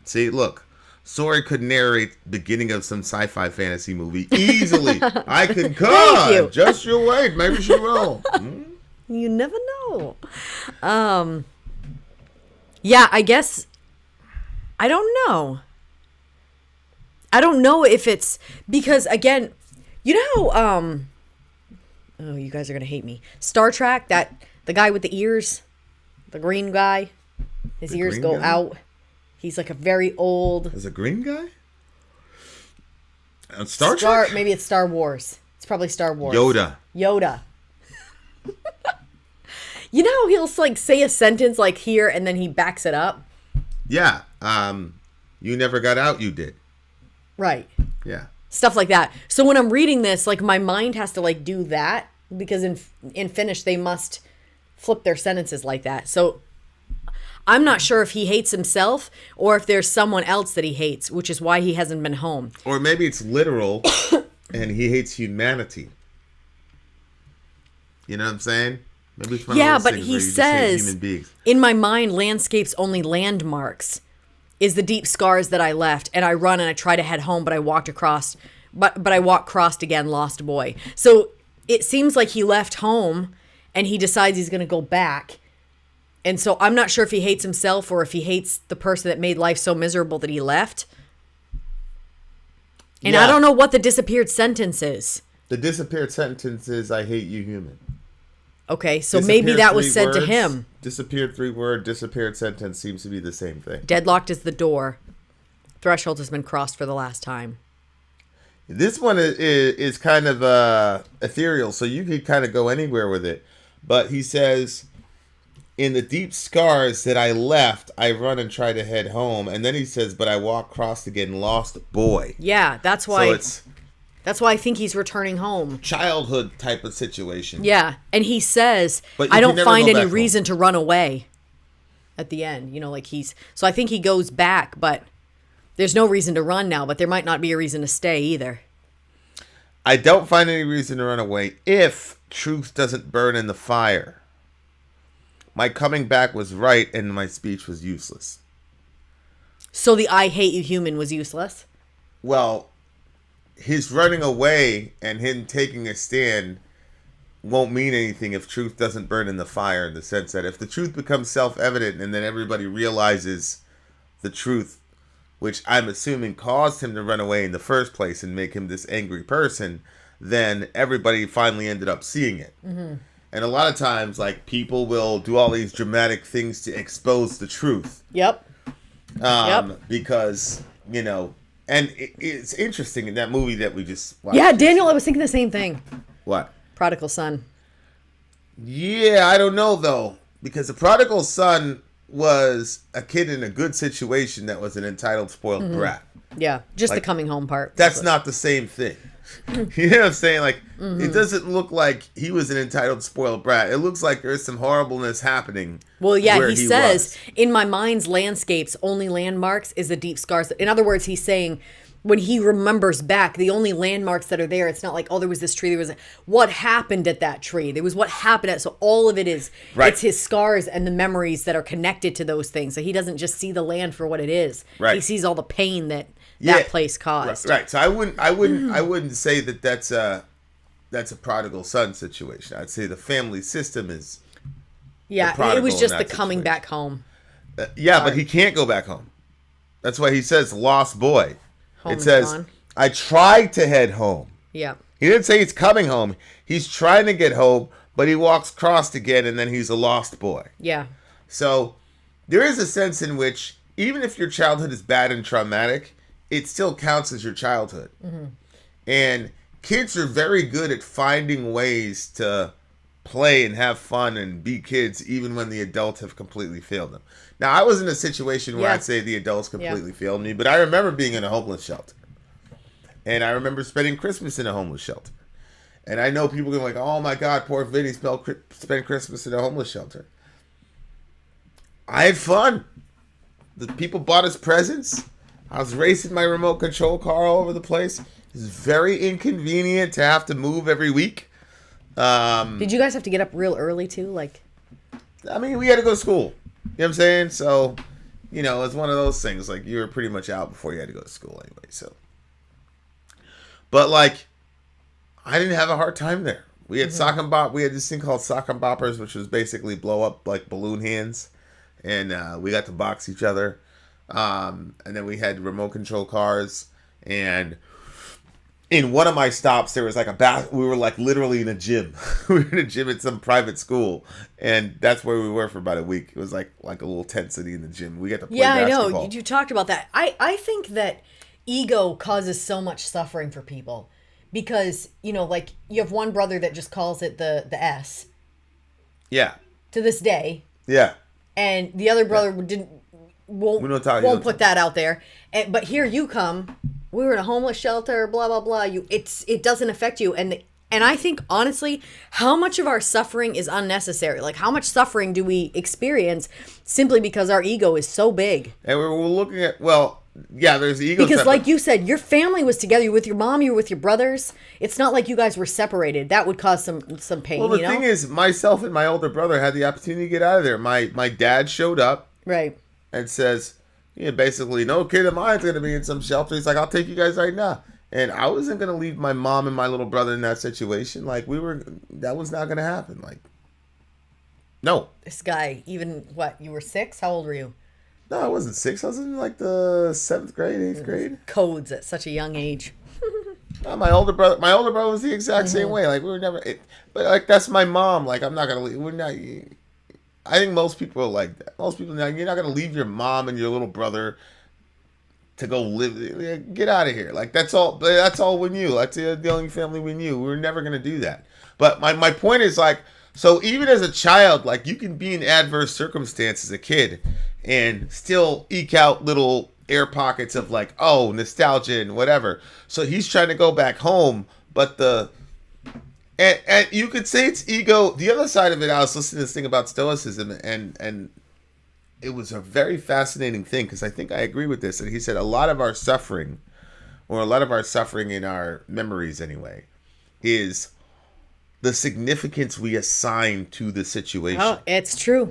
See, look. Sori could narrate the beginning of some sci-fi fantasy movie easily. I concur. Thank you. Just you wait. Maybe she will. You never know. Yeah, I guess. I don't know. I don't know if it's because, again, you know how, oh, you guys are going to hate me. Star Trek, the guy with the ears, the green guy, his ears go out. He's like a very old. Is a green guy? Star Trek? Maybe it's Star Wars. It's probably Star Wars. Yoda. You know how he'll like say a sentence like here and then he backs it up? Yeah. You never got out, you did. Right. Yeah. Stuff like that. So when I'm reading this, like my mind has to like do that because in Finnish they must flip their sentences like that. So I'm not sure if he hates himself or if there's someone else that he hates, which is why he hasn't been home. Or maybe it's literal and he hates humanity. You know what I'm saying? Maybe it's one of those but things he where you just hate says, human beings. in my mind, landscapes only landmarks is the deep scars that I left. And I run and I try to head home, but I walked across, but I walked crossed again, lost boy. So it seems like he left home and he decides he's going to go back. And so I'm not sure if he hates himself or if he hates the person that made life so miserable that he left. And I don't know what the disappeared sentence is. The disappeared sentence is, I hate you, human. Okay, so maybe that was said to him. Disappeared 3 word, disappeared sentence seems to be the same thing. Deadlocked is the door. Threshold has been crossed for the last time. This one is kind of ethereal, so you could kind of go anywhere with it. But he says, in the deep scars that I left, I run and try to head home. And then he says, but I walk crossed again, lost boy. Yeah, that's why. So it's that's why I think he's returning home. Childhood type of situation. Yeah, and he says, I don't find any reason to run away at the end. You know, like so I think he goes back, but there's no reason to run now, but there might not be a reason to stay either. I don't find any reason to run away if truth doesn't burn in the fire. My coming back was right and my speech was useless. So the I hate you human was useless? Well, his running away and him taking a stand won't mean anything if truth doesn't burn in the fire, in the sense that if the truth becomes self-evident and then everybody realizes the truth, which I'm assuming caused him to run away in the first place and make him this angry person, then everybody finally ended up seeing it. Mm-hmm. And a lot of times, like, people will do all these dramatic things to expose the truth. Yep. Because, you know, and it's interesting in that movie that we just watched. Yeah, Daniel, I was thinking the same thing. What? Prodigal Son. Yeah, I don't know, though. Because the prodigal son was a kid in a good situation that was an entitled, spoiled brat. Yeah, just like, the coming home part. That's not the same thing. You know what I'm saying? Like, it doesn't look like he was an entitled, spoiled brat. It looks like there's some horribleness happening. Well, yeah, he says, in my mind's landscapes, only landmarks is the deep scars. In other words, he's saying when he remembers back, the only landmarks that are there, it's not like, oh, there was this tree, what happened at that tree, there was what happened at, so all of it is, it's his scars and the memories that are connected to those things. So he doesn't just see the land for what it is. Right. He sees all the pain that place caused. Right. So I wouldn't say that that's a prodigal son situation. I'd say the family system is. Yeah, it was just the coming back home. But he can't go back home. That's why he says lost boy. It says, gone. I tried to head home. Yeah. He didn't say he's coming home. He's trying to get home, but he walks crossed again, and then he's a lost boy. Yeah. So there is a sense in which, even if your childhood is bad and traumatic, it still counts as your childhood. Mm-hmm. And kids are very good at finding ways to play and have fun and be kids, even when the adults have completely failed them. Now, I was in a situation where I'd say the adults completely failed me, but I remember being in a homeless shelter. And I remember spending Christmas in a homeless shelter. And I know people going like, oh my God, poor Vinny spent Christmas in a homeless shelter. I had fun. The people bought us presents. I was racing my remote control car all over the place. It was very inconvenient to have to move every week. Did you guys have to get up real early too? I mean, we had to go to school. You know what I'm saying? So, it's one of those things. Like, you were pretty much out before you had to go to school anyway. So, but I didn't have a hard time there. We had sock and bop. We had this thing called sock and boppers, which was basically blow up like balloon hands, and we got to box each other. And then we had remote control cars, and in one of my stops, there was we were literally in a gym. We were in a gym at some private school, and that's where we were for about a week. It was like a little tent city in the gym. We got to play basketball. I know. You talked about that. I think that ego causes so much suffering for people because, you have one brother that just calls it the S. Yeah. To this day. Yeah. And the other brother won't put that out there. But here you come. We were in a homeless shelter, blah, blah, blah. It doesn't affect you. And I think, honestly, how much of our suffering is unnecessary? How much suffering do we experience simply because our ego is so big? And we're looking at, there's the ego. Because like you said, your family was together. You were with your mom, you were with your brothers. It's not like you guys were separated. That would cause some pain, Well, the thing is, myself and my older brother had the opportunity to get out of there. My dad showed up. Right. And says, basically, no kid of mine's going to be in some shelter. He's like, I'll take you guys right now. And I wasn't going to leave my mom and my little brother in that situation. That was not going to happen. No. This guy, even, you were 6? How old were you? No, I wasn't 6. I was in the 7th grade, 8th grade. Codes at such a young age. No, my older brother was the exact same way. We were never, but that's my mom. I'm not going to leave. We're not. I think most people are like that. Most people now, you're not going to leave your mom and your little brother to go live. Get out of here. That's all we knew. That's the only family we knew. We were never going to do that. But my point is so even as a child, you can be in adverse circumstances as a kid and still eke out little air pockets of nostalgia and whatever. So he's trying to go back home, but And you could say it's ego. The other side of it, I was listening to this thing about stoicism, and it was a very fascinating thing because I think I agree with this. And he said a lot of our suffering in our memories anyway, is the significance we assign to the situation. Oh, it's true.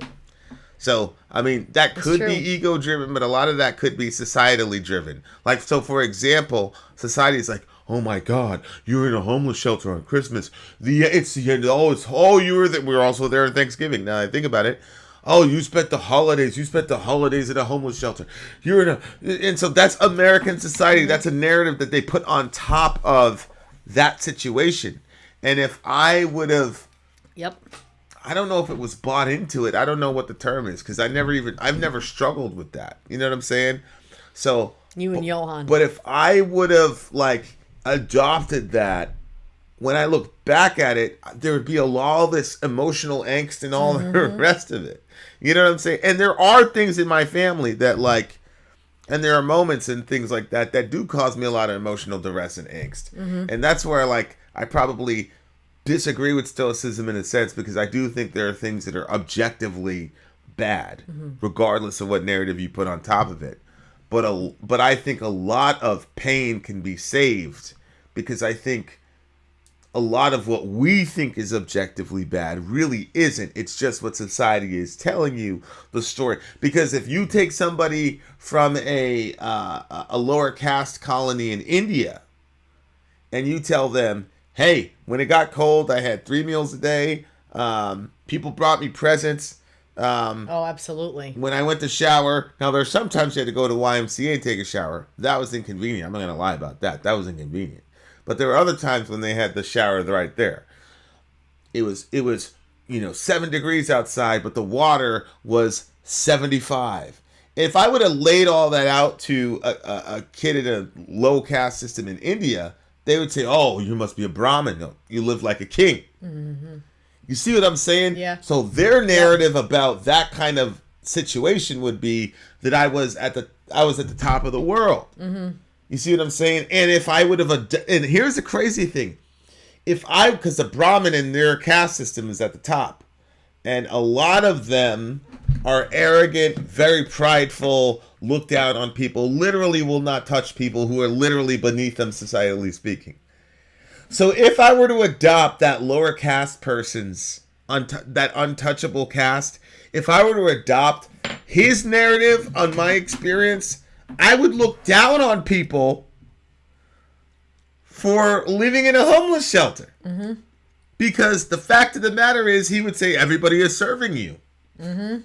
So, that could be ego-driven, but a lot of that could be societally driven. So for example, society is oh my God, you were in a homeless shelter on Christmas. You were there. We were also there on Thanksgiving. Now I think about it. Oh, you spent the holidays in a homeless shelter. And so that's American society. That's a narrative that they put on top of that situation. And if I would have, I don't know if it was bought into it. I don't know what the term is because I've never struggled with that. You know what I'm saying? So you and Johan. But if I would have adopted that, when I look back at it, there would be all this emotional angst and all the rest of it. You know what I'm saying? And there are things in my family that and there are moments and things like that do cause me a lot of emotional duress and angst. And that's where I probably disagree with stoicism in a sense because I do think there are things that are objectively bad, regardless of what narrative you put on top of it. but I think a lot of pain can be saved, because I think a lot of what we think is objectively bad really isn't. It's just what society is telling you, the story. Because if you take somebody from a lower caste colony in India and you tell them, hey, when it got cold, I had 3 meals a day. People brought me presents. Oh, absolutely. When I went to shower, now there's sometimes you had to go to YMCA and take a shower. That was inconvenient. I'm not going to lie about that. That was inconvenient. But there were other times when they had the shower right there. It was 7 degrees outside, but the water was 75. If I would have laid all that out to a kid in a low caste system in India, they would say, oh, you must be a Brahmin. No, you live like a king. Mm-hmm. You see what I'm saying? Yeah. So their narrative about that kind of situation would be that I was at the top of the world. Mm-hmm. You see what I'm saying? And if I would have, and here's the crazy thing, because the Brahmin in their caste system is at the top, and a lot of them are arrogant, very prideful, look down on people, literally will not touch people who are literally beneath them, societally speaking. So if I were to adopt that lower caste person's, that untouchable caste, if I were to adopt his narrative on my experience, I would look down on people for living in a homeless shelter. Mm-hmm. Because the fact of the matter is, he would say, everybody is serving you. Mm-hmm.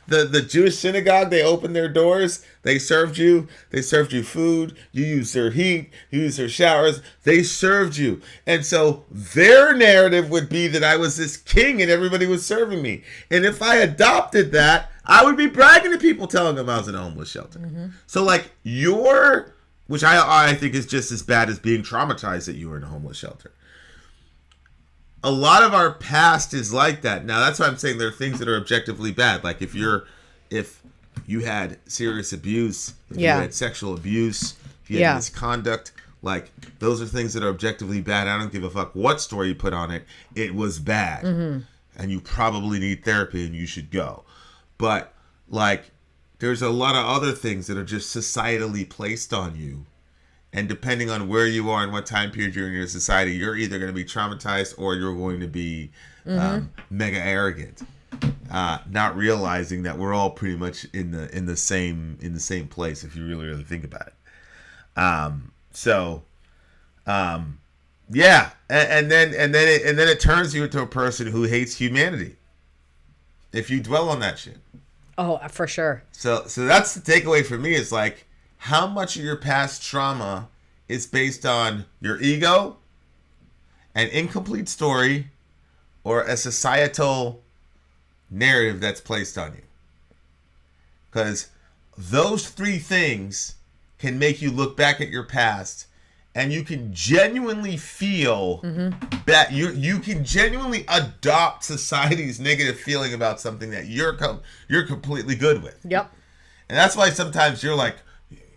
The Jewish synagogue, they opened their doors. They served you. They served you food. You used their heat. You used their showers. They served you. And so their narrative would be that I was this king and everybody was serving me. And if I adopted that, I would be bragging to people, telling them I was in a homeless shelter. Mm-hmm. So like which I think is just as bad as being traumatized that you were in a homeless shelter. A lot of our past is like that. Now, that's why I'm saying there are things that are objectively bad. Like if you had serious abuse, if you had sexual abuse, if you had misconduct, like those are things that are objectively bad. I don't give a fuck what story you put on it. It was bad. Mm-hmm. And you probably need therapy and you should go. But like there's a lot of other things that are just societally placed on you. And depending on where you are and what time period you're in your society, you're either going to be traumatized or you're going to be mega arrogant, not realizing that we're all pretty much in the same place if you really think about it. Yeah, and then it turns you into a person who hates humanity if you dwell on that shit. Oh, for sure. So that's the takeaway for me. Is like, how much of your past trauma is based on your ego, an incomplete story, or a societal narrative that's placed on you? Because those 3 things can make you look back at your past and you can genuinely feel that you can genuinely adopt society's negative feeling about something that you're completely good with. Yep. And that's why sometimes you're like,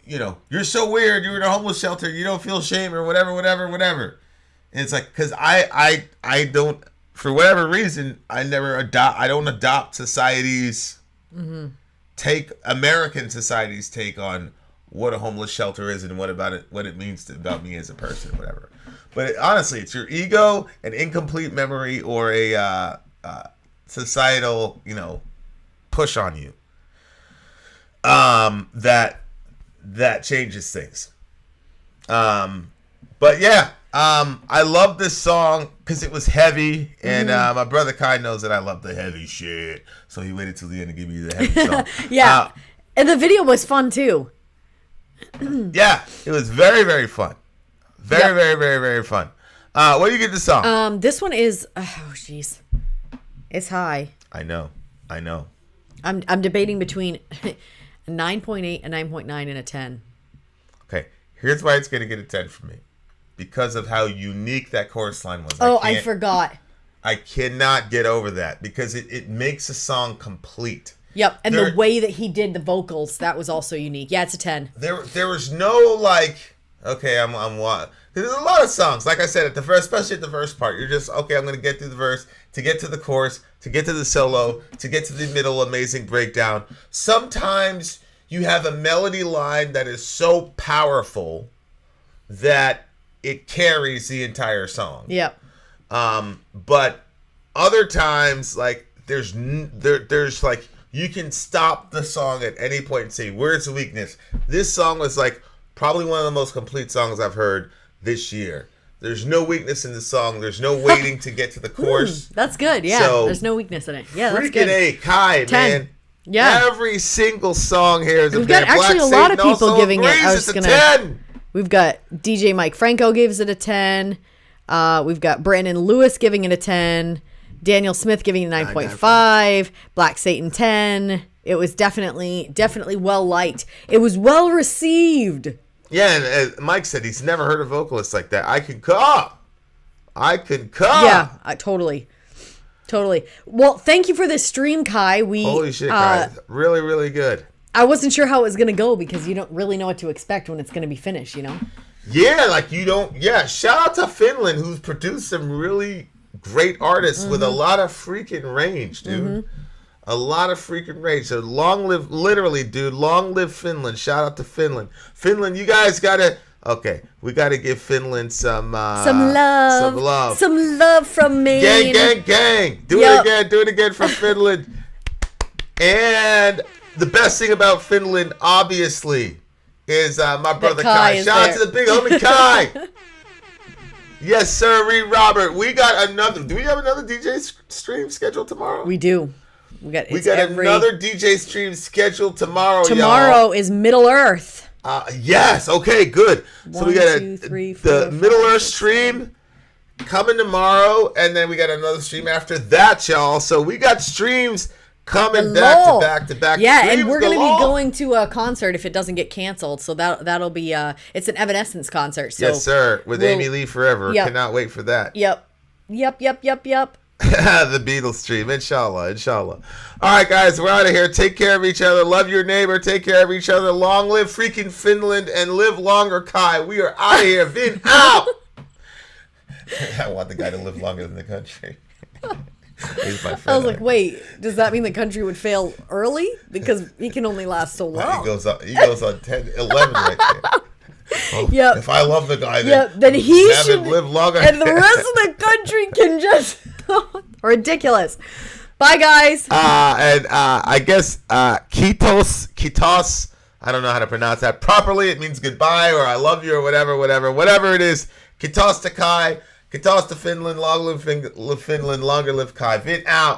you're so weird. You're in a homeless shelter. You don't feel shame or whatever. And it's like, because I don't, for whatever reason, I don't adopt society's American society's take on what a homeless shelter is and what it means about me as a person, whatever. But honestly, it's your ego, an incomplete memory, or a societal, push on you. That changes things. But yeah, I love this song because it was heavy, and my brother Kai knows that I love the heavy shit, so he waited till the end to give me the heavy song. Yeah, and the video was fun too. Yeah, it was very, very fun. Very, very, very, very fun. What do you get this song? This one is, oh jeez, it's high. I know. I'm debating between a 9.8, a 9.9, and a 10. Okay, here's why it's going to get a 10 for me. Because of how unique that chorus line was. I forgot. I cannot get over that because it makes a song complete. Yep, and the way that he did the vocals, that was also unique. Yeah, it's a 10. There was no like, okay, I'm what? There's a lot of songs, like I said, especially at the verse part, you're just, okay, I'm going to get through the verse, to get to the chorus, to get to the solo, to get to the middle amazing breakdown. Sometimes you have a melody line that is so powerful that it carries the entire song. Yep. But other times, like there's like you can stop the song at any point and say, "Where's the weakness?" This song was like probably one of the most complete songs I've heard this year. There's no weakness in the song. There's no waiting to get to the chorus. That's good. Yeah. So, there's no weakness in it. Yeah, that's freaking good. A, Kai, 10. man. Yeah. Every single song here is a We've got band. actually Black a lot of Satan people also giving it. I agrees was it's a gonna. 10. We've got DJ Mike Franco gives it a 10. We've got Brandon Lewis giving it a 10. Daniel Smith giving it a 9.5. Black Satan 10. It was definitely well liked. It was well received. Yeah, and as Mike said he's never heard a vocalist like that. I concur. Yeah, totally. Well, thank you for this stream, Kai. Holy shit, Kai. Really, really good. I wasn't sure how it was going to go because you don't really know what to expect when it's going to be finished, you know? Yeah, like you don't. Yeah, shout out to Finland, who's produced some really great artists with a lot of freaking range, dude. A lot of freaking range. So long live, literally, dude. Long live Finland. Shout out to Finland. Finland, you guys gotta. Okay, we gotta give Finland some love. Some love from me. Gang. Do it again for Finland. And the best thing about Finland, obviously, is my brother Kai. Shout out to the big homie Kai. Yes, sir, Robert. We got another. Do we have another DJ stream scheduled tomorrow? We do. We got another DJ stream scheduled tomorrow. Tomorrow is Middle Earth. Yes. Okay. Good. So we got the Middle Earth stream coming tomorrow, and then we got another stream after that, y'all. So we got streams coming back to back. Yeah, streams and we're going to be going to a concert if it doesn't get canceled. So that'll be it's an Evanescence concert. So yes, sir. With Amy Lee Forever. Yep. Cannot wait for that. Yep. The Beatles stream, inshallah. All right, guys, we're out of here. Take care of each other. Love your neighbor. Take care of each other. Long live freaking Finland and live longer, Kai. We are out of here. Vin out. I want the guy to live longer than the country. He's my friend. I was like, wait, does that mean the country would fail early? Because he can only last so long. He goes on 10, 11 right there. Oh, yep. If I love the guy, then he should live longer, and the rest of the country can just ridiculous. Bye, guys. I guess kitos. I don't know how to pronounce that properly. It means goodbye or I love you or whatever it is. Kitos to Kai. Kitos to Finland. Long live Finland. Longer live Kai. Vin out.